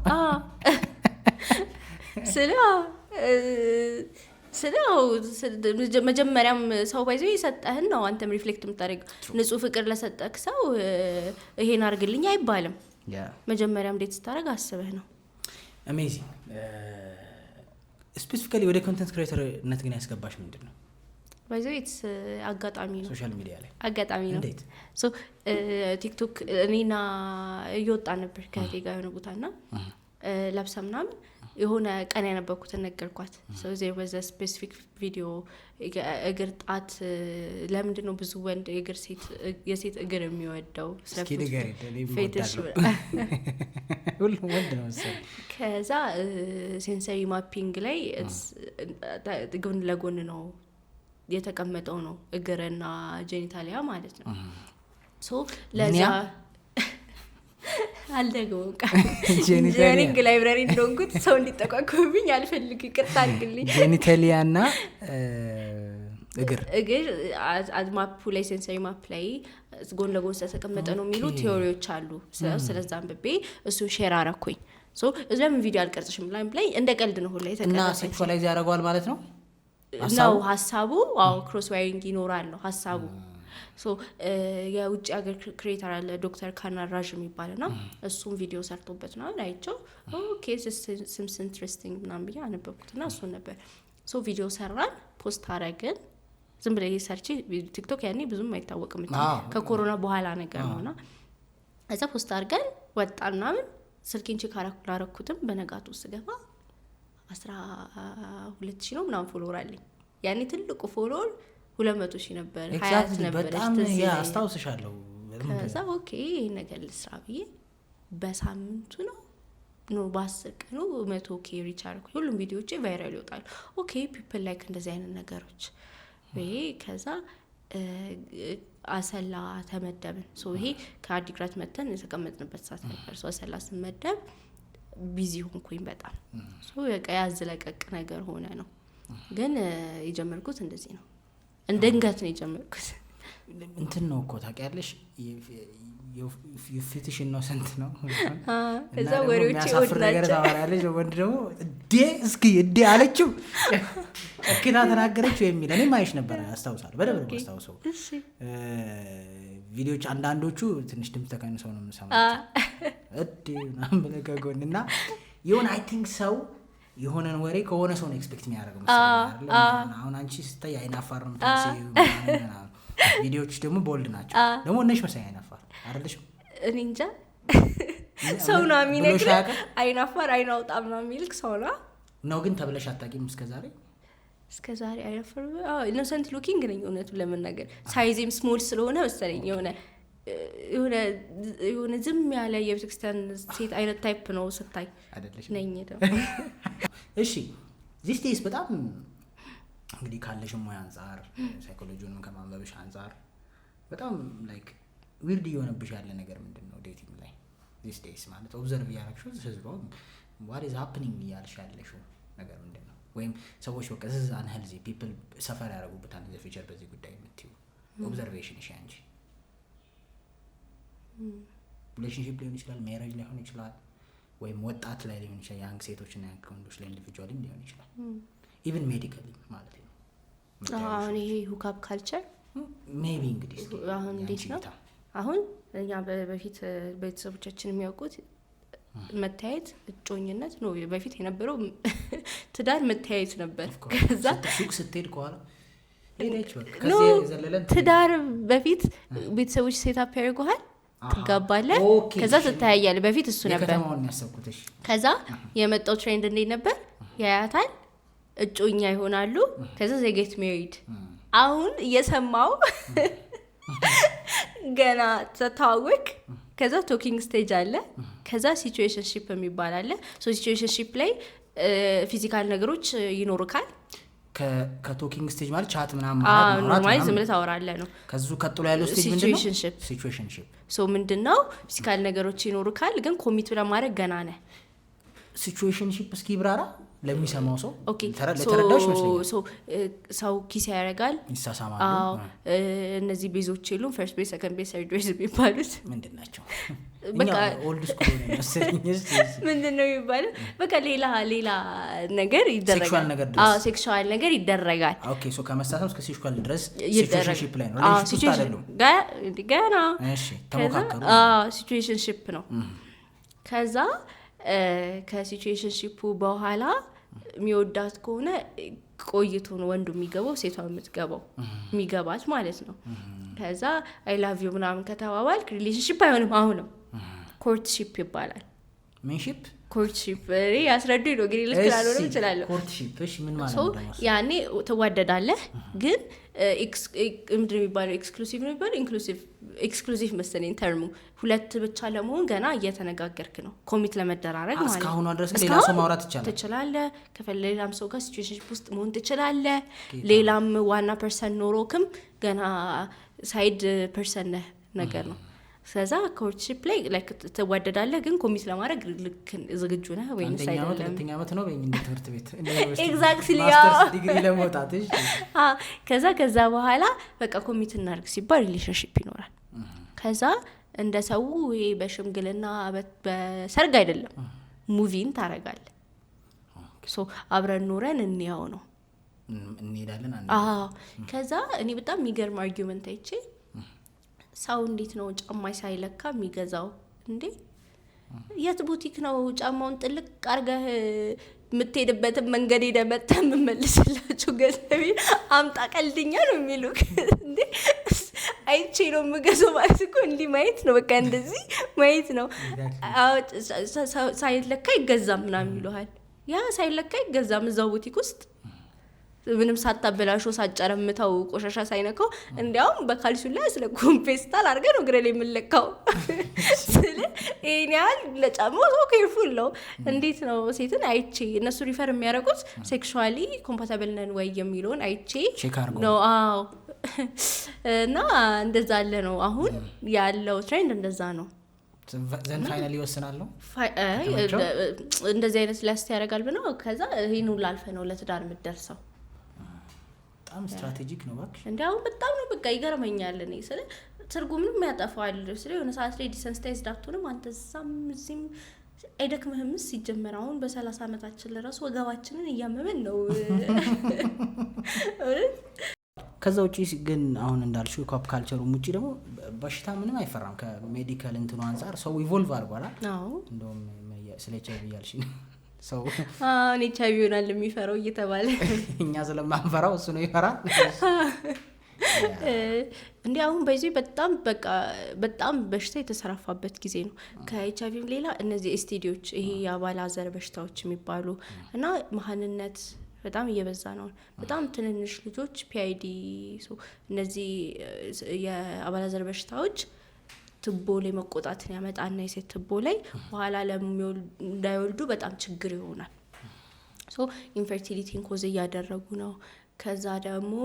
ስለዚህ መጀመሪያም ሰው ባይዘው ይሰጣህን ነው አንተም ሪፍሌክት የምታደርገው ንጹህ ፍቅር ለሰጠክ ሰው ይሄን አርግልኝ አይባልም መጀመሪያም እንዴት ስታረግ አስበህ ነው አሜዚንግ ስፔሲፊካሊ ወደ ኮንቴንት ክሬተርነት ግን ያስገባሽ ምንድነው ባይዘው ኢትስ አጋጣሚ ነው ሶሻል ሚዲያ ላይ አጋጣሚ ነው ሶ ቲክቶክ እኔና እየወጣ ነበር ከቴ ጋር የሆነ ቦታና ለብሰምናም የሆነ ቀን ያነበርኩትን ነገርኳት so there was a specific video እግር ጣት ለምንድነው ብዙ ወንድ እግር የሴት እግር የሚወደው ፌቲሽ ሁሉ ወንድ ነው መሰለኝ ከዛ ሴንሰሪ ማፒንግ ላይ ጎን ለጎን ነው የተቀመጠው ነው እግርና ጄኒታሊያ ማለት ነው so ለዛ አልደገው ጄኒታሊያ ላይብራሪ እንደሆንኩት ሰው እንዲጠቋቋምብኝ አልፈልግ ይቅርታ አድርግልኝ ጄኒታሊያና እግር ማፑ ላይ ሴንሰሪ ማፕ ላይ ጎን ለጎን ተቀመጠ ነው የሚሉ ቲዮሪዎች አሉ ስለዛ አንብቤ እሱ ሼር አረኩኝ ሶ እዛም ቪዲዮ አልቀርጽሽም ላይ እንደ ቀልድ ነው ሁሉ የተቀረጸ እና ሴክሹዋላይዝ ያደርገዋል ማለት ነው ሀሳቡ አዎ ክሮስ ዋይሪንግ ይኖራል ነው ሀሳቡ ሶ የውጭ ሀገር ክሬተር አለ ዶክተር ካናራጅ የሚባልና እሱም ቪዲዮ ሰርቶበት ነው አይቼው ኦኬ ሲምስ ኢንትረስቲንግ ምናምን ብዬ አነበብኩትና እሱ ነበር ሶ ቪዲዮ ሰራን ፖስት አረግን ዝም ብለ ሰርች ቲክቶክ ያኔ ብዙም አይታወቅም ከኮሮና በኋላ ነገር ነውና እዛ ፖስት አርገን ወጣና ስልኬን ቼክ አረኩትም በነጋቱ ስገባ 12000 ነው ምናምን ፎሎወር አለኝ ያኔ ትልቁ ፎሎወር 200,000 ነበር 20 ነበር በጣም አስታውስሻለሁ ከዛ ኦኬ ይሄ ነገር ልስራ ብዬ በሳምንቱ ነው በ10 ቀኑ 100k ሪች አርኩ ሁሉም ቪዲዮዎች ቫይራል ይወጣሉ ኦኬ ፒፕል ላይክ እንደዚህ አይነት ነገሮች ወይ ከዛ አሰላ ተመደብን ሶ ይሄ ከአዲግራት መተን የተቀመጥንበት ሰዓት ነበር ሶ አሰላ ስመደብ ቢዚ ሆንኩኝ በጣም ሶ ያዝለቀቅ ነገር ሆነ ነው ግን የጀመርኩት እንደዚህ ነው እንደንጋት ነው የጀመርኩት እንትን ነው እኮ ታውቂያለሽ ፊቲሽ ነው ሰንት ነው እዛ ወሬዎች ወድናቸው ታወራለች ወንድ ደግሞ እስኪ አለችው እኪና ተናገረችው የሚል እኔ ማይሽ ነበር አስታውሳለሁ በደንብ አስታውሰው ቪዲዮዎች አንዳንዶቹ ትንሽ ድምጽ ተቀንሰው ነው የምሰማው ምናምን በለከጎንና የሆነ አይ ቲንክ ሰው የሆነን ወሬ ከሆነ ሰው ነው ኤክስፔክት የሚያደርገው መሰለኝ አሁን አንቺ ስታይ አይናፋር ነው ምናምን ቪዲዮዎች ደግሞ ቦልድ ናቸው ደግሞ እነሽ መሰለኝ አይናፋር አይደለሽም እኔ እንጃ ሰው ነው የሚነግር አይናፋር አይናውጣም ነው የሚልክ ሰው ነው ግን ተብለሽ አታውቂም እስከዛሬ አይናፋር ኢኖሰንት ሉኪንግ ነኝ እውነቱ ለመናገር ሳይዜም ስሞል ስለሆነ መሰለኝ የሆነ ዝም ያለ የቤተክርስቲያን ሴት አይነት ታይፕ ነው ስታይ ነኝ ደግሞ እሺ ዚስ ዴይስ በጣም እንግዲህ ካለሽ ሙያ አንፃር ሳይኮሎጂውንም ከማንበብሽ አንፃር በጣም ላይክ ዊርድ የሆነብሽ ያለ ነገር ምንድነው ዴቲንግ ላይ ዚስ ዴይስ ማለት ኦብዘርቭ ያደረግሽው ህዝቡን what is happening ያልሽ ያለሽው ነገር ምንድነው ወይም ሰዎች በቃ this unhealthy people ሰፈር ያደርጉበታል in the future በዚህ ጉዳይ የምትይው ኦብዘርቬሽን እሺ አንቺ ሪሌሽንሺፕ ሊሆን ይችላል፣ ሜሬጅ ሊሆን ይችላል፣ ወይም ወጣት ላይ ሊሆን ይችላል፣ ያንግ ሴቶችና ያንግ ወንዶች ላይ ኢንዲቪጁዋሊም ሊሆን ይችላል፣ ኢቭን ሜዲካሊ ማለት ነው። አሁን ይሄ ሁካፕ ካልቸር ሜቢ እንግዲህ አሁን እንዴት ነው? አሁን እኛ በፊት ቤተሰቦቻችን የሚያውቁት መታየት እጮኝነት ነው። በፊት የነበረው ትዳር መታየት ነበር። ከዛ ሱቅ ስትሄድ ከኋላ ትዳር በፊት ቤተሰቦች ሴት አፕ ያደርጉሃል፣ ትጋባለህ፣ ከዛ ትታያያለህ። በፊት እሱ ነበር። ከዛ የመጣው ትሬንድ እንዴት ነበር? ያያታል፣ እጮኛ ይሆናሉ፣ ከዛ they get married። አሁን እየሰማው ገና ተታወቅ፣ ከዛ ቶኪንግ ስቴጅ አለ፣ ከዛ ሲቹዌሽንሺፕ የሚባል አለ። ሶ ሲቹዌሽንሺፕ ላይ ፊዚካል ነገሮች ይኖርካል። ከቶኪንግ ስቴጅ ማለት ቻት ምናምን ማለት ኖርማሊ ዝም ብለህ ታወራለህ ነው። ከዙ ቀጥሎ ያለው ስቴጅ ምንድነው? ሲቹዌሽንሺፕ። ሶ ምንድነው? ፊዚካል ነገሮች ይኖርካል፣ ግን ኮሚት ለማድረግ ገና ነህ። ሲቹዌሽንሺፕ እስኪ ብራራ ለሚሰማው ሰው ለተረዳሽ መስሎኝ። ሰው ኪስ ያደርጋል፣ ይሳሳማሉ። እነዚህ ቤዞች የሉም፣ ፈርስት ቤዝ፣ ሰከንድ ቤዝ፣ ሰርድ ቤዝ የሚባሉት ምንድን ናቸው? በቃ ኦልድ ስኩል ነው መሰለኝ። ምንድን ነው የሚባለው? በቃ ሌላ ነገር ይደረጋል፣ ሴክሹዋል ነገር ይደረጋል። ኦኬ ሶ ከመሳሳም እስከ ሴክሹዋል ድረስ ሲቹዌሽንሺፕ ላይ ነው። ገና እሺ ተሞካከሩ። ሲቹዌሽንሺፕ ነው። ከዛ ከሲቹዌሽንሺፑ በኋላ የሚወዳት ከሆነ ቆይቶ ነው ወንዱ የሚገባው፣ ሴቷ የምትገባው የሚገባት ማለት ነው። ከዛ አይ ላቭ ዩ ምናምን ከተባባል ሪሌሽንሺፕ አይሆንም። አሁንም ኮርትሺፕ ይባላል። ምንሺፕ ኮርትሺፕ ያስረዱኝ ነው እንግዲህ ልክ ላልሆነ ይችላል። ኮርትሺፕ እሺ ምን ማለት ነው? ያኔ ትዋደዳለህ፣ ግን ምንድን የሚባለው ኤክስክሉሲቭ ነው የሚባለው፣ ኤክስክሉሲቭ መሰለኝ ተርሙ። ሁለት ብቻ ለመሆን ገና እየተነጋገርክ ነው፣ ኮሚት ለመደራረግ ማለት ነው። እስካሁን ድረስ ሌላ ሰው ማውራት ትችላለህ። ከፈለ ሌላም ሰው ጋር ሲቹዌሽንሺፕ ውስጥ መሆን ትችላለህ። ሌላም ዋና ፐርሰን ኖሮክም ገና ሳይድ ፐርሰን ነህ ነገር ነው። ስለዛ ኮርትሺፕ ላይ ላይክ ትዋደዳለህ፣ ግን ኮሚት ለማድረግ ልክ ዝግጁ ነህ ወይ ሳይድ አይደለም። ሁለተኛ ዓመት ነው በእኛ ትምህርት ቤት ኤግዛክትሊ ማስተርስ ዲግሪ ለመውጣት። ከዛ በኋላ በቃ ኮሚት እናድርግ ሲባል ሪሌሽንሺፕ ይኖራል። ከዛ እንደ ሰው ይሄ በሽምግልና በሰርግ አይደለም፣ ሙቪን ታረጋለህ። ሶ አብረን ኖረን እንያው ነው እንሄዳለን። ከዛ እኔ በጣም የሚገርም አርጊውመንት አይቼ ሰው እንዴት ነው ጫማ ሳይለካ የሚገዛው እንዴ? የት ቡቲክ ነው ጫማውን ጥልቅ አርገህ የምትሄድበትን መንገድ ሄደህ መጥተህ የምመልስላችሁ ገንዘቤ አምጣ ቀልድኛ ነው የሚሉክ እንዴ? አይቼ ነው የምገዛው ማለት እኮ እንዲህ ማየት ነው፣ በቃ እንደዚህ ማየት ነው። ሳይለካ ይገዛም ምናምን ይሉሃል። ያ ሳይለካ ይገዛም እዛው ቡቲክ ውስጥ ምንም ሳታበላሾ ሳጨረምተው ቆሻሻ ሳይነካው፣ እንዲያውም በካልሱ ላይ ስለ ኮምፔስታል አድርገህ ነው ግሬል የምለካው። ስለ ይሄን ያህል ለጫማው ሰው ኬርፉል ነው። እንዴት ነው ሴትን አይቼ እነሱ ሪፈር የሚያደርጉት ሴክሹዋሊ ኮምፓታብል ነን ወይ የሚለውን አይቼ ነው። አዎ እና እንደዛ አለ ነው አሁን ያለው ትሬንድ፣ እንደዛ ነው። ዘን ፋይናሊ ይወስናል ነው እንደዚህ አይነት ላስት ያደርጋል ብለው ከዛ ይሄን ሁሉ አልፈ ነው ለትዳር የምትደርሰው። በጣም ስትራቴጂክ ነው ባክሽ። እንዲያውም በጣም ነው በቃ ይገርመኛል። እኔ ስለ ትርጉምንም ያጠፋዋል። ስለ የሆነ ሰዓት ላይ ዲሰንስታይዝ ዳክቶንም አንተ እዛም እዚህም አይደክምህምስ? ሲጀመር አሁን በ30 ዓመታችን ለራሱ ወገባችንን እያመመን ነው። ከዛ ውጪ ግን አሁን እንዳልሽው የኮፕ ካልቸሩ ውጪ ደግሞ በሽታ ምንም አይፈራም። ከሜዲካል እንትኑ አንፃር ሰው ኢቮልቭ አድርጓል። አዎ እንደውም ስለ ኤችአይቪ ያልሽ ሰው ኤችአይቪ ይሆናል የሚፈራው እየተባለ እኛ ስለማንፈራው እሱ ነው ይፈራል። እንዲህ አሁን በዚህ በጣም በሽታ የተሰራፋበት ጊዜ ነው። ከኤችአይቪም ሌላ እነዚህ ኤስቲዲዎች፣ ይሄ የአባላዘር በሽታዎች የሚባሉ እና መሀንነት በጣም እየበዛ ነው። በጣም ትንንሽ ልጆች ፒአይዲ፣ እነዚህ የአባላዘር በሽታዎች ትቦ ላይ መቆጣትን ያመጣና የሴት ትቦ ላይ በኋላ እንዳይወልዱ በጣም ችግር ይሆናል። ኢንፈርቲሊቲን ኮዝ እያደረጉ ነው። ከዛ ደግሞ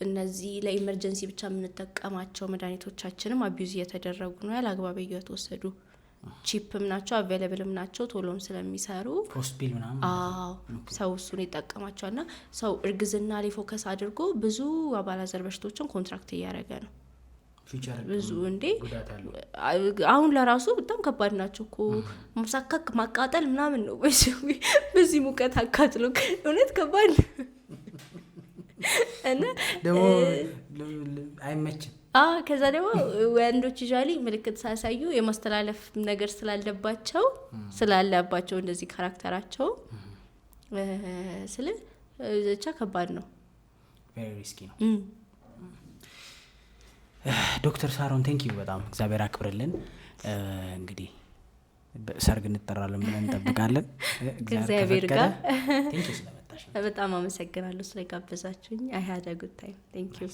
እነዚህ ለኢመርጀንሲ ብቻ የምንጠቀማቸው መድኃኒቶቻችንም አቢዩዝ እየተደረጉ ነው። ያለ አግባብ እየተወሰዱ ቺፕም ናቸው፣ አቬለብልም ናቸው፣ ቶሎም ስለሚሰሩ ሆስፒታል ምናምን ሰው እሱን ይጠቀማቸዋልና ሰው እርግዝና ላይ ፎከስ አድርጎ ብዙ አባላዘር በሽታዎችን ኮንትራክት እያደረገ ነው። ብዙ እንዴ አሁን ለራሱ በጣም ከባድ ናቸው እኮ ማሳካክ ማቃጠል ምናምን ነው በዚህ ሙቀት አቃጥሎ እውነት ከባድ እና ደግሞ አይመችም። ከዛ ደግሞ ወንዶች ይጃሊ ምልክት ሳያሳዩ የማስተላለፍ ነገር ስላለባቸው እንደዚህ ካራክተራቸው ብቻ ከባድ ነው። ቬሪ ሪስኪ ነው። ዶክተር ሳሮን ቴንክ ዩ በጣም እግዚአብሔር አክብርልን። እንግዲህ ሰርግ እንጠራለን ብለን እንጠብቃለን። እግዚአብሔር ጋር ቴንክ ዩ ስለመጣሽ በጣም አመሰግናለሁ ስለጋበዛችሁኝ። አይ ሃድ አ ጉድ ታይም። ቴንክ ዩ